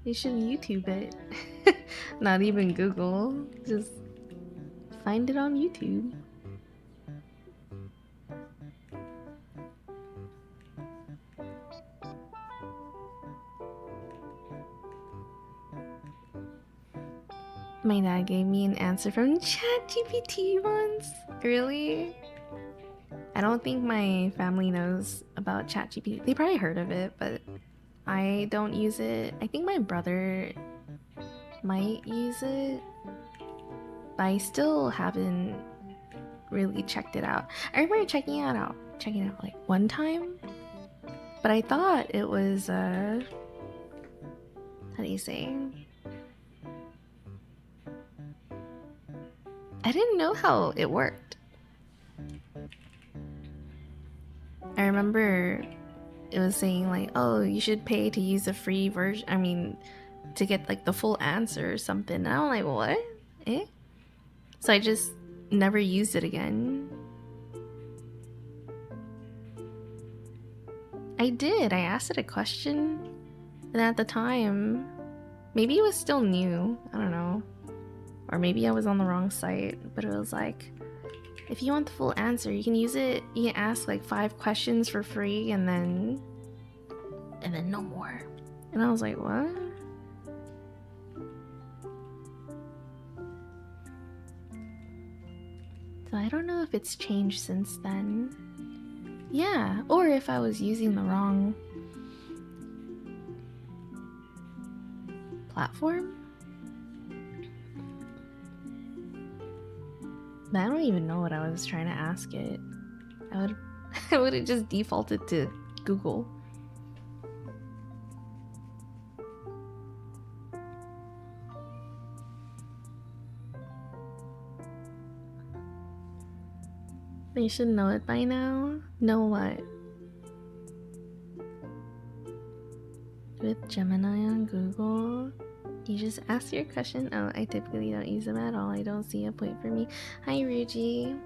Speaker 1: You should YouTube it. Not even Google. Just find it on YouTube. My dad gave me an answer from ChatGPT once. Really? I don't think my family knows about ChatGPT. They probably heard of it, but I don't use it. I think my brother might use it, but I still haven't really checked it out. I remember checking it out like one time, but I thought it was how do you say? I didn't know how it worked. I remember it was saying like, oh, you should pay to use the free version. I mean, to get like the full answer or something. And I'm like, what? Eh? So I just never used it again. I did. I asked it a question, and at the time, maybe it was still new. I don't know. Or maybe I was on the wrong site, but it was like, if you want the full answer, you can use it. You can ask like 5 questions for free, and then no more. And I was like, what? So I don't know if it's changed since then. Yeah, or if I was using the wrong platform. But I don't even know what I was trying to ask it. I would have just defaulted to Google. They should know it by now. Know what? With Gemini on Google, you just ask your question. Oh, I typically don't use them at all. I don't see a point for me. Hi, Ruji.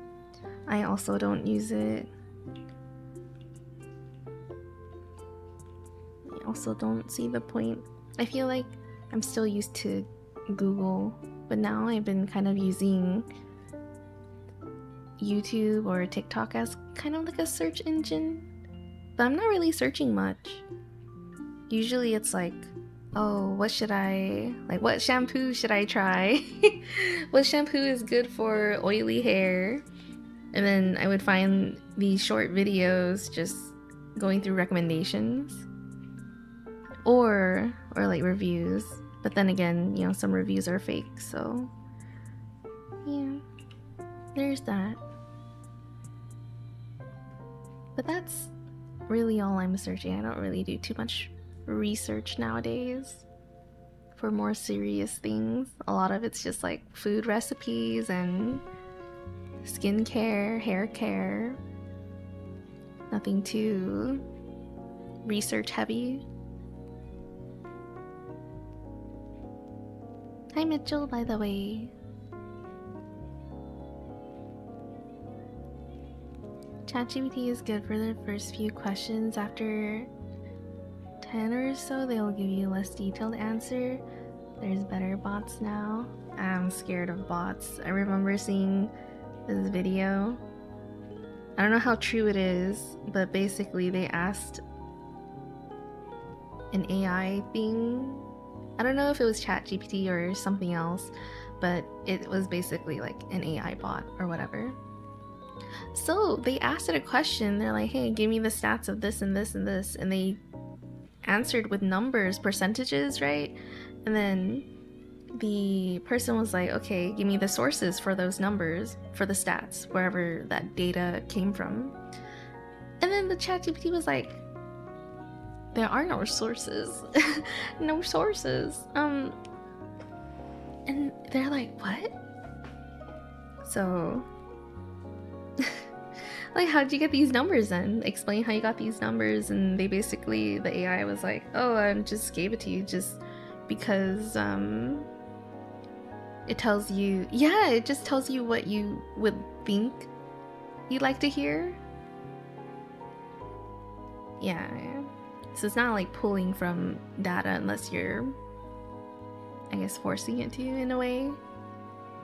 Speaker 1: I also don't use it. I also don't see the point. I feel like I'm still used to Google, but now I've been kind of using YouTube or TikTok as kind of like a search engine, but I'm not really searching much. Usually it's like, oh, what shampoo should I try? What shampoo is good for oily hair? And then I would find these short videos just going through recommendations or like reviews. But then again, you know, some reviews are fake, so yeah. there's that. But that's really all I'm searching. I don't really do too much research nowadays for more serious things. A lot of it's just like food recipes and skincare, hair care. Nothing too research heavy. Hi Mitchell, by the way. ChatGPT is good for the first few questions. After 10 or so, they'll give you a less detailed answer. There's better bots now. I'm scared of bots. I remember seeing this video. I don't know how true it is, but basically they asked an AI thing. I don't know if it was ChatGPT or something else, but it was basically like an AI bot or whatever. So they asked it a question. They're like, hey, give me the stats of this and this and this. And they answered with numbers, percentages, right? And then the person was like, okay, give me the sources for those numbers, for the stats, wherever that data came from. And then the ChatGPT was like, there are no sources. No sources. And they're like, what? So like, how'd you get these numbers then? Explain how you got these numbers. And they basically, the AI was like, oh, I just gave it to you just because it tells you, yeah, it just tells you what you would think you'd like to hear. Yeah. So it's not like pulling from data unless you're, I guess, forcing it to in a way.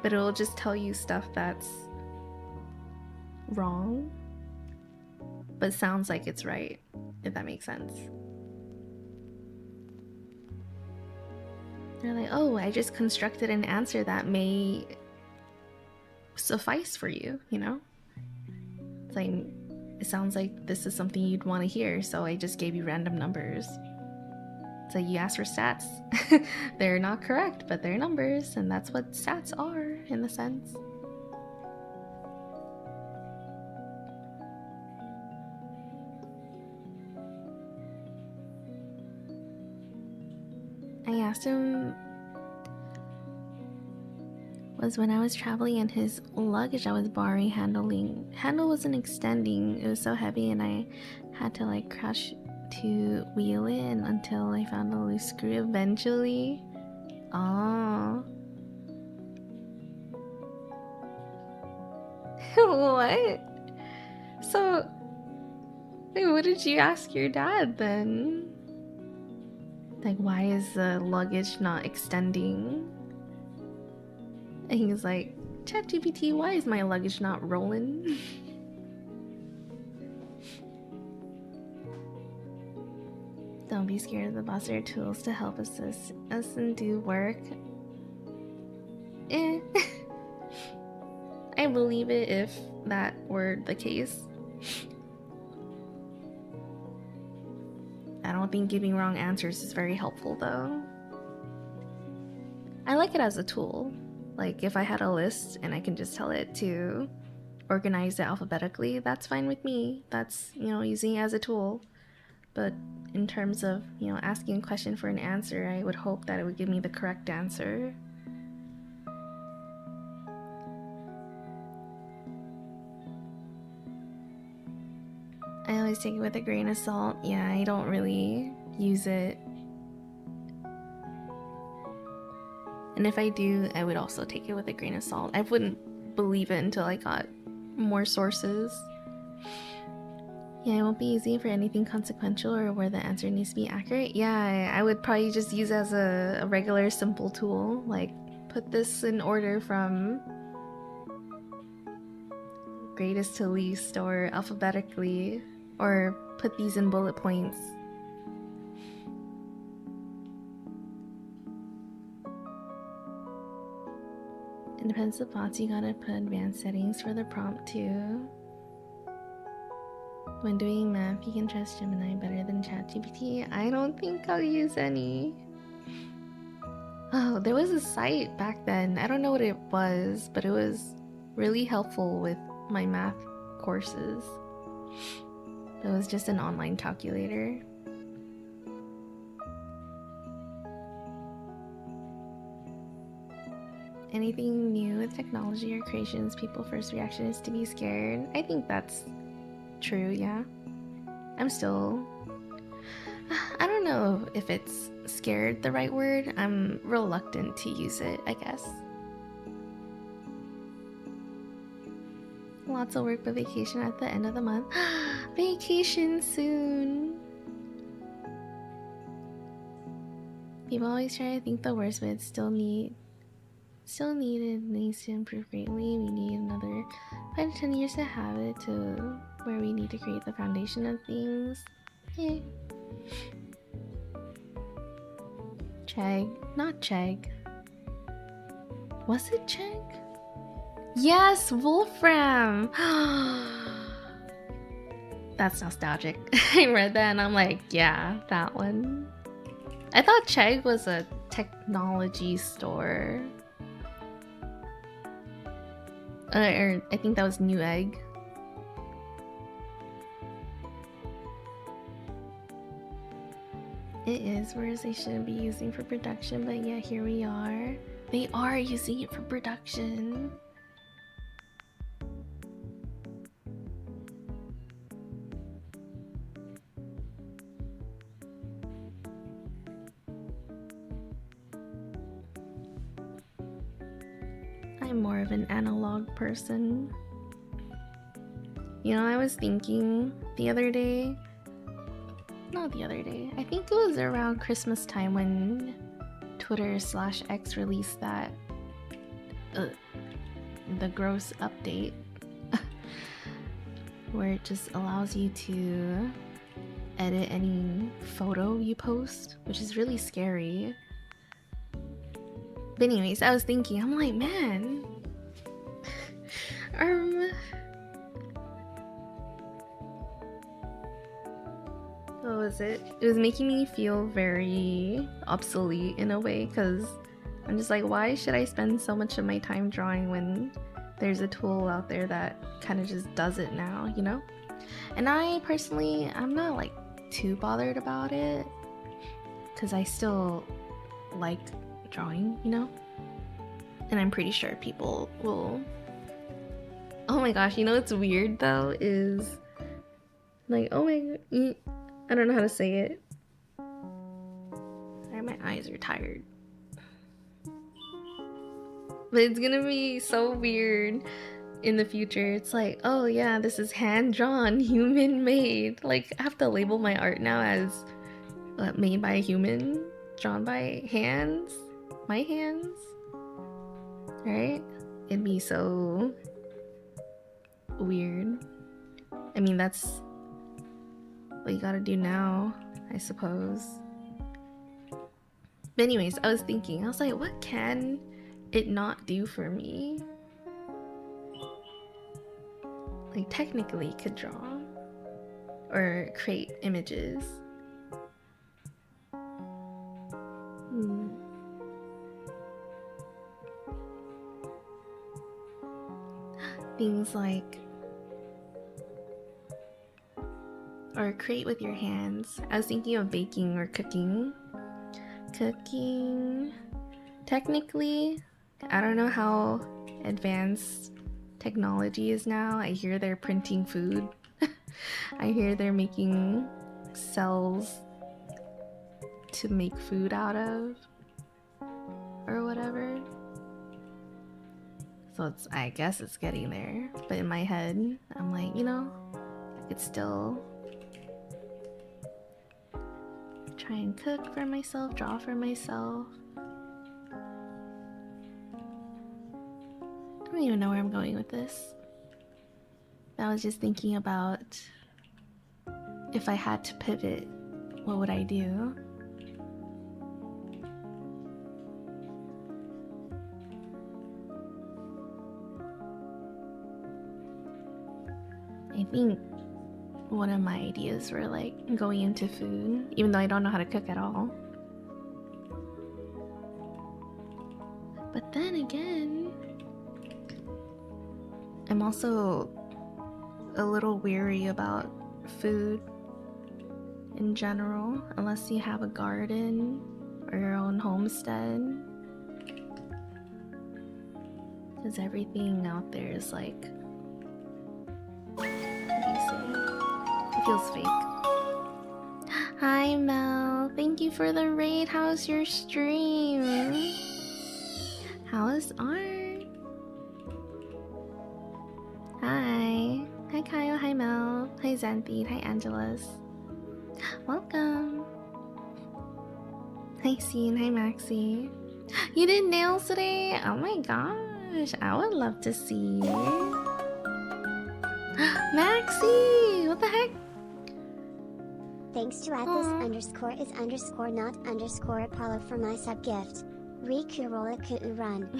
Speaker 1: But it'll just tell you stuff that's wrong, but sounds like it's right, if that makes sense. They're like, oh, I just constructed an answer that may suffice for you, you know? It's like, it sounds like this is something you'd want to hear, so I just gave you random numbers. It's like you asked for stats. They're not correct, but they're numbers, and that's what stats are, in a sense. I asked him was when I was traveling and his luggage I was borrowing handle wasn't extending. It was so heavy and I had to like crash to wheel it until I found a loose screw eventually. Oh. What? So, wait, what did you ask your dad then? Like, why is the luggage not extending? And he was like, ChatGPT, why is my luggage not rolling? Don't be scared of the boss. There are tools to help assist us and do work. I believe it if that were the case. I don't think giving wrong answers is very helpful though. I like it as a tool. Like if I had a list and I can just tell it to organize it alphabetically, that's fine with me. That's, you know, using it as a tool. But in terms of, you know, asking a question for an answer, I would hope that it would give me the correct answer. I always take it with a grain of salt. Yeah, I don't really use it. And if I do, I would also take it with a grain of salt. I wouldn't believe it until I got more sources. Yeah, I won't be using it for anything consequential or where the answer needs to be accurate. Yeah, I would probably just use it as a regular simple tool. Like, put this in order from greatest to least or alphabetically, or put these in bullet points. It depends on the bots. You gotta put advanced settings for the prompt too. When doing math, you can trust Gemini better than ChatGPT. I don't think I'll use any. Oh, there was a site back then. I don't know what it was, but it was really helpful with my math courses. It was just an online calculator. Anything new with technology or creations, people's first reaction is to be scared. I think that's true, yeah. I'm still... I don't know if it's scared the right word. I'm reluctant to use it, I guess. Lots of work but vacation at the end of the month. Vacation soon! People always try to think the worst, but it's still needed, needs to improve greatly. We need another 5 to 10 years to have it to where we need to create the foundation of things. Eh. Chegg, not Chegg. Was it Chegg? Yes, Wolfram! That's nostalgic. I read that and I'm like, yeah, that one. I thought Chegg was a technology store. Or I think that was Newegg. It is words they shouldn't be using for production, but yeah, here we are. They are using it for production. I'm more of an analog person. You know, I was thinking the other day, not the other day, I think it was around Christmas time when Twitter/X released that the gross update where it just allows you to edit any photo you post, which is really scary. But anyways, I was thinking, I'm like, man, what was it? It was making me feel very obsolete in a way, because I'm just like, why should I spend so much of my time drawing when there's a tool out there that kind of just does it now, you know? And I personally, I'm not like too bothered about it, because I still like drawing, you know? And I'm pretty sure people will... Oh my gosh, you know what's weird though is like, oh my god, I don't know how to say it. Sorry, my eyes are tired. But it's gonna be so weird in the future. It's like, oh yeah, this is hand-drawn, human-made. Like, I have to label my art now as made by a human, drawn by hands, my hands, right? It'd be so weird. I mean, that's what you gotta do now, I suppose. But anyways, I was thinking, I was like, what can it not do for me? Like, technically could draw or create images. Things like, or create with your hands. I was thinking of baking or cooking. Technically, I don't know how advanced technology is now. I hear they're printing food. I hear they're making cells to make food out of, or whatever. So it's, I guess it's getting there. But in my head, I'm like, you know, I could still try and cook for myself, draw for myself. I don't even know where I'm going with this. I was just thinking about if I had to pivot, what would I do? I think one of my ideas were like going into food, even though I don't know how to cook at all. But then again, I'm also a little weary about food in general, unless you have a garden or your own homestead. Because everything out there is like, what do you say? It feels fake. Hi Mel, thank you for the raid. How's your stream? How is art? Hi. Hi Kyle, hi Mel, hi Xanthine, hi Angeles. Welcome. Hi Scene, hi Maxie. You did nails today? Oh my gosh, I would love to see. Maxie, what the heck?
Speaker 3: Thanks to @this_is_not_Apollo for my sub gift. Rikurola run.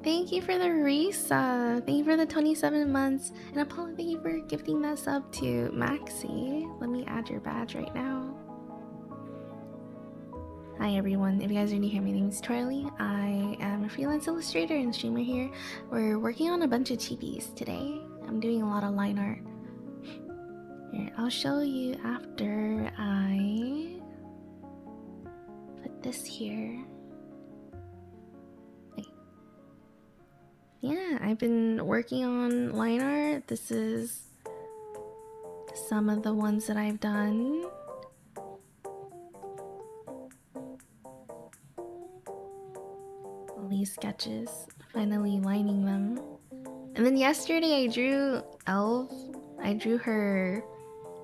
Speaker 1: Thank you for the resub. Thank you for the 27 months. And Apollo, thank you for gifting that sub to Maxie. Let me add your badge right now. Hi everyone, if you guys are new here, my name is Twirli. I am a freelance illustrator and streamer here. We're working on a bunch of chibis today. I'm doing a lot of line art. Here, I'll show you after I put this here. Yeah, I've been working on line art. This is some of the ones that I've done. All these sketches, finally lining them. And then yesterday I drew Elf. I drew her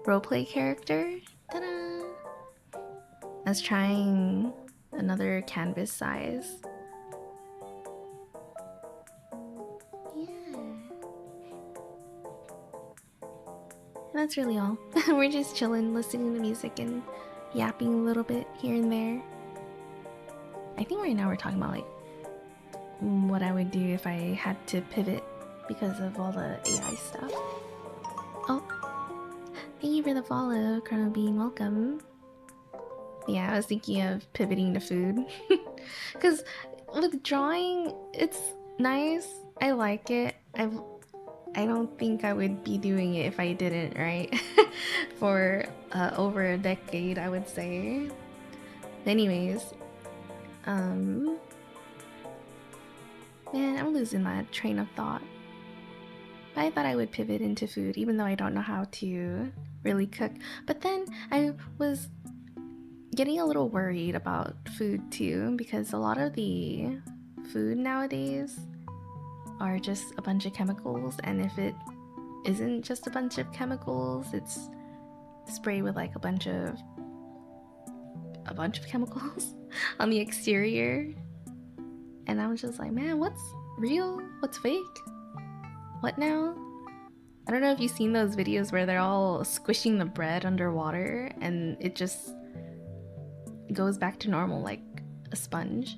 Speaker 1: roleplay character. Ta-da! I was trying another canvas size. That's really all. We're just chilling, listening to music and yapping a little bit here and there. I think right now we're talking about like what I would do if I had to pivot because of all the AI stuff. Oh, thank you for the follow, Chrono Being. Welcome. Yeah, I was thinking of pivoting to food. Because with drawing, it's nice. I like it. I don't think I would be doing it if I didn't, right? For over a decade, I would say. Anyways, man, I'm losing my train of thought. I thought I would pivot into food, even though I don't know how to really cook. But then I was getting a little worried about food too, because a lot of the food nowadays are just a bunch of chemicals, and if it isn't just a bunch of chemicals, it's sprayed with like a bunch of chemicals on the exterior. And I was just like, man, what's real? What's fake? What now? I don't know if you've seen those videos where they're all squishing the bread underwater and it just goes back to normal like a sponge,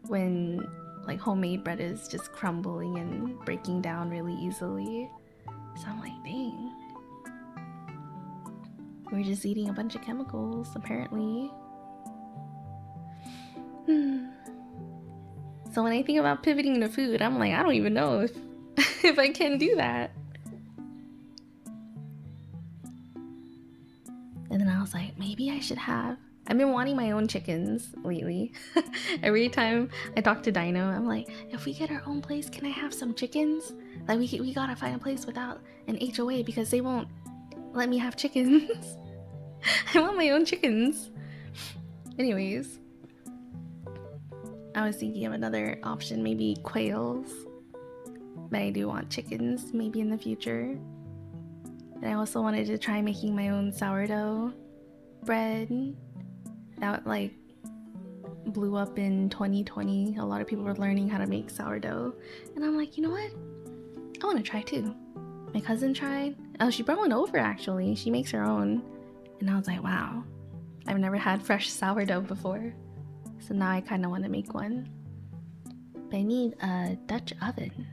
Speaker 1: when like homemade bread is just crumbling and breaking down really easily. So I'm like, dang, we're just eating a bunch of chemicals apparently. So when I think about pivoting to food, I'm like, I don't even know if if I can do that. And then I was like, maybe I should have. I've been wanting my own chickens lately. Every time I talk to Dino, I'm like, if we get our own place, can I have some chickens? Like we gotta find a place without an HOA because they won't let me have chickens. I want my own chickens. Anyways, I was thinking of another option, maybe quails. But I do want chickens, maybe in the future. And I also wanted to try making my own sourdough bread. That like blew up in 2020. A lot of people were learning how to make sourdough. And I'm like, you know what? I want to try too. My cousin tried. Oh, she brought one over actually. She makes her own. And I was like, wow. I've never had fresh sourdough before. So now I kind of want to make one. But I need a Dutch oven.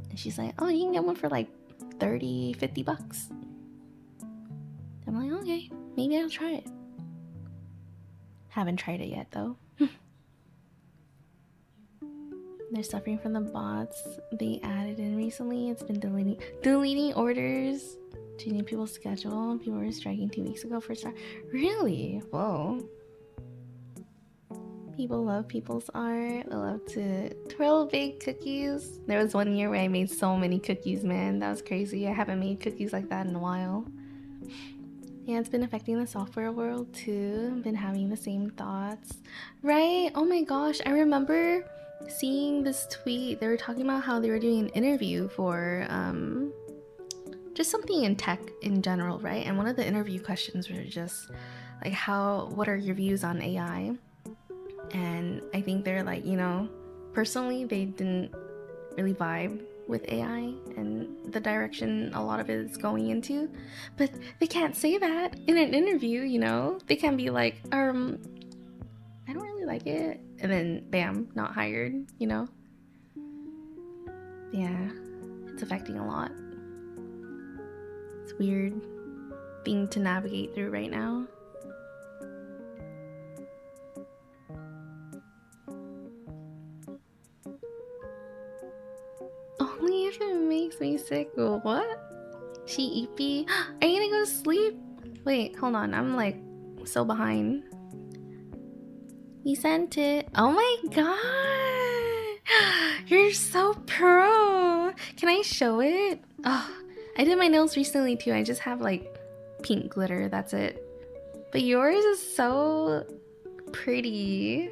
Speaker 1: And she's like, oh, you can get one for like 30, 50 bucks. I'm like, okay, maybe I'll try it. Haven't tried it yet though. They're suffering from the bots they added in recently. It's been deleting orders, changing people's schedule. People were striking 2 weeks ago for start. Really? Whoa. People love people's art. They love to twirl bake cookies. There was one year where I made so many cookies, man. That was crazy. I haven't made cookies like that in a while. Yeah, it's been affecting the software world too. I've been having the same thoughts. Right? Oh my gosh. I remember seeing this tweet. They were talking about how they were doing an interview for just something in tech in general, right? And one of the interview questions were just like, what are your views on AI? And I think they're like, you know, personally they didn't really vibe with AI and the direction a lot of it is going into, but they can't say that in an interview, you know. They can be like, I don't really like it, and then bam, not hired, you know. Yeah, it's affecting a lot. It's a weird thing to navigate through right now. Only if it makes me sick. What? She eepy? Are you gonna go to sleep? Wait, hold on. I'm like so behind. You sent it. Oh my god! You're so pro! Can I show it? Oh, I did my nails recently too. I just have like pink glitter. That's it. But yours is so pretty.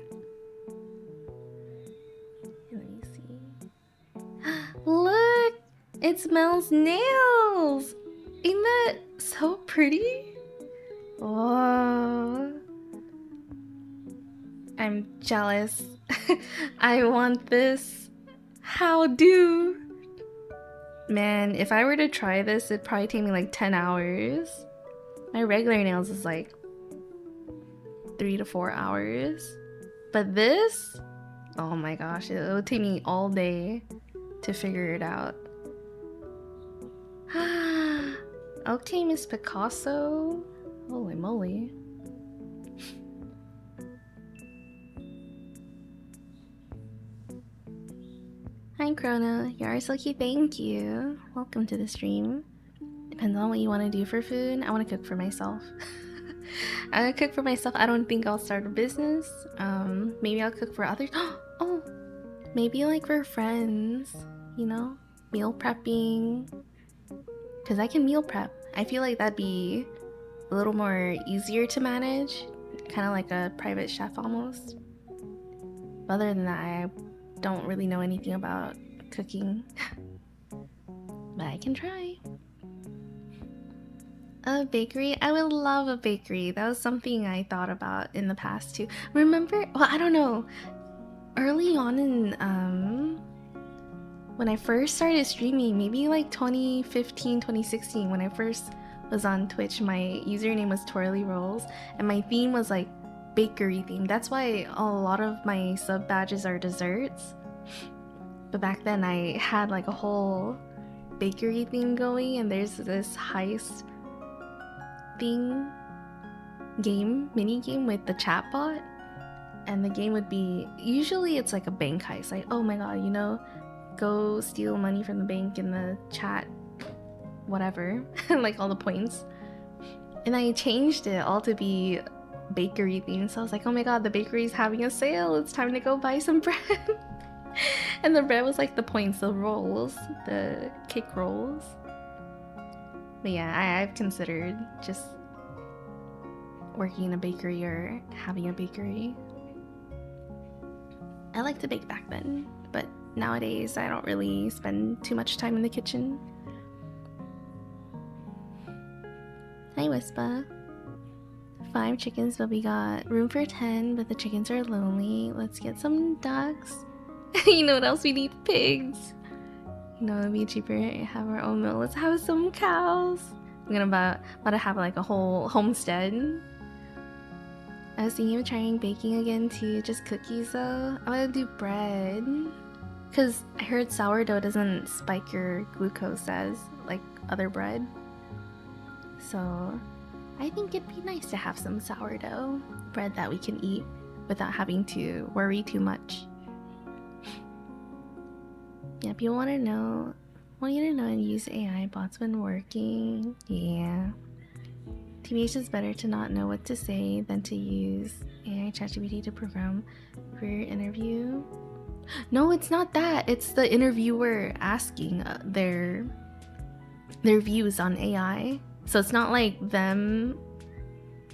Speaker 1: Look! It smells nails! Ain't that so pretty? Whoa. I'm jealous. I want this. How do? Man, if I were to try this, it'd probably take me like 10 hours. My regular nails is like 3 to 4 hours. But this? Oh my gosh, it would take me all day to figure it out. Okay, Miss Picasso. Holy moly. Hi Chrono, you are so cute, thank you. Welcome to the stream. Depends on what you want to do for food. I want to cook for myself. I want to cook for myself. I don't think I'll start a business. Maybe I'll cook for others. Oh, maybe like for friends, you know? Meal prepping. Because I can meal prep. I feel like that'd be a little more easier to manage. Kind of like a private chef almost. But other than that, I don't really know anything about cooking. But I can try. A bakery? I would love a bakery. That was something I thought about in the past too. Remember? Well, I don't know. Early on in when I first started streaming, maybe like 2015, 2016, when I first was on Twitch, my username was twirlirolls, and my theme was like bakery theme. That's why a lot of my sub badges are desserts. But back then I had like a whole bakery theme going, and there's this heist thing mini game with the chatbot, and the game would be, usually it's like a bank heist, like, oh my god, you know, go steal money from the bank in the chat, whatever, like all the points. And I changed it all to be bakery themed, so I was like, oh my god, the bakery's having a sale, it's time to go buy some bread. And the bread was like the points, the rolls, the cake rolls. But yeah, I've considered just working in a bakery or having a bakery. I liked to bake back then, but nowadays I don't really spend too much time in the kitchen. Hi Wispa. 5 chickens, but we got room for 10, but the chickens are lonely. Let's get some ducks. You know what else we need? Pigs. You know, it'd be cheaper to have our own milk. Let's have some cows. I'm gonna about to have like a whole homestead. I was thinking of trying baking again too, just cookies though. I'm gonna do bread. Cause I heard sourdough doesn't spike your glucose as like other bread. So I think it'd be nice to have some sourdough bread that we can eat without having to worry too much. Yeah, people want to know. Want you to know and use AI bots when working. Yeah. TBH is better to not know what to say than to use AI ChatGPT to program for your interview. No, it's not that. It's the interviewer asking their views on AI. So it's not like them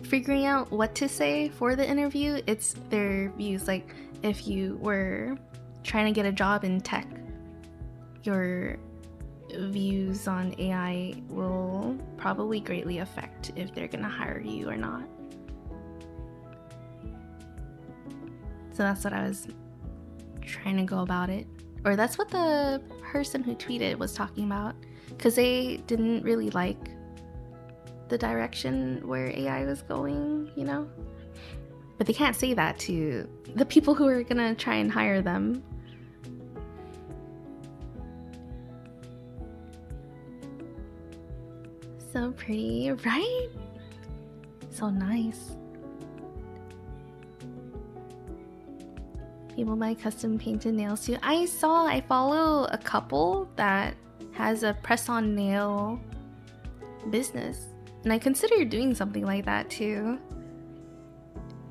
Speaker 1: figuring out what to say for the interview. It's their views. Like if you were trying to get a job in tech, your views on AI will probably greatly affect if they're gonna hire you or not. So that's what I was trying to go about it. Or that's what the person who tweeted was talking about. Because they didn't really like the direction where AI was going, you know? But they can't say that to the people who are gonna try and hire them. So pretty, right? So nice. People buy custom painted nails too. I follow a couple that has a press-on nail business, and I consider doing something like that too.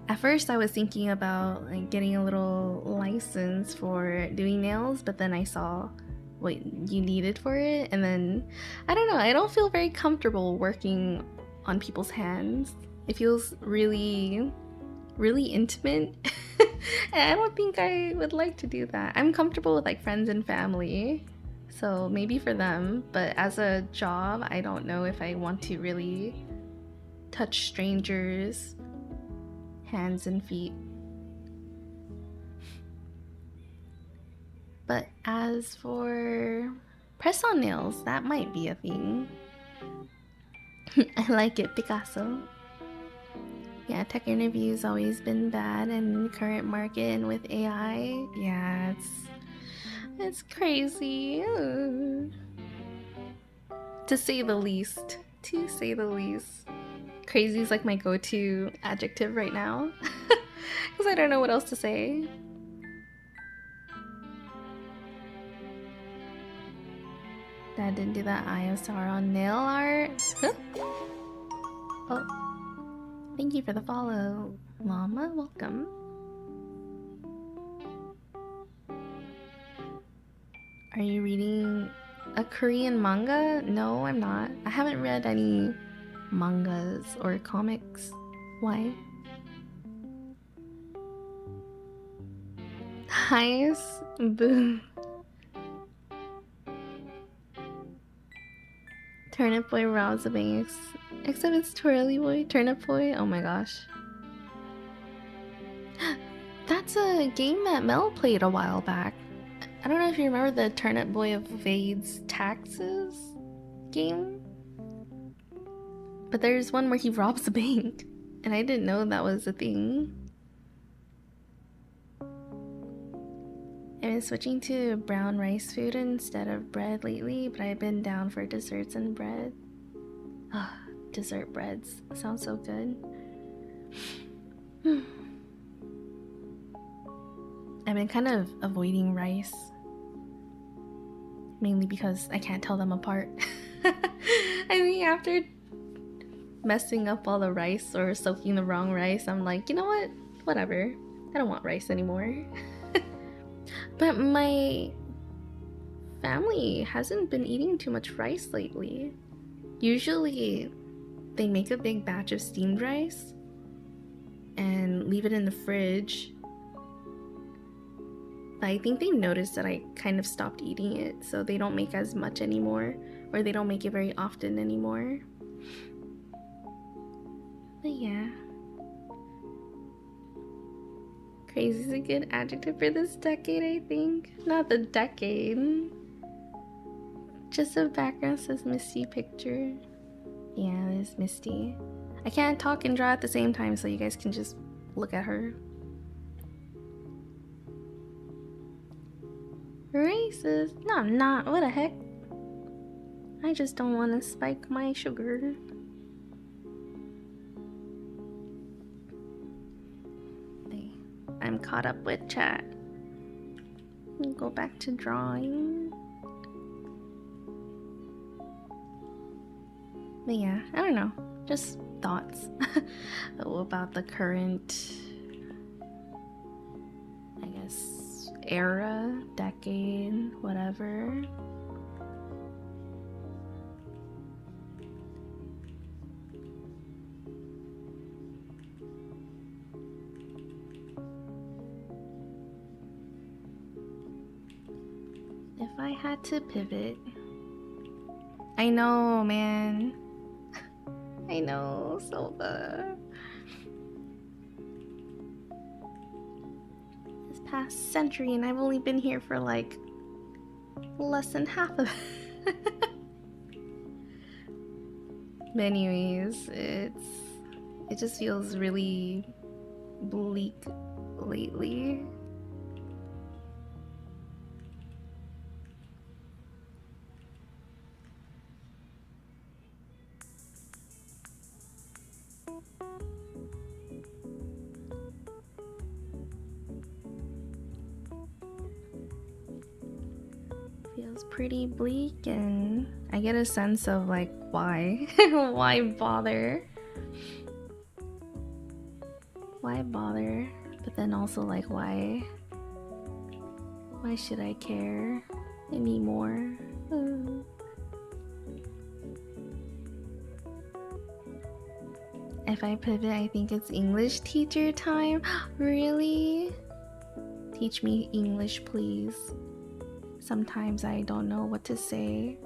Speaker 1: At first I was thinking about like getting a little license for doing nails, but then I saw what you needed for it, and then I don't know, I don't feel very comfortable working on people's hands. It feels really intimate. And I don't think I would like to do that. I'm comfortable with like friends and family, so maybe for them, but as a job I don't know if I want to really touch strangers' hands and feet. But as for press-on nails, that might be a thing. I like it, Picasso. Yeah, tech interviews always been bad in the current market, and with AI, yeah, it's crazy. To say the least. To say the least. Crazy is like my go-to adjective right now. Because I don't know what else to say. Dad didn't do that Eye of Sauron nail art. Huh? Oh. Thank you for the follow, Llama. Welcome. Are you reading a Korean manga? No, I'm not. I haven't read any mangas or comics. Why? Nice. Boo. Turnip Boy robs a bank, except it's Twirly Boy. Turnip Boy? Oh my gosh. That's a game that Mel played a while back. I don't know if you remember the Turnip Boy evades taxes game, but there's one where he robs a bank, and I didn't know that was a thing. I've been switching to brown rice food instead of bread lately, but I've been down for desserts and bread. Ah, dessert breads sound so good. I've been kind of avoiding rice, mainly because I can't tell them apart. I think after messing up all the rice or soaking the wrong rice, I'm like, you know what? Whatever. I don't want rice anymore. But my family hasn't been eating too much rice lately. Usually they make a big batch of steamed rice and leave it in the fridge. But I think they noticed that I kind of stopped eating it, so they don't make as much anymore, or they don't make it very often anymore. But yeah. Crazy is a good adjective for this decade, I think. Not the decade. Just the background says Misty picture. Yeah, it is Misty. I can't talk and draw at the same time, so you guys can just look at her. Racist? No, I'm not. What the heck? I just don't want to spike my sugar. I'm caught up with chat. Go back to drawing. But yeah, I don't know. Just thoughts about the current, I guess, era, decade, whatever. If I had to pivot, I know, man. I know, Silva. This past century, and I've only been here for like less than half of it. But anyways, it just feels really bleak lately. Feels pretty bleak, and I get a sense of like why why bother, but then also like why should I care anymore? If I pivot, I think it's English teacher time. Really? Teach me English, please. Sometimes I don't know what to say.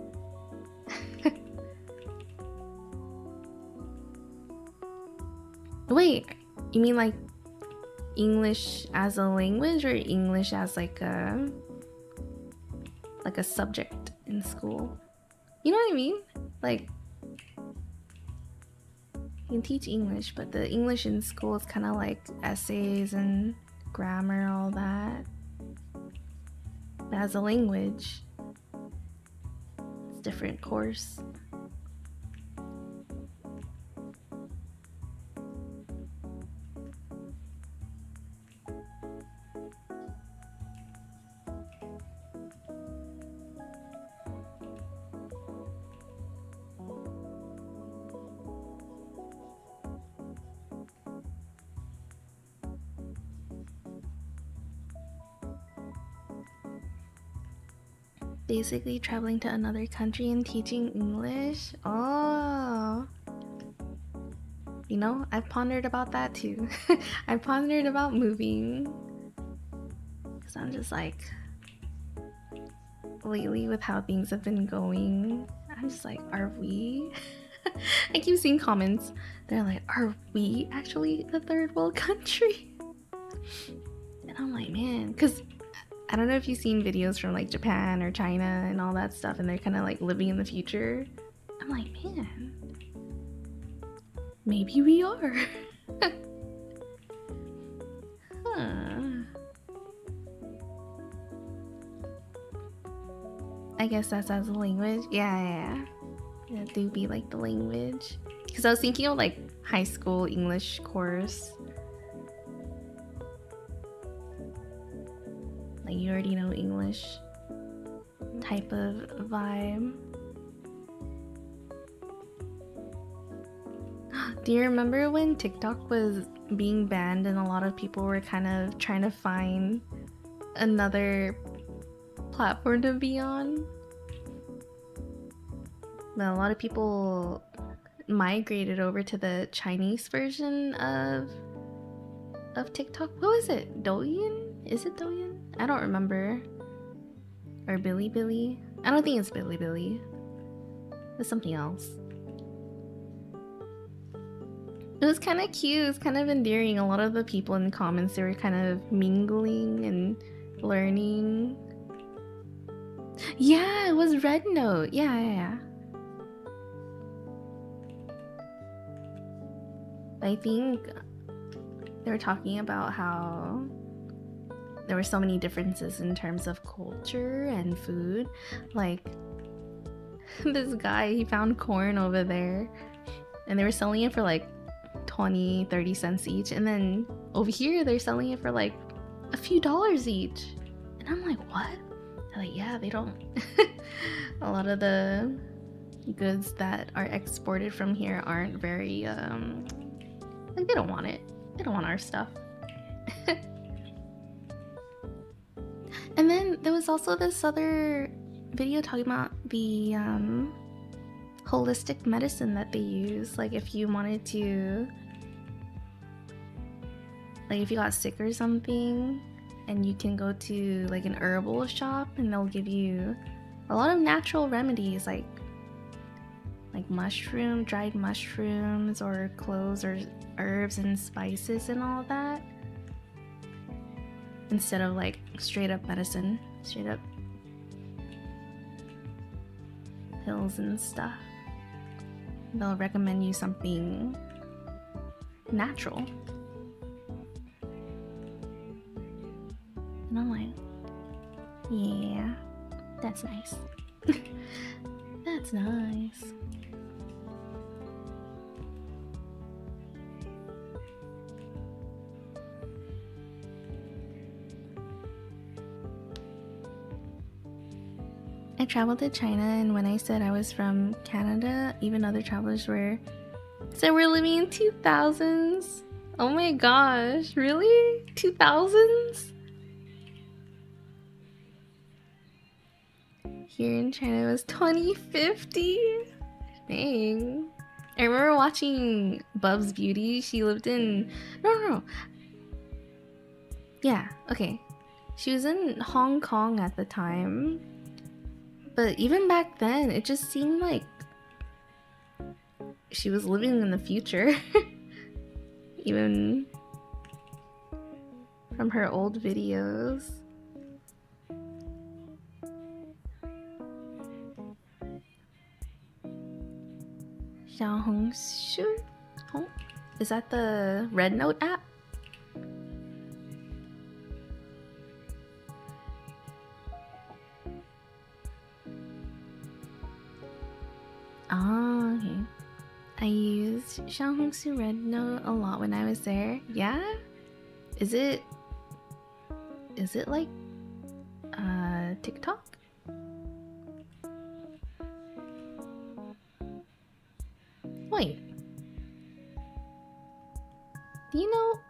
Speaker 1: Wait, you mean like English as a language, or English as like a subject in school? You know what I mean? Like, you can teach English, but the English in school is kind of like essays and grammar, all that. But as a language, it's a different course. Basically traveling to another country and teaching English. Oh, you know, I've pondered about that too. I've pondered about moving, because I'm just like, lately with how things have been going, I'm just like, are we? I keep seeing comments, they're like, are we actually a third world country? And I'm like, man, because I don't know if you've seen videos from like Japan or China and all that stuff, and they're kind of like living in the future. I'm like, man, maybe we are. Huh. I guess that's as a language. Yeah. That do be like the language. Because I was thinking of like high school English course. Like, you already know English type of vibe. Do you remember when TikTok was being banned and a lot of people were kind of trying to find another platform to be on? But a lot of people migrated over to the Chinese version of TikTok. What was it? Douyin? Is it Douyin? I don't remember. Or Bilibili? I don't think it's Bilibili. It's something else. It was kind of cute. It was kind of endearing. A lot of the people in the comments, they were kind of mingling and learning. Yeah, it was Red Note. Yeah. I think they were talking about how there were so many differences in terms of culture and food. Like, this guy, he found corn over there and they were selling it for like 20-30 cents each, and then over here they're selling it for like a few dollars each. And I'm like, what? They're like, yeah, they don't a lot of the goods that are exported from here aren't very like they don't want it. They don't want our stuff. And then there was also this other video talking about the holistic medicine that they use. Like if you wanted to, like if you got sick or something, and you can go to like an herbal shop and they'll give you a lot of natural remedies like dried mushrooms or cloves or herbs and spices and all that, instead of like straight up medicine, straight up pills and stuff. They'll recommend you something natural. And I'm like, yeah, that's nice. That's nice. I traveled to China, and when I said I was from Canada, even other travelers said we're living in 2000s. Oh my gosh, really? 2000s? Here in China it was 2050. Dang. I remember watching Bub's Beauty. She lived in no. Yeah, okay. She was in Hong Kong at the time. But even back then, it just seemed like she was living in the future. Even from her old videos. Xiaohongshu? Oh, is that the Red Note app? Oh, okay. I used Xiaohongshu Red Note a lot when I was there. Yeah? Is it like TikTok? Wait. Do you know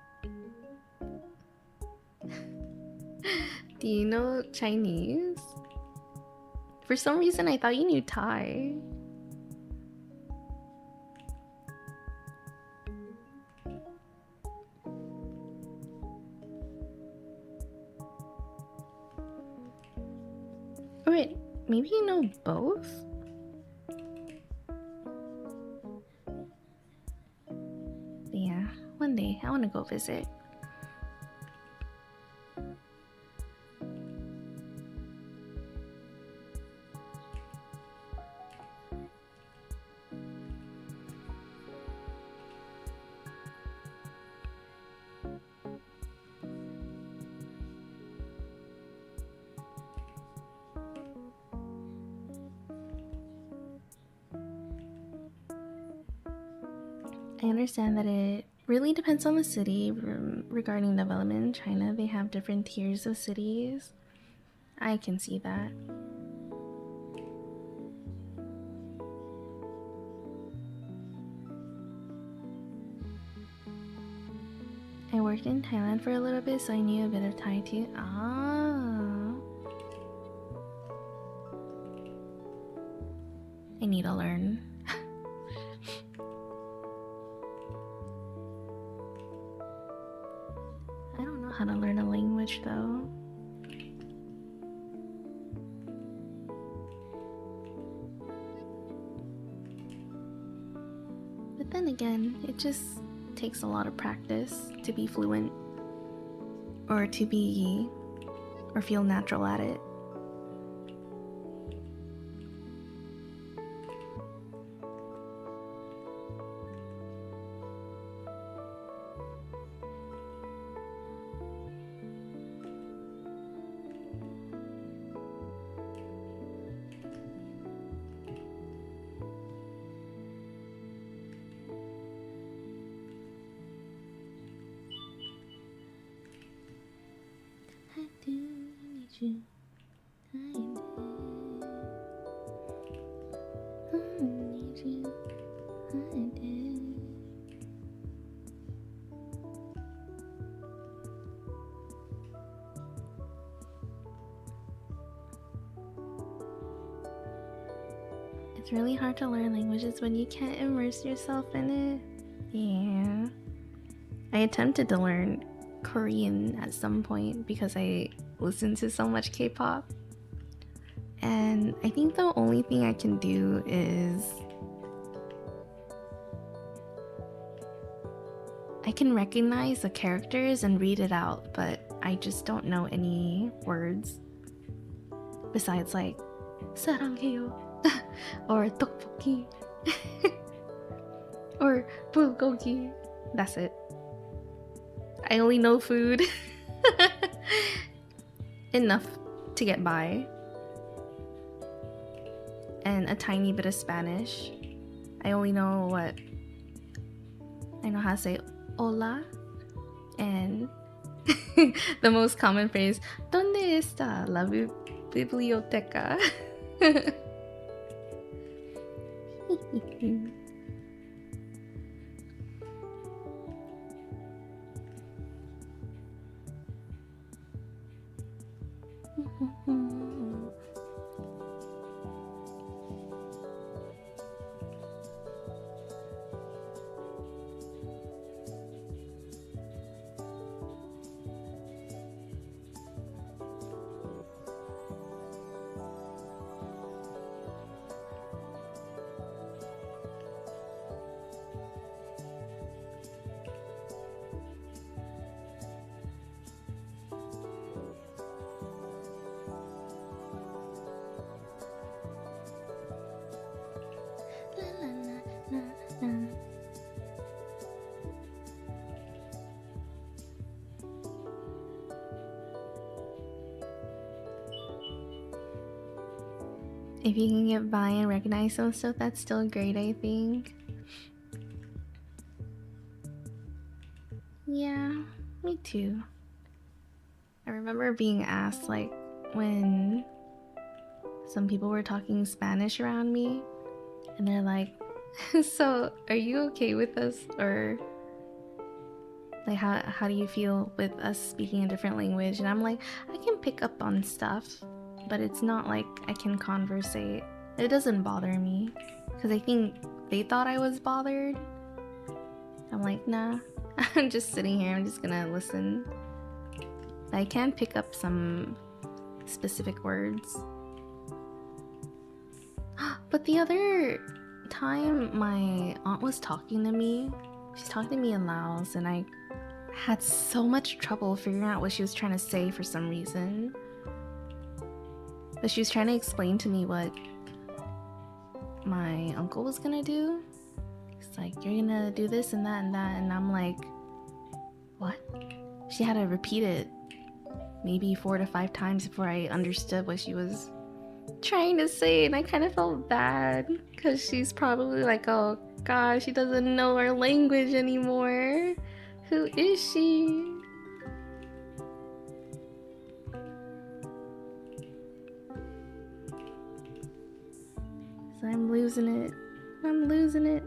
Speaker 1: Do you know Chinese? For some reason I thought you knew Thai. Or wait, maybe you know both? Yeah, one day I want to go visit. I understand that it really depends on the city regarding development in China. They have different tiers of cities. I can see that. I worked in Thailand for a little bit, so I knew a bit of Thai too. Ah. I need to learn. I don't know how to learn a language though. But then again, it just takes a lot of practice to be fluent or feel natural at it. I do need you. I do. It's really hard to learn languages when you can't immerse yourself in it. Yeah. I attempted to learn Korean at some point because I listened to so much K-pop. And I think the only thing I can do is I can recognize the characters and read it out, but I just don't know any words besides like 사랑해요 or 떡볶이 or bulgogi. That's it. I only know food. Enough to get by. And a tiny bit of Spanish. I only know I know how to say hola and the most common phrase, ¿Dónde está la biblioteca? If you can get by and recognize some stuff, that's still great, I think. Yeah, me too. I remember being asked, like, when some people were talking Spanish around me, and they're like, so are you okay with us? Or like, how do you feel with us speaking a different language? And I'm like, I can pick up on stuff, but it's not like I can conversate. It doesn't bother me, because I think they thought I was bothered. I'm like, nah, I'm just sitting here, I'm just gonna listen. I can pick up some specific words. But the other time my aunt was talking to me, she's talking to me in Laos, and I had so much trouble figuring out what she was trying to say for some reason. But she was trying to explain to me what my uncle was gonna do. He's like, you're gonna do this and that and that, and I'm like, what? She had to repeat it maybe 4 to 5 times before I understood what she was trying to say, and I kind of felt bad because she's probably like, oh gosh, she doesn't know our language anymore. Who is she? So I'm losing it. I'm losing it.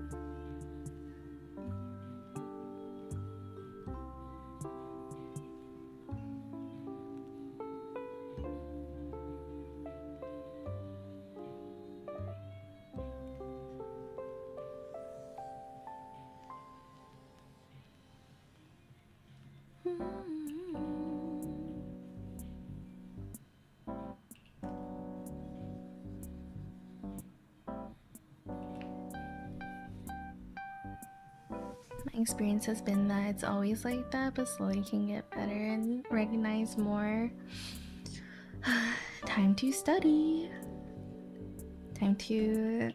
Speaker 1: My experience has been that it's always like that, but slowly can get better and recognize more. Time to study. Time to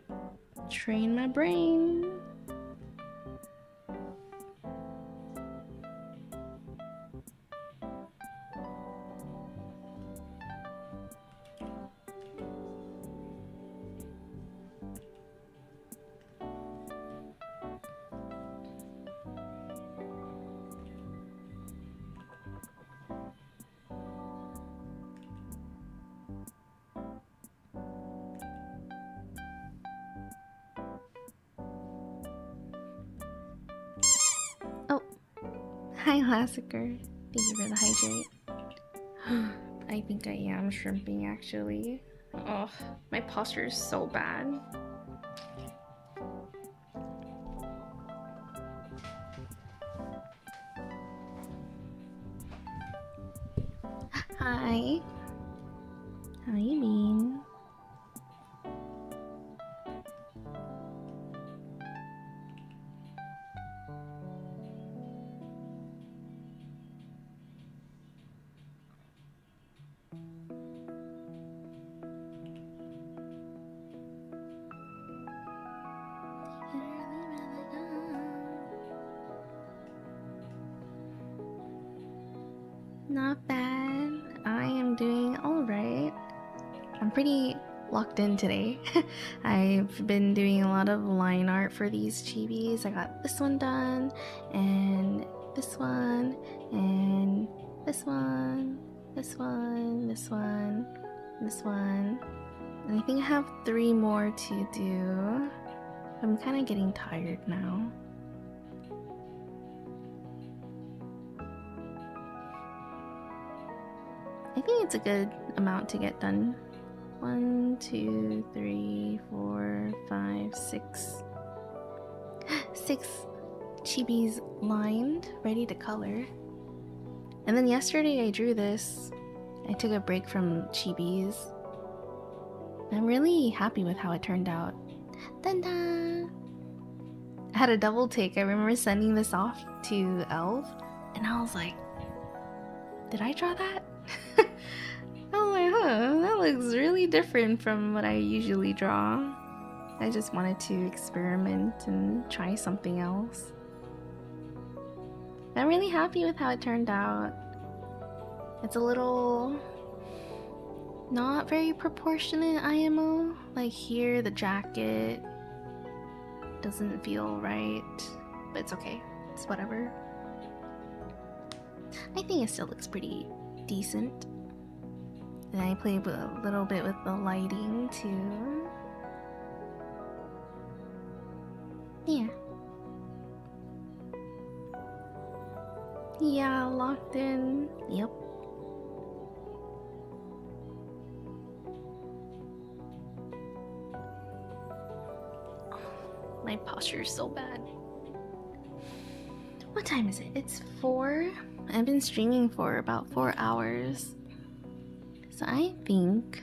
Speaker 1: train my brain. Hi, Lassiker. Thank you for the hydrate. I think I am shrimping, actually. Oh, my posture is so bad. Hi. How you been? Not bad. I am doing alright. I'm pretty locked in today. I've been doing a lot of line art for these chibis. I got this one done, and this one, and this one, this one, this one, this one. And I think I have 3 more to do. I'm kind of getting tired now. I think it's a good amount to get done. 1, 2, 3, 4, 5, 6. 6 chibis lined, ready to color. And then yesterday I drew this. I took a break from chibis. I'm really happy with how it turned out. Dun-dun! I had a double take. I remember sending this off to Elf, and I was like, did I draw that? I was like, huh, that looks really different from what I usually draw. I just wanted to experiment and try something else. I'm really happy with how it turned out. It's a little not very proportionate IMO. Like here, the jacket doesn't feel right, but it's okay. It's whatever. I think it still looks pretty decent. And I played a little bit with the lighting too. Yeah. Yeah, locked in. Yep. My posture is so bad. What time is it? It's 4. I've been streaming for about 4 hours. So I think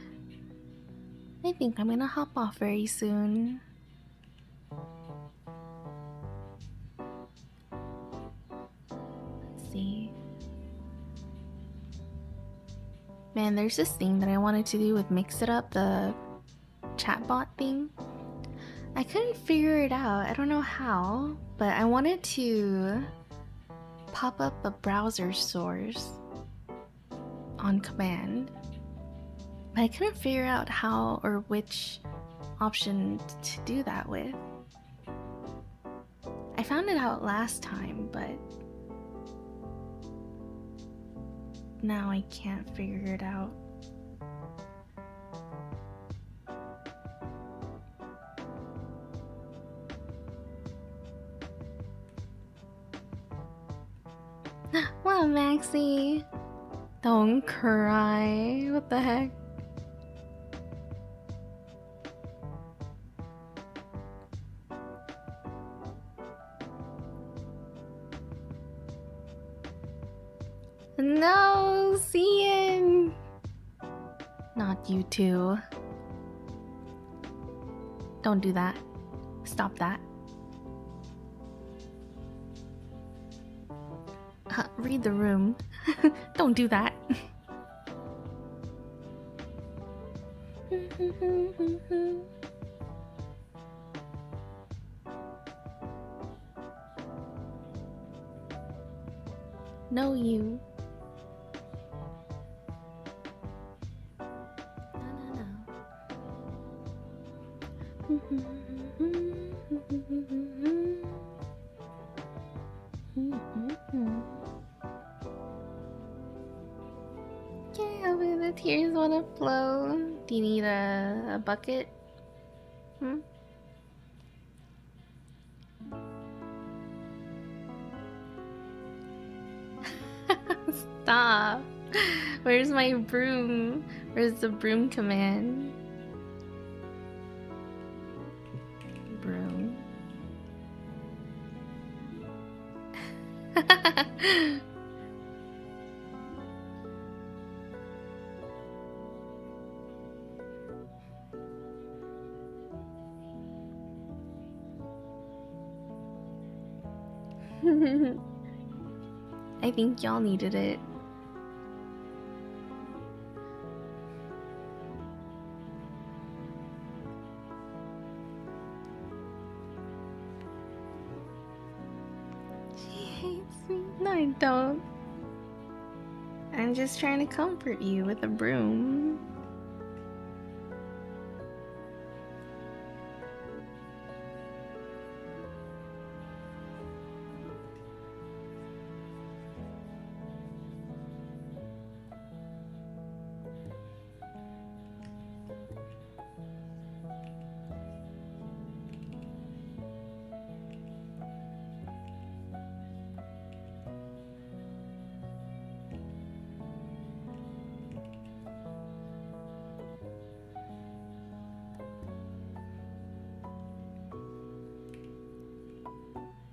Speaker 1: I'm gonna hop off very soon. Let's see. Man, there's this thing that I wanted to do with Mix It Up, the chatbot thing. I couldn't figure it out. I don't know how, but I wanted to pop up a browser source on command. But I couldn't figure out how or which option to do that with. I found it out last time, but now I can't figure it out. What, Maxie? Don't cry. What the heck? No, Cian! Not you two. Don't do that. Stop that. Read the room. Don't do that. No, you. Yeah, but the tears wanna flow. Do you need a bucket? Hmm? Stop. Where's my broom? Where's the broom command? Broom. I think y'all needed it. She hates me. No, I don't. I'm just trying to comfort you with a broom.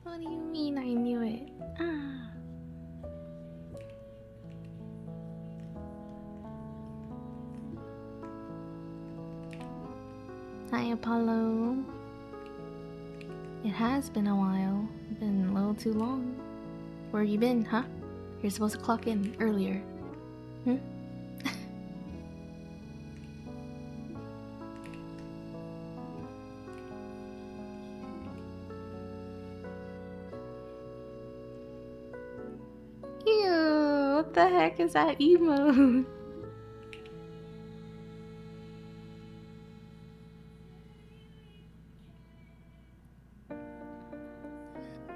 Speaker 1: What do you mean I knew it? Ah. Hi, Apollo. It has been a while. Been a little too long. Where you been, huh? You're supposed to clock in earlier. Hmm? Ew, what the heck is that emote?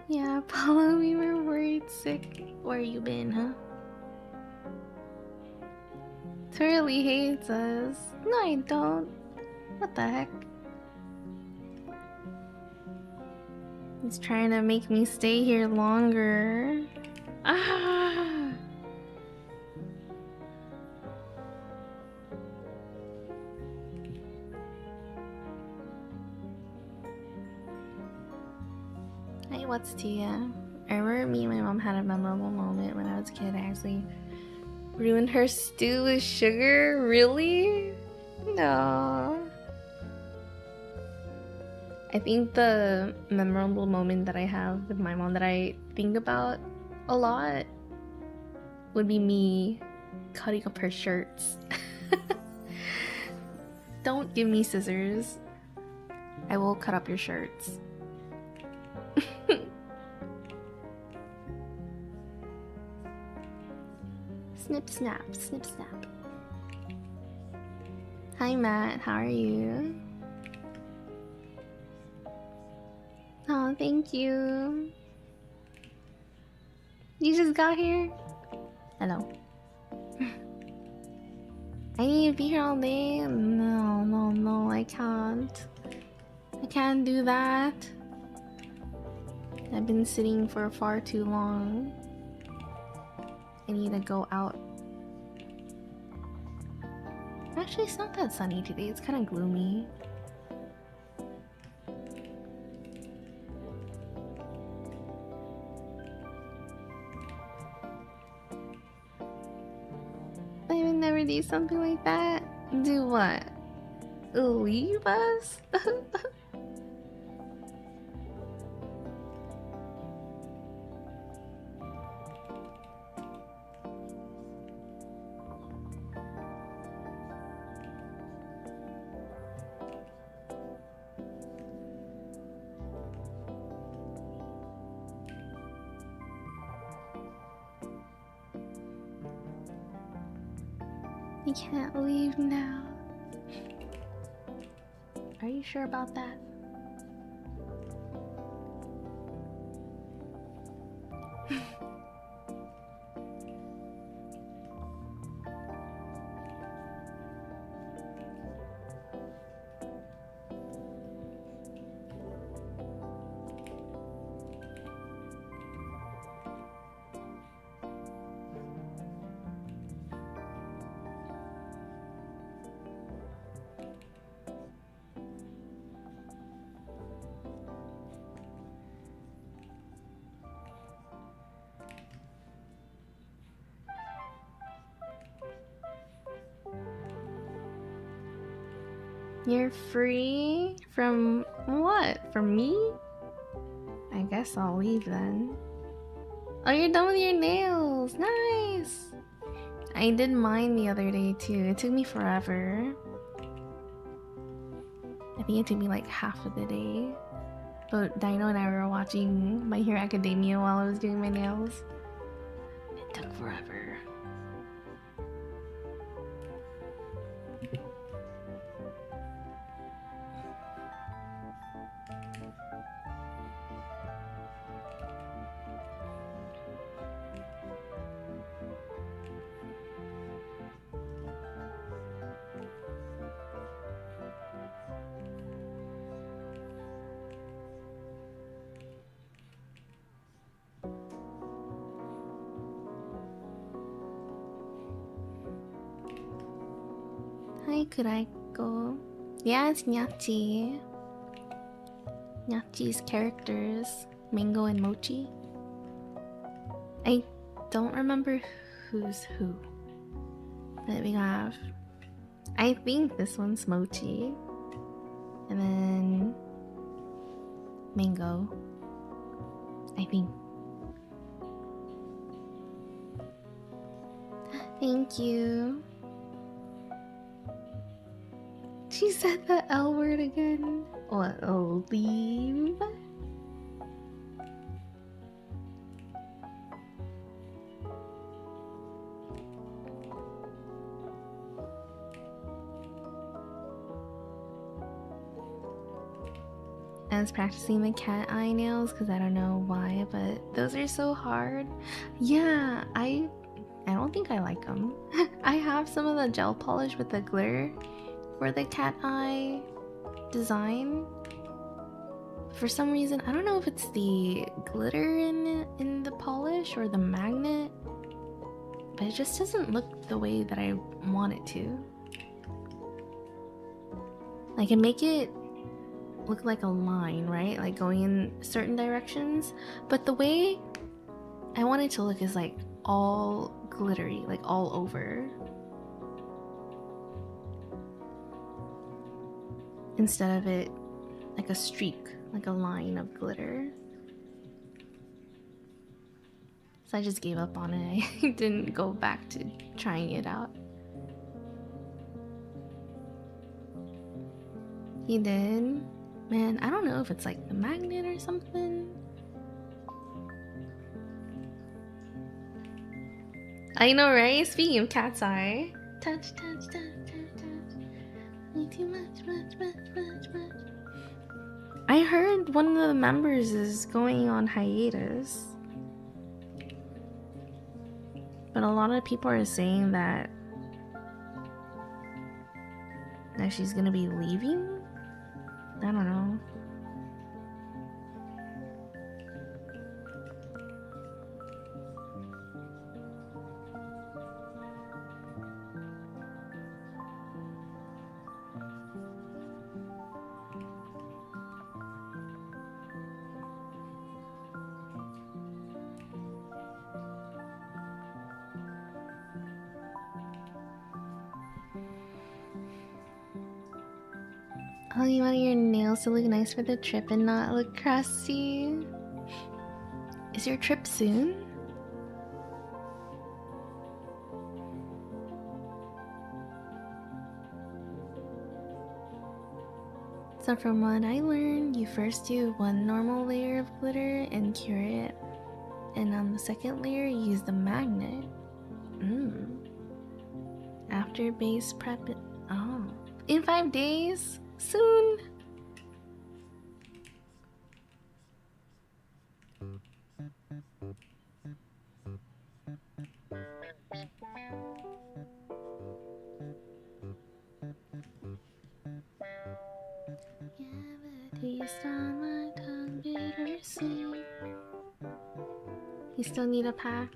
Speaker 1: Yeah, Apollo, we were worried sick. Where you been, huh? Twirly hates us. No, I don't. What the heck? He's trying to make me stay here longer. Ah! Hey, what's Tia? I remember me and my mom had a memorable moment when I was a kid. I actually ruined her stew with sugar? Really? No. I think the memorable moment that I have with my mom that I think about a lot would be me cutting up her shirts. Don't give me scissors. I will cut up your shirts. Snip snap, snip snap. Hi Matt, how are you? Oh, thank you. You just got here? Hello. I need to be here all day? No, I can't. I can't do that. I've been sitting for far too long. I need to go out. Actually, it's not that sunny today. It's kind of gloomy. I would never do something like that. Do what? Leave us? You can't leave now. Are you sure about that? You're free? From what? From me? I guess I'll leave then. Oh, you're done with your nails. Nice. I did mine the other day too. It took me forever. I think it took me like half of the day. But Dino and I were watching My Hero Academia while I was doing my nails. It took forever. Hi, Kuraiko. Yeah, it's Nyachi. Nyachi's characters, Mango and Mochi. I don't remember who's who. But we have... I think this one's Mochi. And then... Mango. I think. Thank you. She said the L word again. What? Oh, leave. I was practicing the cat eye nails because I don't know why, but those are so hard. Yeah, I don't think I like them. I have some of the gel polish with the glitter for the cat eye design. For some reason, I don't know if it's the glitter in the polish or the magnet, but it just doesn't look the way that I want it to. I can make it look like a line, right? Like going in certain directions, but the way I want it to look is like all glittery, like all over. Instead of it like a streak, like a line of glitter. So I just gave up on it. I didn't go back to trying it out. He did? Man, I don't know if it's like the magnet or something. I know, right? Speaking of cat's eye. Touch, touch, touch, touch, touch. Way too much, much. I heard one of the members is going on hiatus. But a lot of people are saying that she's gonna be leaving? I don't know. Oh, you want your nails to look nice for the trip and not look crusty? Is your trip soon? So from what I learned, you first do one normal layer of glitter and cure it. And on the second layer, you use the magnet. After base prep it. Oh. In 5 days? Soon? You still need a pack?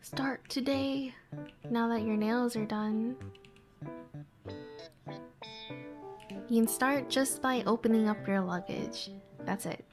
Speaker 1: Start today, now that your nails are done. You can start just by opening up your luggage. That's it.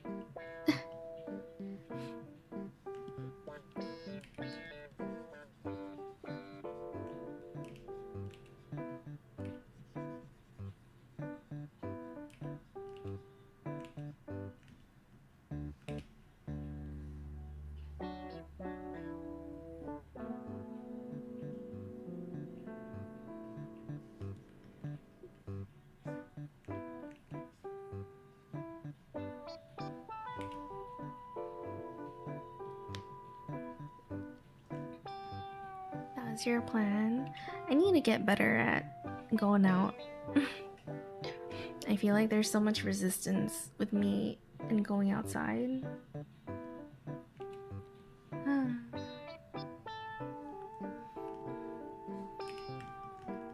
Speaker 1: What's your plan? I need to get better at going out. I feel like there's so much resistance with me and going outside.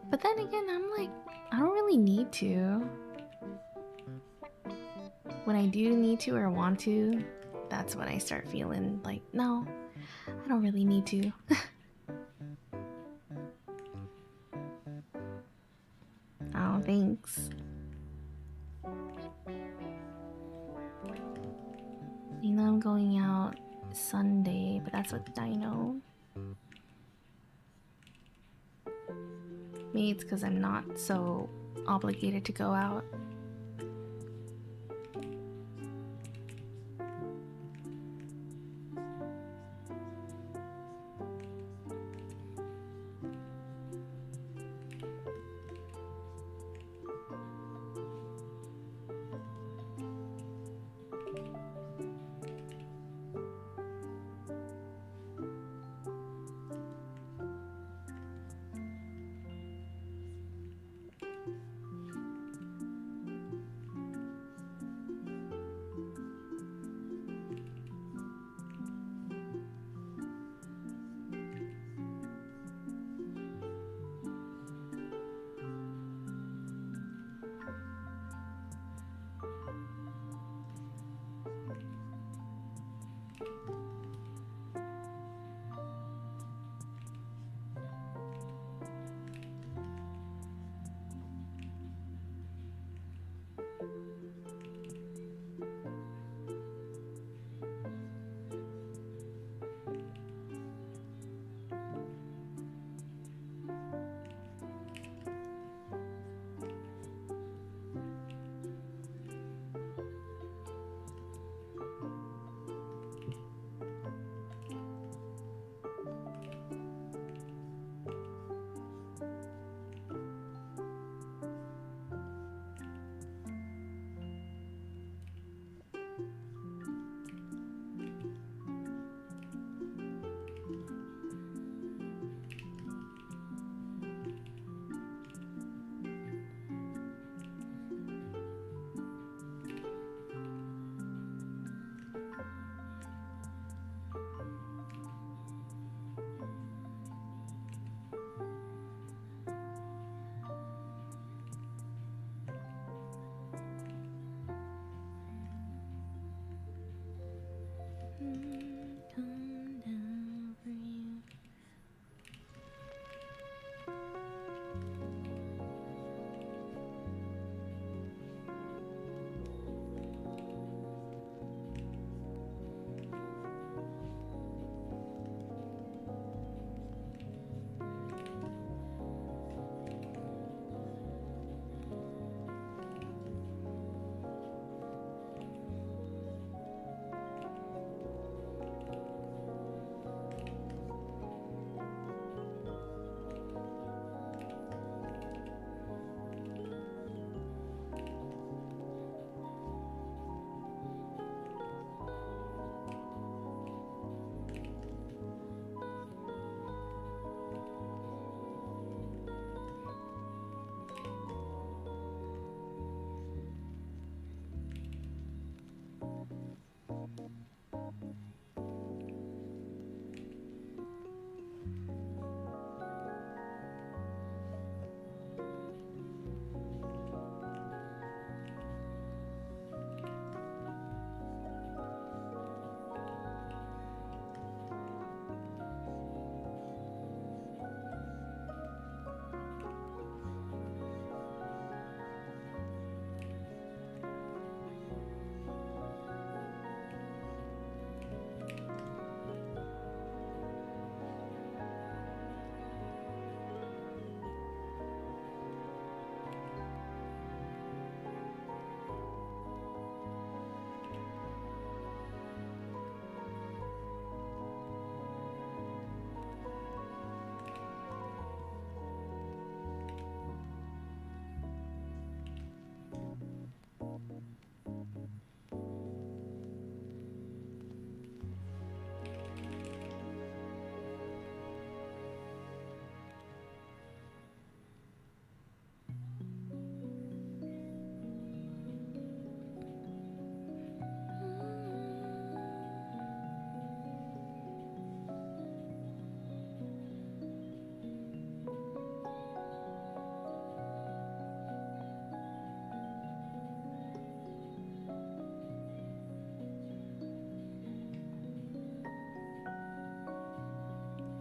Speaker 1: But then again, I'm like, I don't really need to. When I do need to or want to, that's when I start feeling like, no, I don't really need to. Oh, thanks. You know I'm going out Sunday, but that's with Dino. Maybe it's because I'm not so obligated to go out.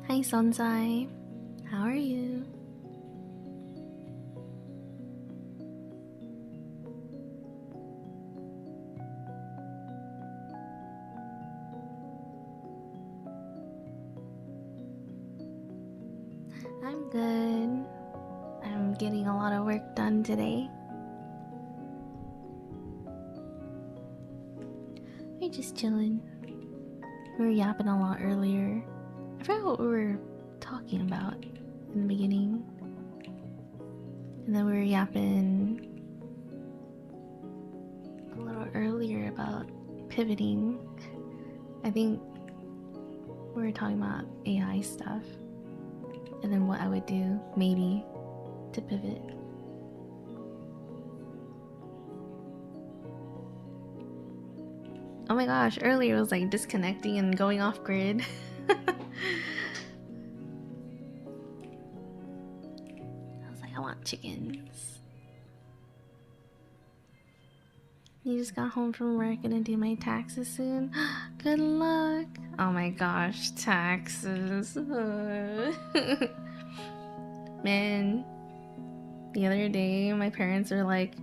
Speaker 1: Hi, Sonsai. How are you? I'm good. I'm getting a lot of work done today. We're just chilling. We were yapping a lot earlier. I forgot what we were talking about in the beginning. And then we were yapping a little earlier about pivoting. I think we were talking about AI stuff. And then what I would do, maybe, to pivot. Oh my gosh, earlier it was like disconnecting and going off grid. I was like, I want chickens. You just got home from work, gonna do my taxes soon. Good luck. Oh my gosh, taxes. Man, the other day my parents are like,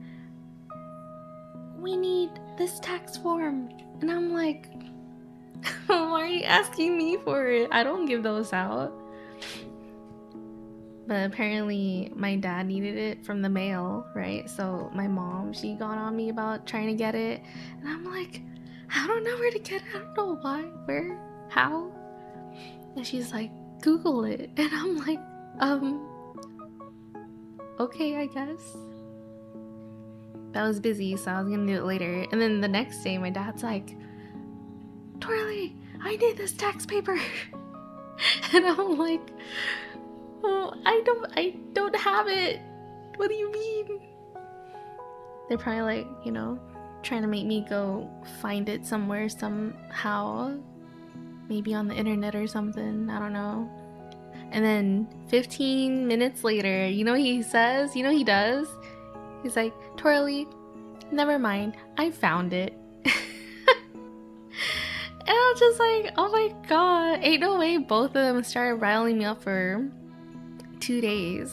Speaker 1: we need this tax form. And I'm like, why are you asking me for it? I don't give those out. But apparently my dad needed it from the mail, right? So my mom, she got on me about trying to get it. And I'm like, I don't know where to get it. I don't know why, where, how. And she's like, Google it. And I'm like, okay, I guess. But I was busy, so I was gonna do it later. And then the next day, my dad's like, Twirly, I need this tax paper. And I'm like, oh, I don't have it. What do you mean? They're probably like, you know, trying to make me go find it somewhere, somehow. Maybe on the internet or something, I don't know. And then 15 minutes later, you know what he says? You know what he does? He's like, Twirly, never mind, I found it. And I was just like, oh my god, ain't no way both of them started riling me up for 2 days.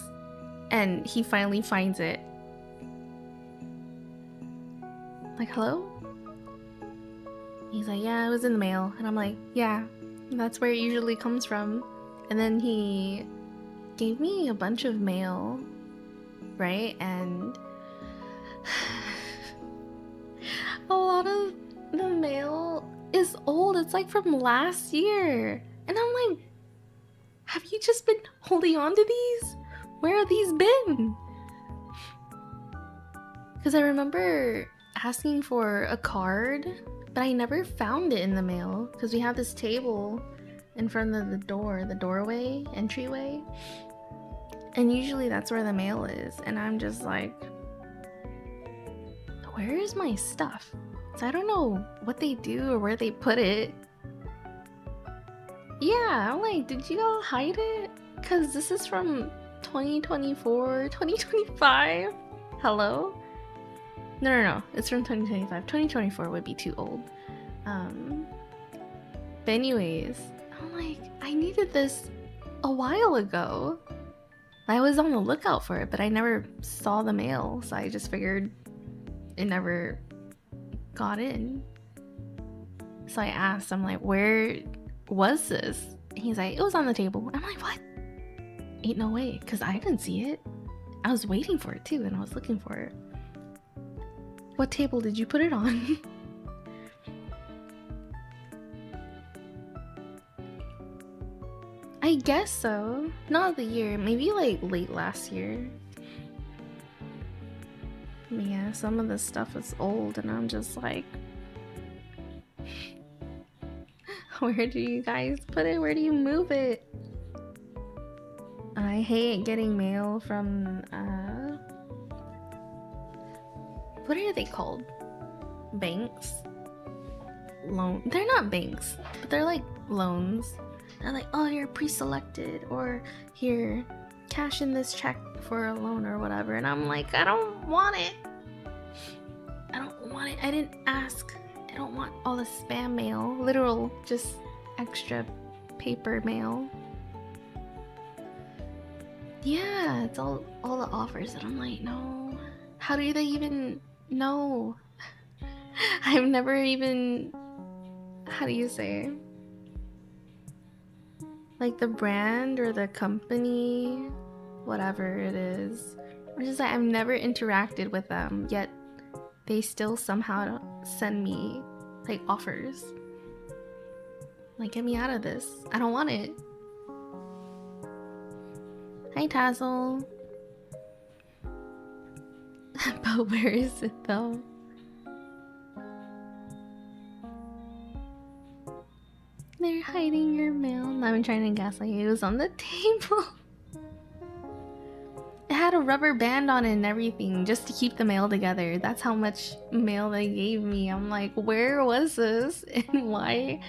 Speaker 1: And he finally finds it. Like, hello? He's like, yeah, it was in the mail. And I'm like, yeah, that's where it usually comes from. And then he gave me a bunch of mail, right? And a lot of the mail is old. It's like from last year. And I'm like, have you just been holding on to these? Where have these been? Because I remember asking for a card, but I never found it in the mail. Because we have this table in front of the doorway, entryway. And usually that's where the mail is. And I'm just like, where is my stuff? So I don't know what they do or where they put it. Yeah, I'm like, did you all hide it? Because this is from 2024, 2025? Hello? No, it's from 2025. 2024 would be too old. But anyways, I'm like, I needed this a while ago. I was on the lookout for it, but I never saw the mail, so I just figured it never got in. So I asked, I'm like, where was this? And he's like, it was on the table. I'm like, what? Ain't no way, because I didn't see it. I was waiting for it too, and I was looking for it. What table did you put it on? I guess so. Not the year, maybe like late last year. But yeah, some of the stuff is old, and I'm just like, where do you guys put it? Where do you move it? I hate getting mail from, what are they called? Banks? Loan? They're not banks, but they're like loans. They're like, oh, you're pre-selected, or here, cash in this check for a loan or whatever. And I'm like, I don't want it. I don't want it. I didn't ask. I don't want all the spam mail. Literal, just extra paper mail. Yeah, it's all the offers that I'm like, no. How do they even know? I've never even, how do you say, like the brand or the company, whatever it is. I'm just like, I've never interacted with them, yet they still somehow send me like offers. Like, get me out of this. I don't want it. Hi, Tazzle. But where is it though? They're hiding your mail. Now I'm trying to gaslight you. It was on the table. It had a rubber band on it and everything just to keep the mail together. That's how much mail they gave me. I'm like, where was this? And why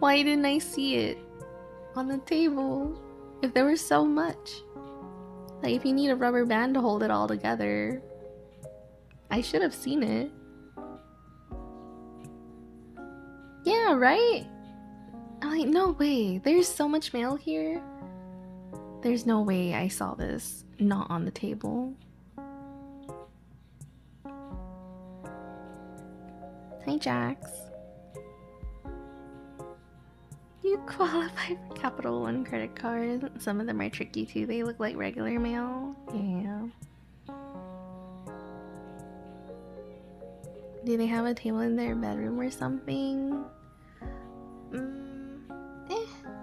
Speaker 1: didn't I see it on the table? If there was so much. Like, if you need a rubber band to hold it all together, I should have seen it. Yeah, right? I'm like, no way. There's so much mail here. There's no way I saw this not on the table. Hi, Jax. You qualify for Capital One credit cards. Some of them are tricky too. They look like regular mail. Yeah. Do they have a table in their bedroom or something?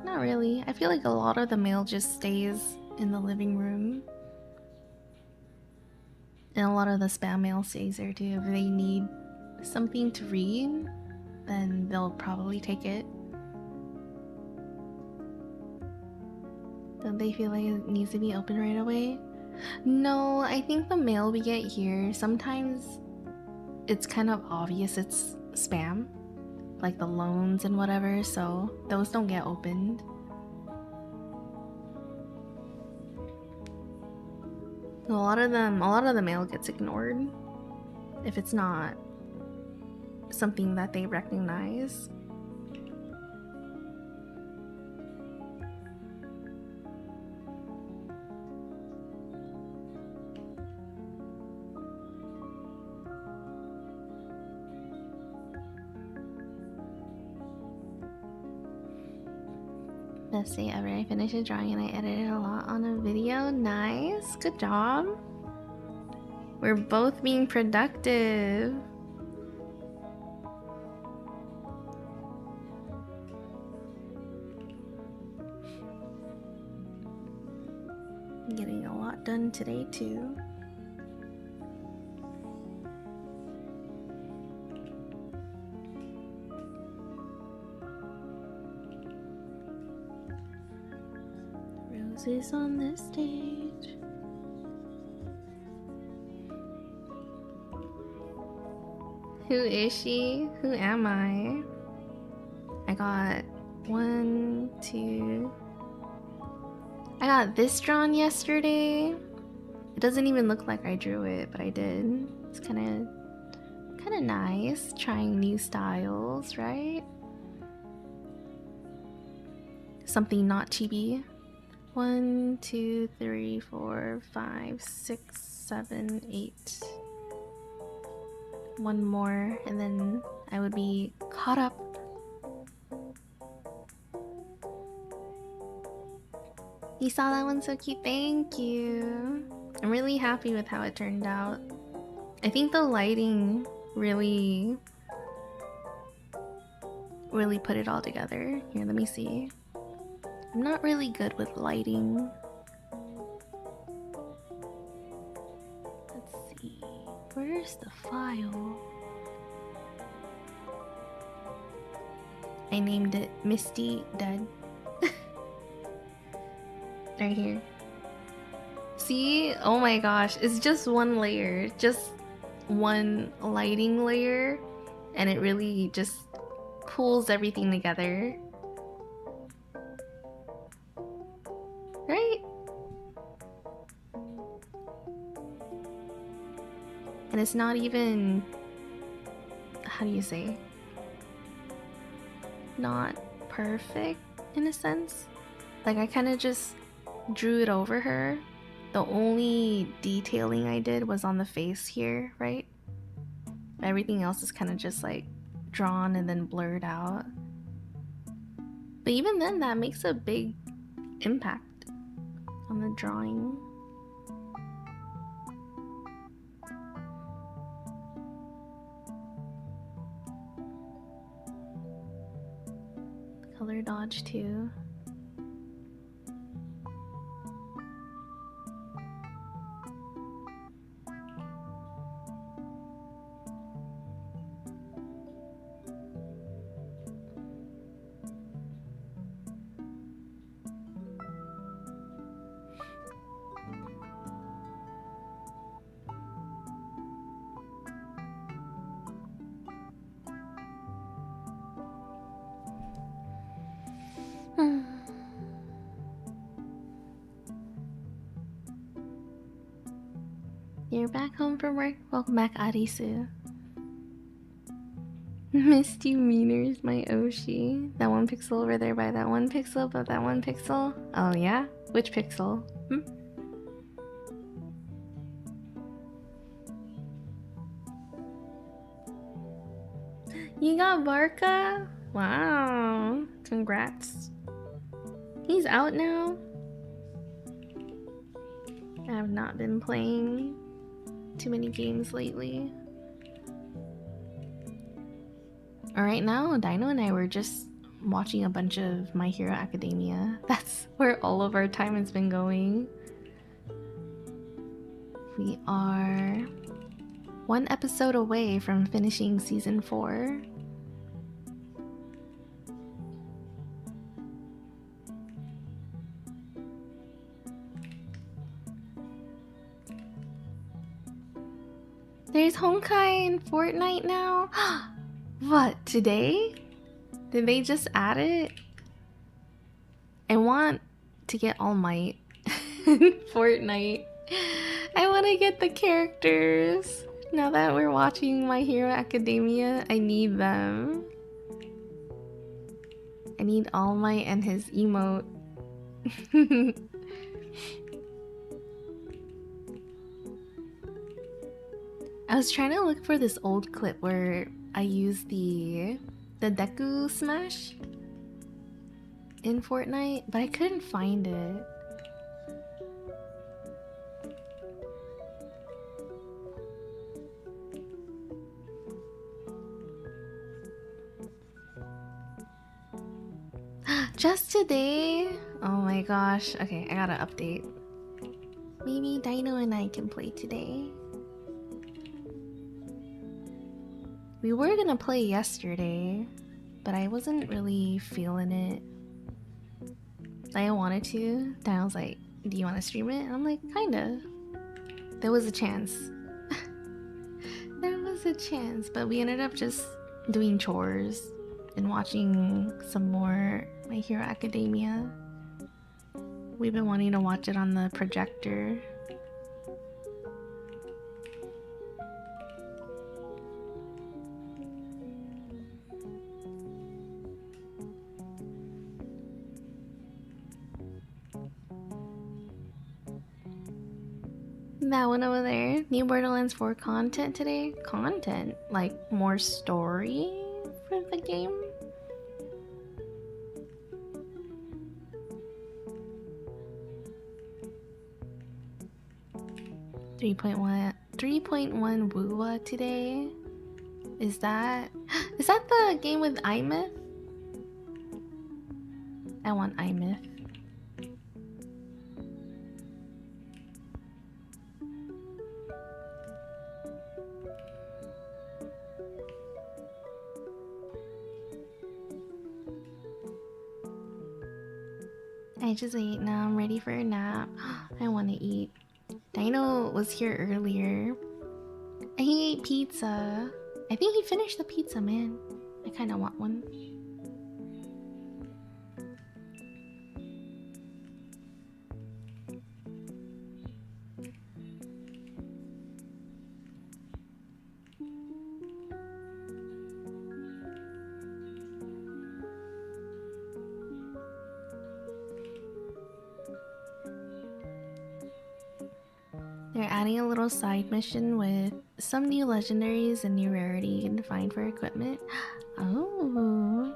Speaker 1: Not really. I feel like a lot of the mail just stays in the living room. And a lot of the spam mail stays there too. If they need something to read, then they'll probably take it. Don't they feel like it needs to be open right away? No, I think the mail we get here, sometimes it's kind of obvious it's spam. Like the loans and whatever, so those don't get opened. A lot of the mail gets ignored if it's not something that they recognize. Best day ever. I finished a drawing and I edited a lot on a video. Nice. Good job. We're both being productive. Getting a lot done today too. Roses on the stage. Who is she? Who am I? I got I got this drawn yesterday. It doesn't even look like I drew it, but I did. It's kind of nice, trying new styles, right? Something not chibi. 1, 2, 3, 4, 5, 6, 7, 8. One more, and then I would be caught up. You saw that one? So cute. Thank you. I'm really happy with how it turned out. I think the lighting really put it all together. Here, let me see. I'm not really good with lighting. Let's see. Where's the file? I named it Misty Dead. Right here. See? Oh my gosh. It's just one layer. Just one lighting layer. And it really just pulls everything together. Right? And it's not even... How do you say? Not perfect, in a sense. Like, I kind of just drew it over her. The only detailing I did was on the face here, right? Everything else is kind of just like drawn and then blurred out. But even then, that makes a big impact on the drawing. Color dodge too. You're back home from work? Welcome back, Arisu. Misty Meaners, my Oshi. That one pixel over there by that one pixel, but that one pixel? Oh yeah? Which pixel? You got Barca? Wow. Congrats. He's out now? I have not been playing too many games lately. Alright, now Dino and I were just watching a bunch of My Hero Academia. That's where all of our time has been going. We are one episode away from finishing season 4. There's Honkai in Fortnite now? What, today? Did they just add it? I want to get All Might in Fortnite. I want to get the characters. Now that we're watching My Hero Academia, I need them. I need All Might and his emote. I was trying to look for this old clip where I used the Deku Smash in Fortnite, but I couldn't find it. Just today? Oh my gosh. Okay, I gotta update. Maybe Dino and I can play today. We were gonna play yesterday, but I wasn't really feeling it. I wanted to. Then I was like, do you want to stream it? And I'm like, kinda. There was a chance. There was a chance, but we ended up just doing chores and watching some more My Hero Academia. We've been wanting to watch it on the projector. That one over there. New Borderlands 4 content today? Content? Like more story for the game? Three point one Woowa today? Is that the game with iMyth? I want iMyth. I just ate, now I'm ready for a nap. I want to eat. Dino was here earlier. And he ate pizza. I think he finished the pizza, man. I kind of want one. They're adding a little side mission with some new legendaries and new rarity you can find for equipment. Oh.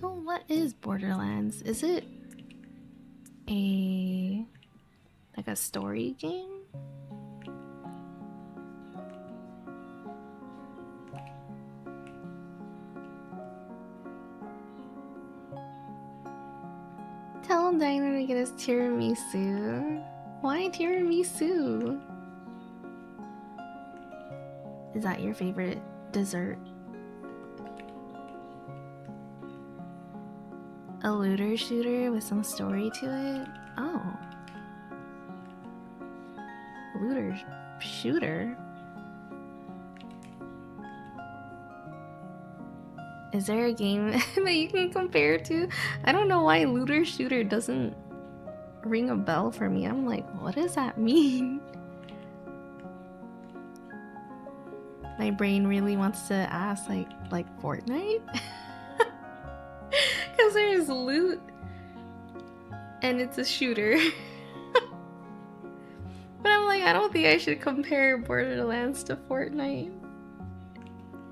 Speaker 1: So what is Borderlands? Is it like a story game? Tell Dino to get us tiramisu. Why tiramisu? Is that your favorite dessert? A looter shooter with some story to it? Oh. Looter shooter? Is there a game that you can compare to? I don't know why looter shooter doesn't ring a bell for me. I'm like, what does that mean? My brain really wants to ask like Fortnite? Because there's loot and it's a shooter. But I'm like, I don't think I should compare Borderlands to Fortnite.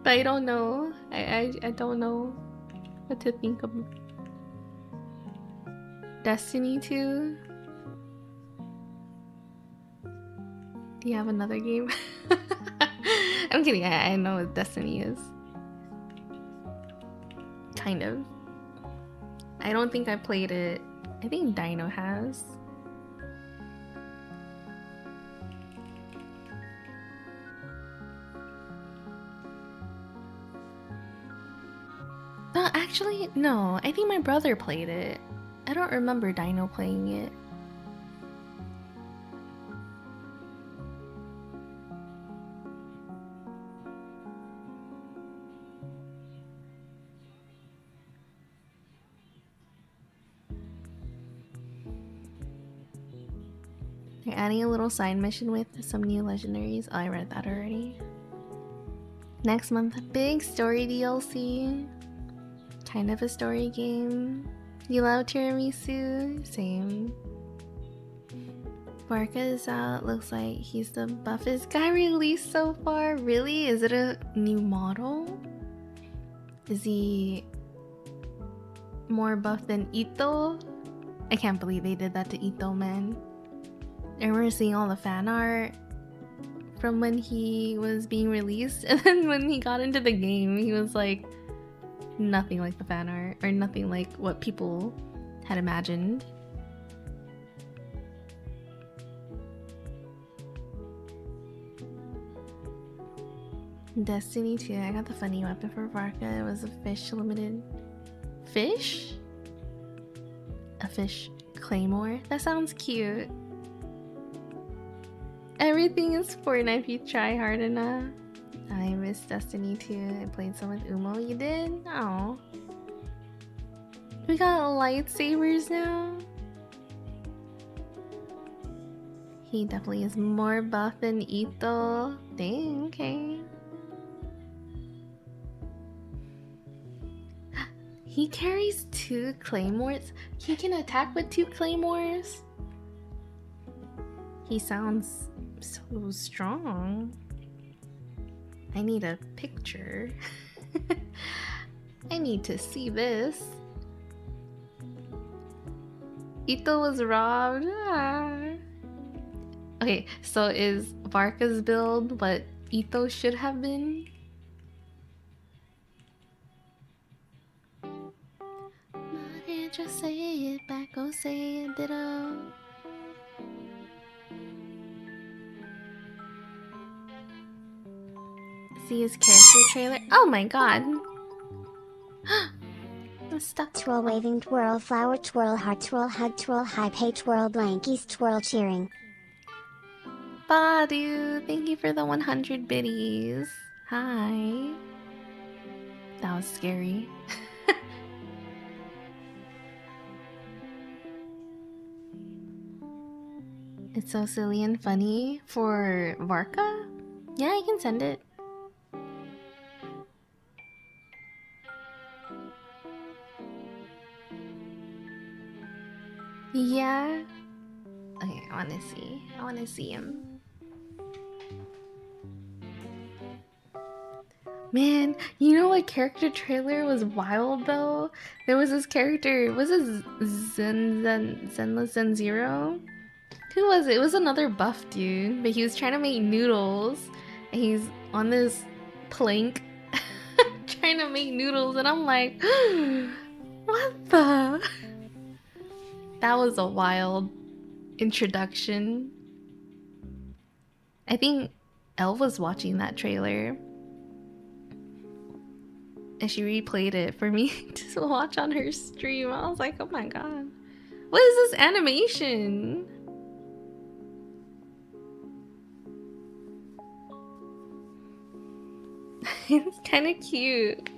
Speaker 1: But I don't know. I don't know what to think of Destiny 2. Do you have another game? I'm kidding. I know what Destiny is. Kind of. I don't think I played it. I think Dino has. Actually, no. I think my brother played it. I don't remember Dino playing it. They're adding a little side mission with some new legendaries. Oh, I read that already. Next month, big story DLC. Kind of a story game. You love tiramisu? Same. Barca is out. Looks like he's the buffest guy released so far. Really? Is it a new model? Is he more buff than Ito? I can't believe they did that to Ito, man. I remember seeing all the fan art from when he was being released, and then when he got into the game, he was like nothing like the fan art, or nothing like what people had imagined. Destiny 2, I got the funny weapon for Varka. It was a fish limited. Fish? A fish claymore? That sounds cute. Everything is Fortnite if you try hard enough. I miss Destiny 2. I played some with Umo. You did? Oh. We got lightsabers now? He definitely is more buff than Ito. Dang, okay. He carries 2 claymores? He can attack with 2 claymores? He sounds so strong. I need a picture. I need to see this. Ito was robbed. Ah. Okay, so is Varka's build what Ito should have been? Why can't you say it back or say it ditto? See his character trailer. Oh my god. I'm stuck.
Speaker 3: Twirl waving, twirl flower, twirl heart, twirl hug, twirl high pay, twirl blankies, twirl cheering.
Speaker 1: Badu, thank you for the 100 biddies. Hi. That was scary. It's so silly and funny for Varka? Yeah, I can send it. Yeah. Okay, I wanna see. I wanna see him. Man, you know what character trailer was wild though? There was this character, was it Zenless Zero? Who was it? It was another buff dude, but he was trying to make noodles, and he's on this plank trying to make noodles, and I'm like, what the? That was a wild introduction. I think Elle was watching that trailer, and she replayed it for me to watch on her stream. I was like, oh my god, what is this animation? It's kind of cute.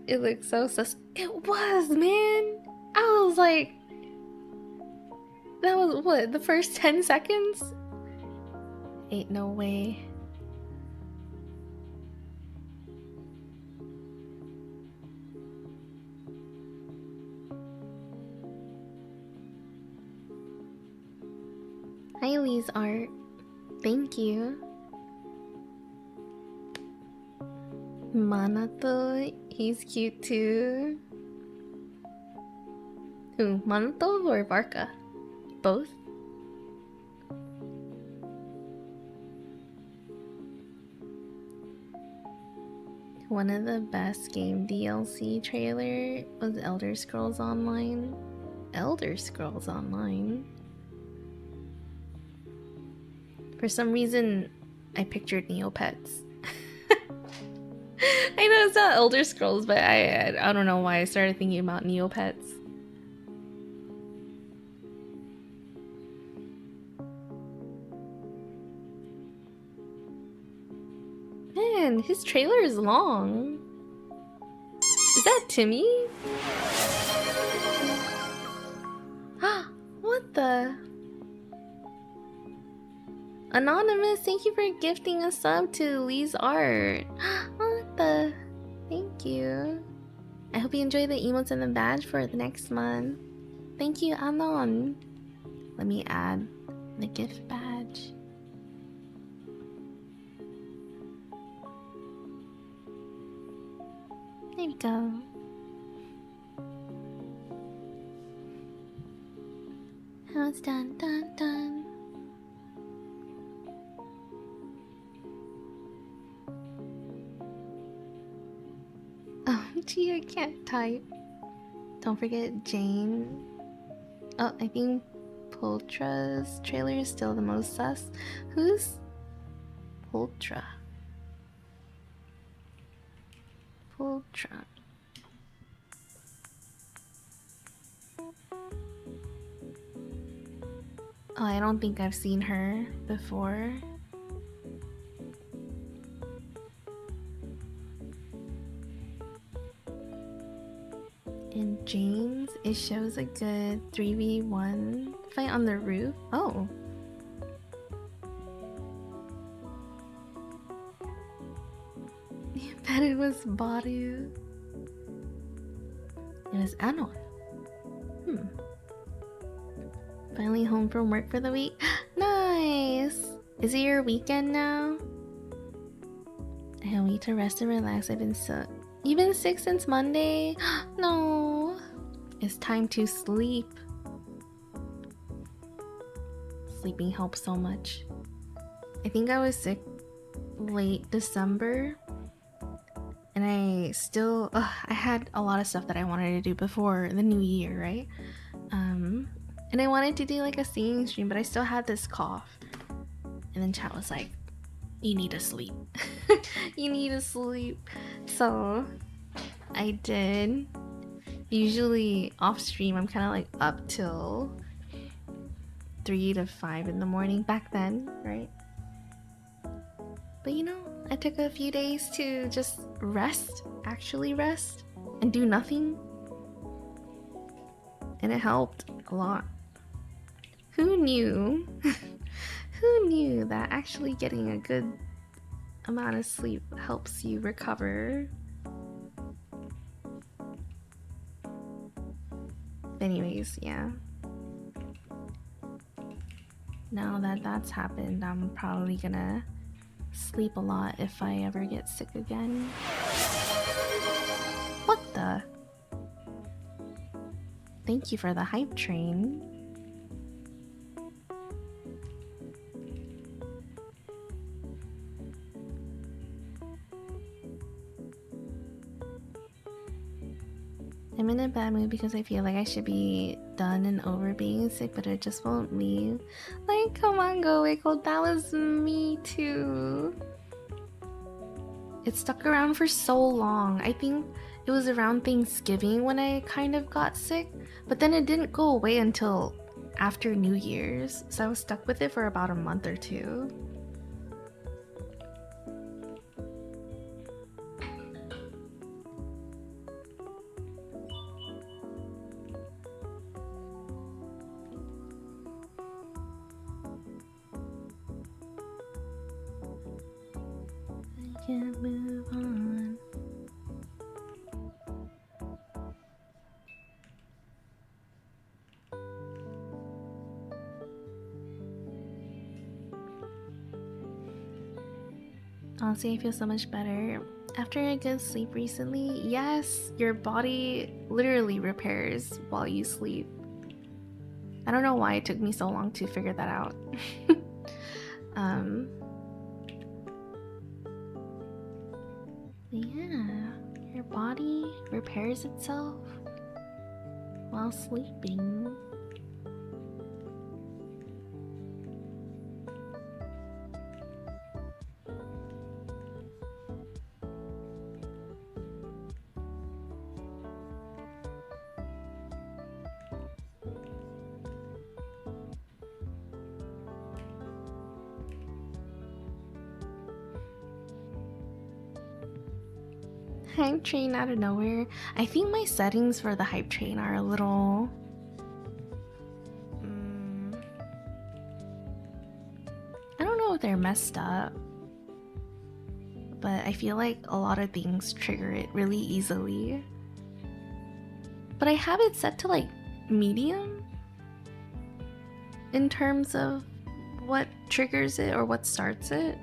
Speaker 1: It looks so sus. It was, man. I was like, that was what, the first 10 seconds? Ain't no way. Hi, Lee's art. Thank you. Manato, he's cute too. Who, Manato or Barca? Both? One of the best game DLC trailer was Elder Scrolls Online. Elder Scrolls Online? For some reason, I pictured Neopets. I know it's not Elder Scrolls, but I don't know why I started thinking about Neopets. Man, his trailer is long. Is that Timmy? What the? Anonymous, thank you for gifting a sub to Lee's art. What the? Thank you. I hope you enjoy the emotes and the badge for the next month. Thank you, Anon. Let me add the gift badge. There we go. How it's done, done, done. Oh, gee, I can't type. Don't forget Jane. Oh, I think Poltra's trailer is still the most sus. Who's Poltra? Poltra. Oh, I don't think I've seen her before. In James, it shows a good 3v1 fight on the roof. Oh. I bet it was Baru. It was Anon. Finally home from work for the week. Nice! Is it your weekend now? I can't wait to rest and relax. I've been so... You've been sick since Monday? No. It's time to sleep. Sleeping helps so much. I think I was sick late December. And I still... I had a lot of stuff that I wanted to do before the new year, right? And I wanted to do like a singing stream, but I still had this cough. And then chat was like, you need to sleep. You need to sleep. So I did. Usually off stream, I'm kind of like up till 3 to 5 in the morning back then, right? But you know, I took a few days to just rest, actually rest, and do nothing. And it helped a lot. Who knew? Who knew that actually getting a good amount of sleep helps you recover? Anyways, yeah. Now that that's happened, I'm probably gonna sleep a lot if I ever get sick again. What the? Thank you for the hype train. I'm in a bad mood because I feel like I should be done and over being sick, but it just won't leave. Like, come on, Go Wiggle, that was me too. It stuck around for so long. I think it was around Thanksgiving when I kind of got sick, but then it didn't go away until after New Year's, so I was stuck with it for about a month or two. I can't move on. Honestly, I feel so much better. After a good sleep recently, yes, your body literally repairs while you sleep. I don't know why it took me so long to figure that out. Yeah, your body repairs itself while sleeping. Hype train out of nowhere. I think my settings for the hype train are a little... I don't know if they're messed up, but I feel like a lot of things trigger it really easily. But I have it set to like medium in terms of what triggers it or what starts it.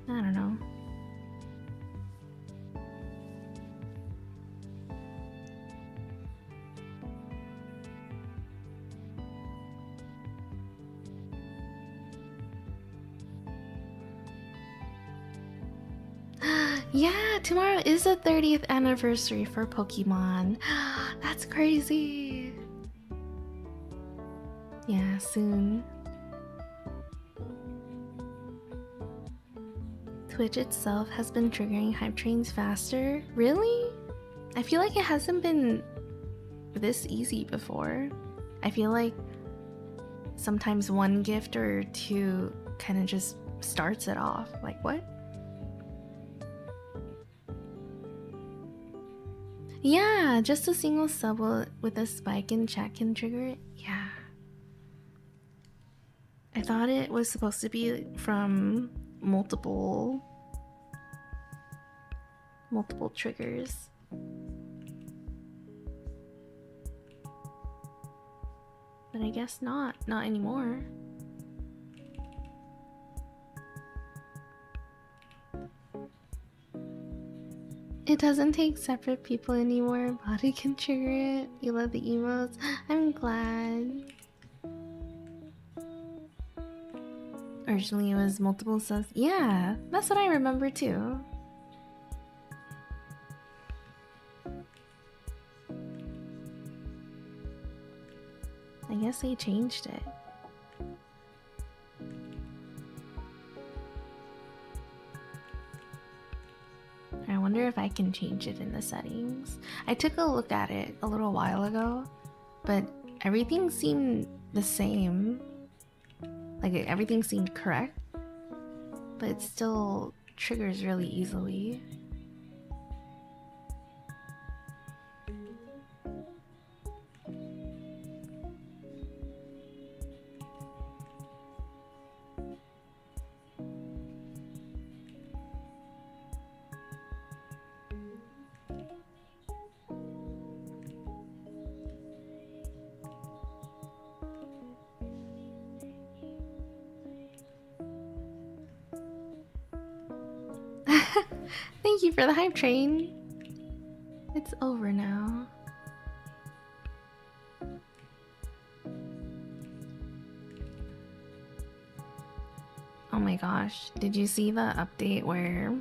Speaker 1: I don't know. Yeah, tomorrow is the 30th anniversary for Pokemon. That's crazy. Yeah, soon. Twitch itself has been triggering hype trains faster. Really? I feel like it hasn't been this easy before. I feel like sometimes one gift or two kind of just starts it off. Like, what? Yeah, just a single sub with a spike in chat can trigger it. Yeah. I thought it was supposed to be from multiple triggers. But I guess not anymore. It doesn't take separate people anymore. Body can trigger it. You love the emotes. I'm glad. Originally it was multiple subs. Yeah, that's what I remember too. I guess they changed it. I wonder if I can change it in the settings. I took a look at it a little while ago, but everything seemed the same. Like everything seemed correct, but it still triggers really easily. Thank you for the hype train. It's over now. Oh my gosh, did you see the update where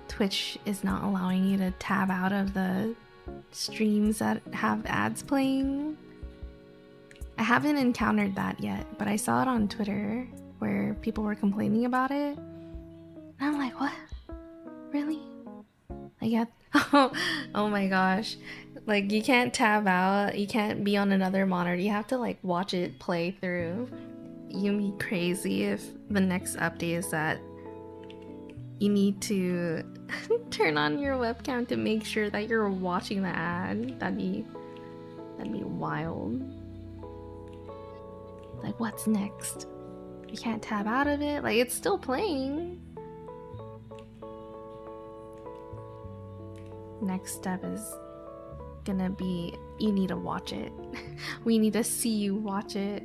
Speaker 1: Twitch is not allowing you to tab out of the streams that have ads playing? I haven't encountered that yet, but I saw it on Twitter where people were complaining about it. And I'm like, what? Really? Like, oh my gosh. Like, you can't tab out, you can't be on another monitor, you have to like watch it play through. You'd be crazy if the next update is that you need to turn on your webcam to make sure that you're watching the ad. That'd be wild. Like, what's next? You can't tab out of it? Like, it's still playing. Next step is gonna be, you need to watch it. We need to see you watch it.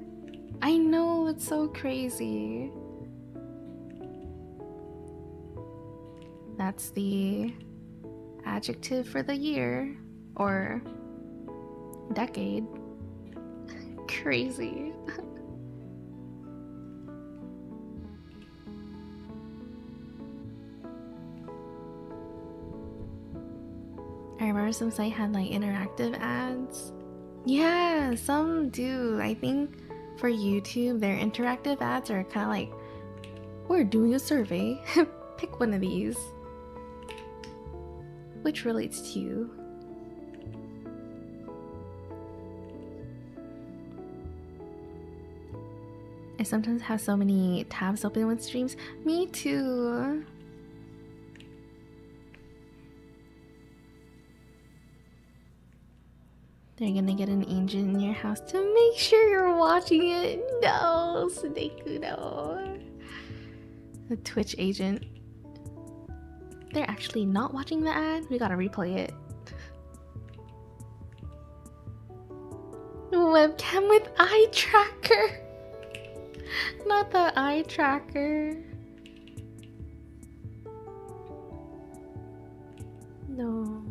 Speaker 1: I know, it's so crazy. That's the adjective for the year or decade. Crazy. I remember some site had like interactive ads. Yeah, some do. I think for YouTube, their interactive ads are kind of like, we're doing a survey. Pick one of these. Which relates to you? I sometimes have so many tabs open with streams. Me too. They're gonna get an agent in your house to make sure you're watching it. No, Sudeku, no. The Twitch agent. They're actually not watching the ad? We gotta replay it. Webcam with eye tracker. Not the eye tracker. No.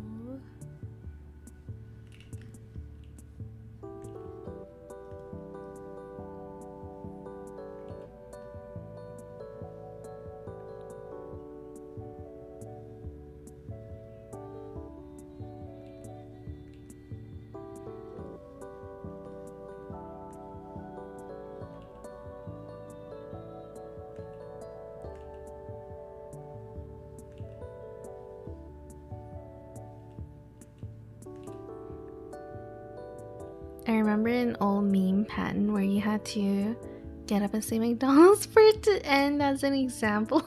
Speaker 1: I remember an old meme pattern where you had to get up and say McDonald's for it to end as an example.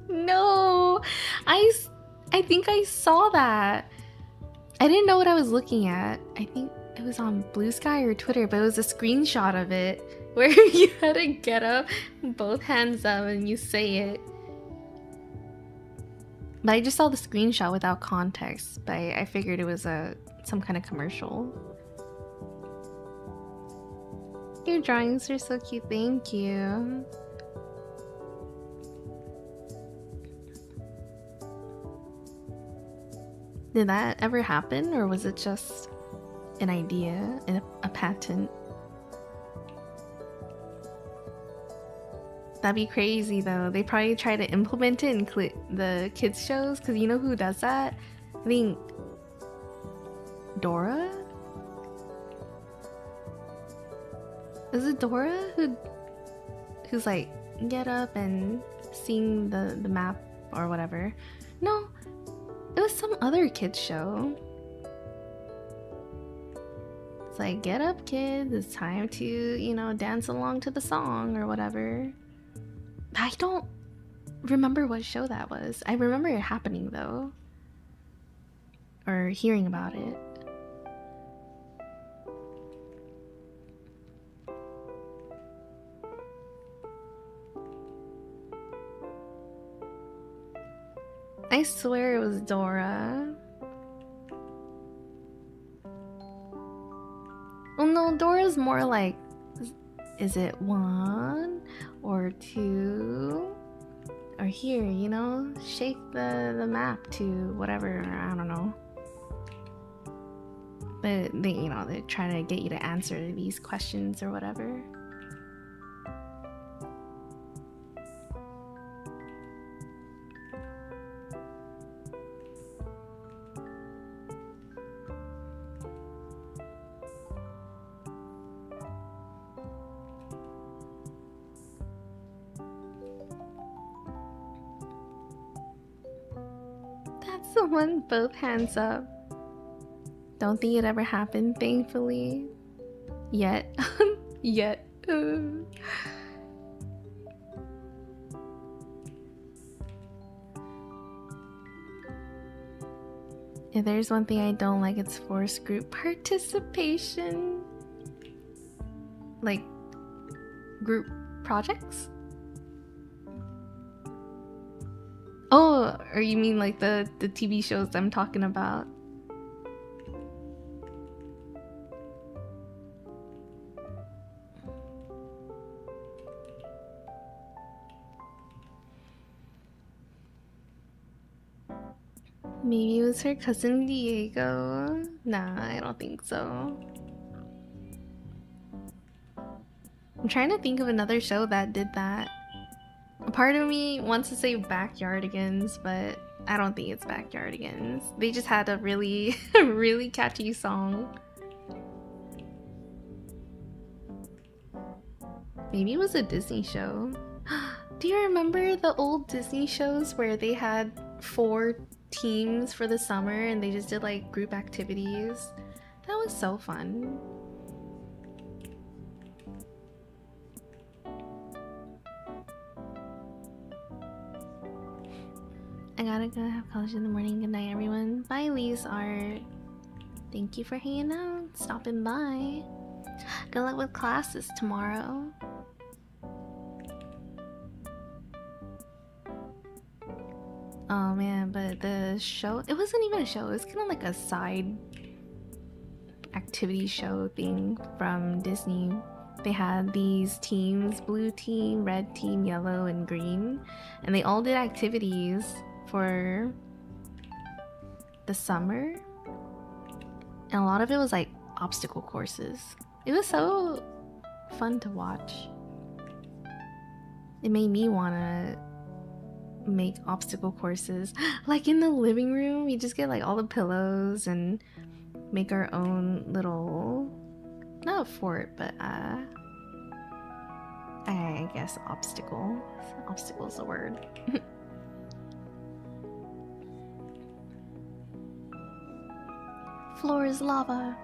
Speaker 1: No, I think I saw that. I didn't know what I was looking at. I think it was on Blue Sky or Twitter, but it was a screenshot of it where you had to get up, both hands up, and you say it. But I just saw the screenshot without context, but I figured it was some kind of commercial. Your drawings are so cute, thank you. Did that ever happen, or was it just an idea, a patent? That'd be crazy though. They probably try to implement it in the kids shows, because you know who does that? I think Dora? Is it Dora who's like, get up and sing the map or whatever? No, it was some other kids show. It's like, get up kids, it's time to, you know, dance along to the song or whatever. I don't remember what show that was. I remember it happening though, or hearing about it. I swear it was Dora. Well, no, Dora's more like, is it 1 or 2? or here, you know, shake the map to whatever, I don't know. But they, you know, they're trying to get you to answer these questions or whatever. That's the one, both hands up. Don't think it ever happened, thankfully. Yet. Yet. If there's one thing I don't like, it's forced group participation. Like, group projects? Oh, or you mean like the TV shows I'm talking about? Maybe it was her cousin Diego. Nah, I don't think so. I'm trying to think of another show that did that. A part of me wants to say Backyardigans, but I don't think it's Backyardigans. They just had a really, really catchy song. Maybe it was a Disney show. Do you remember the old Disney shows where they had 4 teams for the summer and they just did like group activities? That was so fun. I gotta go have college in the morning. Good night, everyone. Bye, Lee's Art. Thank you for hanging out, stopping by. Good luck with classes tomorrow. Oh man, but the show, it wasn't even a show, it was kind of like a side activity show thing from Disney. They had these teams, blue team, red team, yellow, and green, and they all did activities for the summer, and a lot of it was like obstacle courses. It was so fun to watch. It made me want to make obstacle courses. Like in the living room, you just get like all the pillows and make our own little, not a fort, but I guess obstacle. Obstacle's the word. Floor is lava.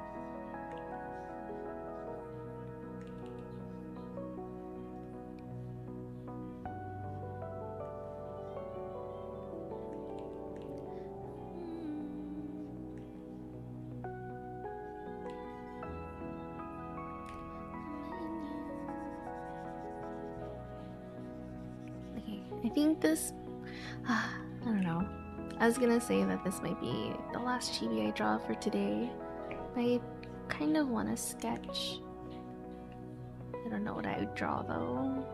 Speaker 1: I think this, I don't know. I was gonna say that this might be the last chibi I draw for today. I kind of want to sketch. I don't know what I would draw though.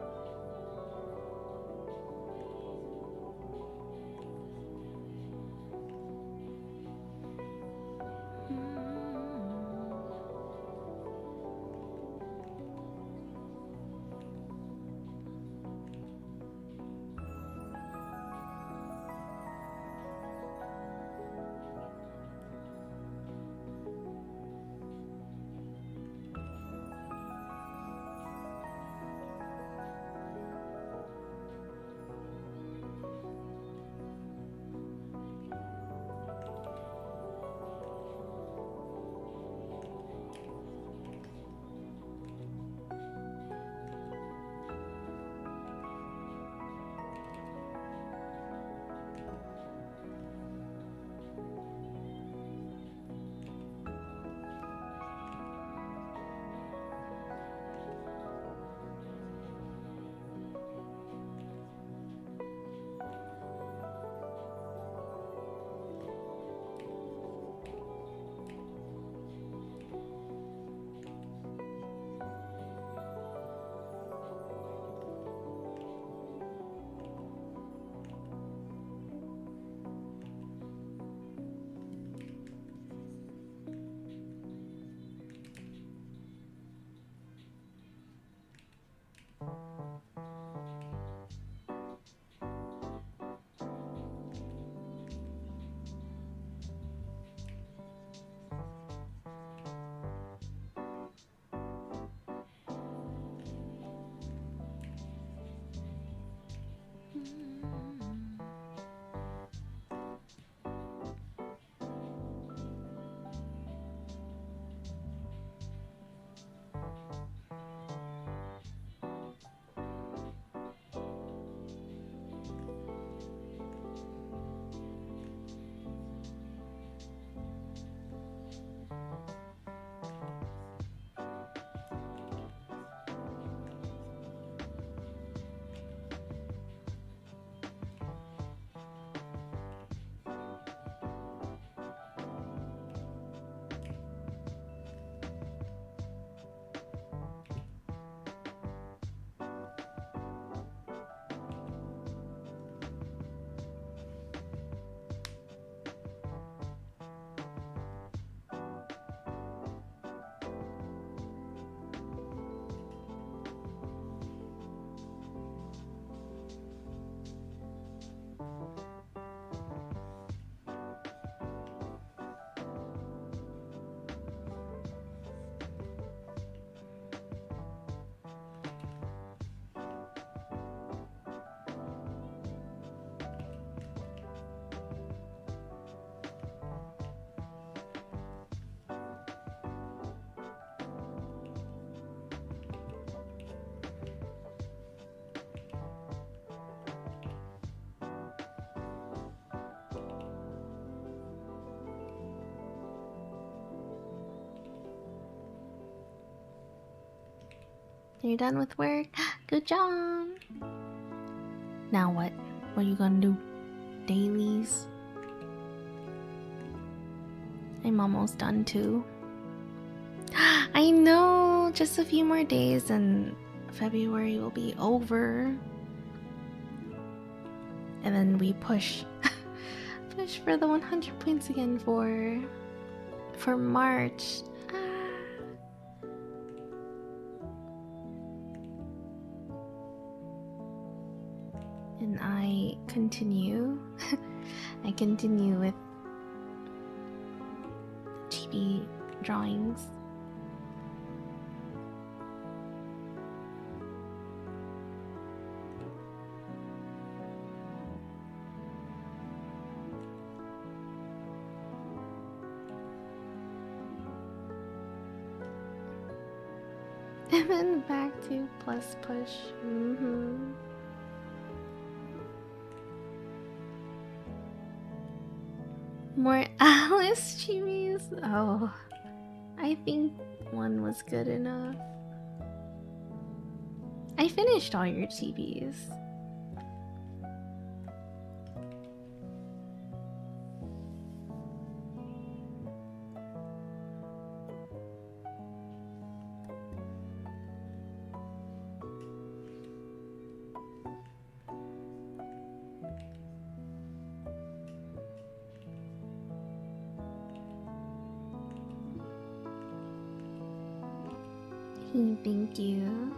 Speaker 1: You're done with work? Good job! Now what? What are you gonna do? Dailies? I'm almost done too. I know! Just a few more days and February will be over. And then we push. Push for the 100 points again for March. And I continue. I continue with chibi drawings. And then back to plus push. More Alice chibis? Oh, I think one was good enough. I finished all your chibis. Thank you.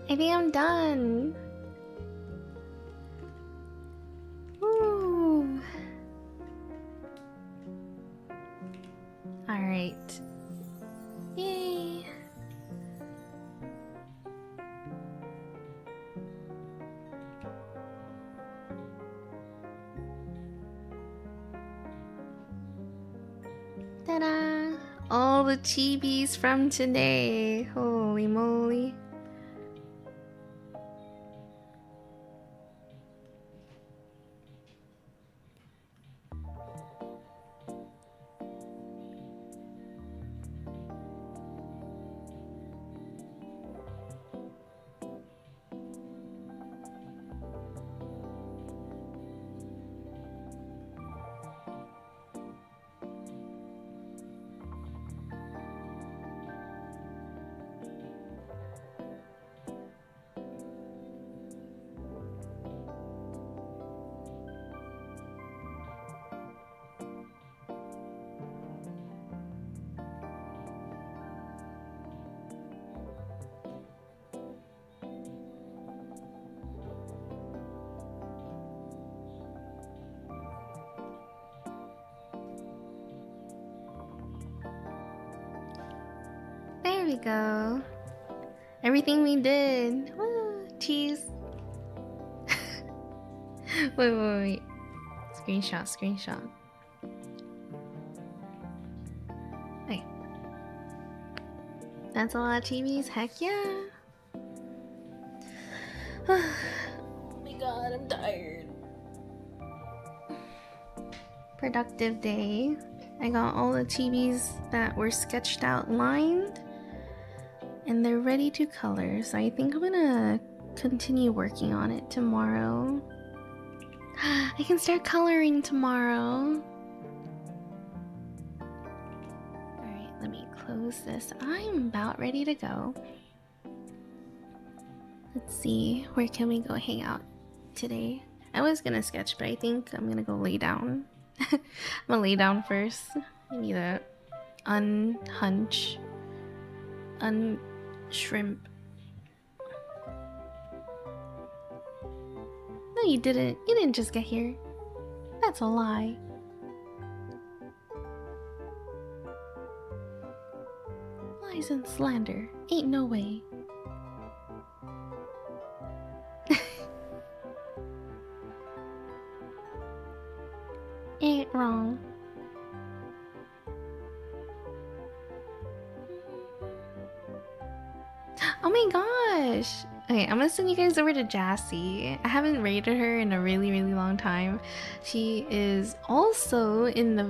Speaker 1: I think I'm done. Woo. All right. Yay. Ta-da! All the chibis from today. Holy moly. There we go. Everything we did. Woo, cheese. wait. Screenshot. Wait. That's a lot of chibis? Heck yeah. Oh my god, I'm tired. Productive day. I got all the chibis that were sketched out lined. and they're ready to color, so I think I'm gonna continue working on it tomorrow. I can start coloring tomorrow. Alright, let me close this. I'm about ready to go. Let's see, where can we go hang out today? I was gonna sketch, but I think I'm gonna go lay down. I'm gonna lay down first. I need to unhunch. Unshrimp. No, you didn't. You didn't just get here. That's a lie. Lies and slander. Ain't no way. Ain't wrong. Oh my gosh! Okay, I'm gonna send you guys over to Jassy. I haven't raided her in a really long time. She is also in the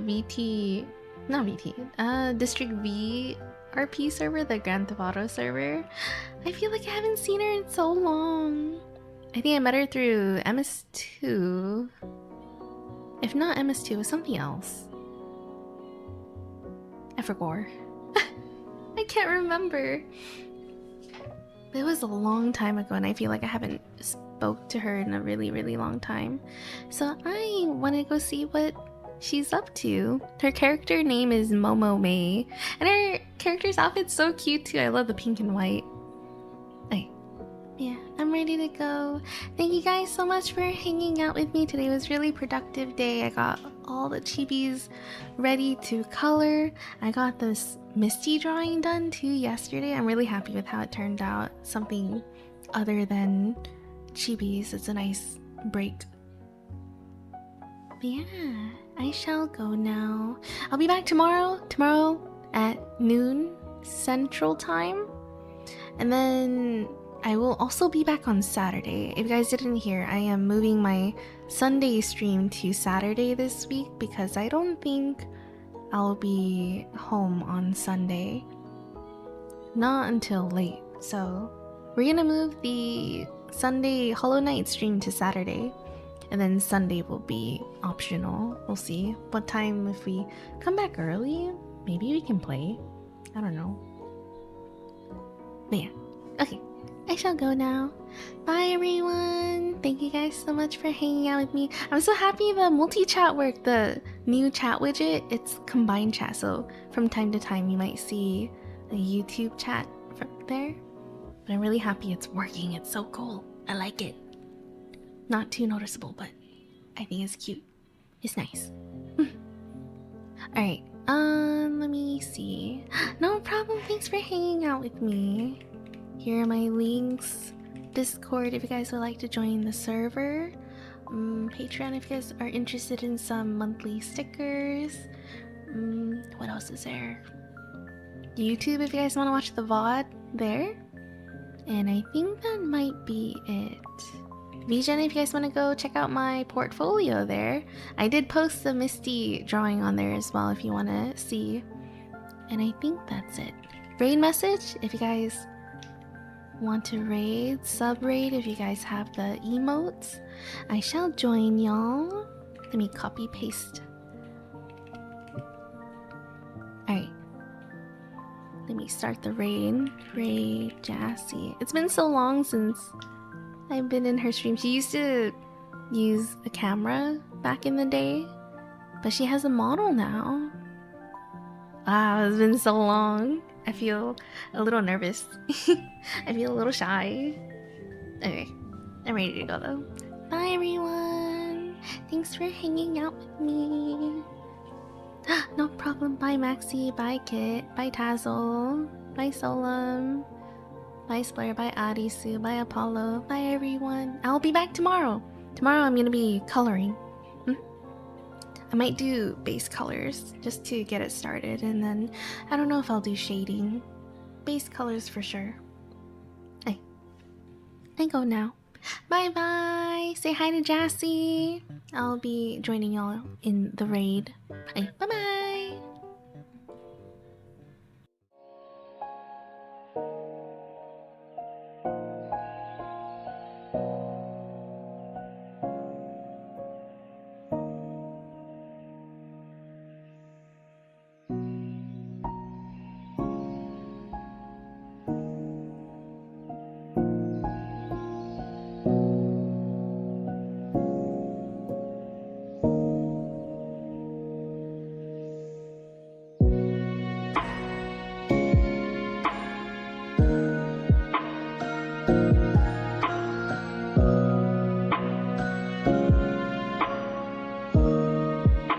Speaker 1: District V RP server, the Grand Theft Auto server. I feel like I haven't seen her in so long. I think I met her through MS2. If not MS2, it was something else. I forgot. I can't remember. It was a long time ago, and I feel like I haven't spoke to her in a really long time. So I want to go see what she's up to. Her character name is Momo May, and her character's outfit's so cute too. I love the pink and white. Okay. Yeah, I'm ready to go. Thank you guys so much for hanging out with me today. It was a really productive day. I got all the chibis ready to color. I got this Misty drawing done too yesterday. I'm really happy with how it turned out. Something other than chibis. It's a nice break. But yeah, I shall go now. I'll be back tomorrow at noon Central Time. And then I will also be back on Saturday. If you guys didn't hear, I am moving my Sunday stream to Saturday this week because I don't think I'll be home on Sunday. Not until late. So we're gonna move the Sunday Hollow Knight stream to Saturday. And then Sunday will be optional. We'll see what time. If we come back early, maybe we can play. I don't know. But yeah. Okay. I shall go now. Bye everyone. Thank you guys so much for hanging out with me. I'm so happy the multi-chat worked. The new chat widget, it's combined chat. So from time to time you might see a YouTube chat from there. But I'm really happy it's working. It's so cool. I like it. Not too noticeable, but I think it's cute. It's nice. Alright, let me see. No problem. Thanks for hanging out with me. Here are my links. Discord if you guys would like to join the server. Patreon if you guys are interested in some monthly stickers. What else is there? YouTube if you guys want to watch the VOD there. And I think that might be it. VGen if you guys want to go check out my portfolio there. I did post the Misty drawing on there as well if you want to see. And I think that's it. Raid message if you guys want to raid, sub raid if you guys have the emotes. I shall join y'all. Let me copy paste. Alright. Let me start the raid. Raid Jassy. It's been so long since I've been in her stream. She used to use a camera back in the day, but she has a model now. Wow, it's been so long. I feel a little nervous. I feel a little shy. Okay, I'm ready to go though. Bye everyone. Thanks for hanging out with me. No problem. Bye Maxi. Bye Kit. Bye Tazzle. Bye Solum. Bye Splayer. Bye Adisu. Bye Apollo. Bye everyone. I'll be back tomorrow. Tomorrow I'm gonna be coloring. I might do base colors just to get it started, and then I don't know if I'll do shading. Base colors for sure. Hey, I go now. Bye bye. Say hi to Jassy. I'll be joining y'all in the raid. Hey, bye bye.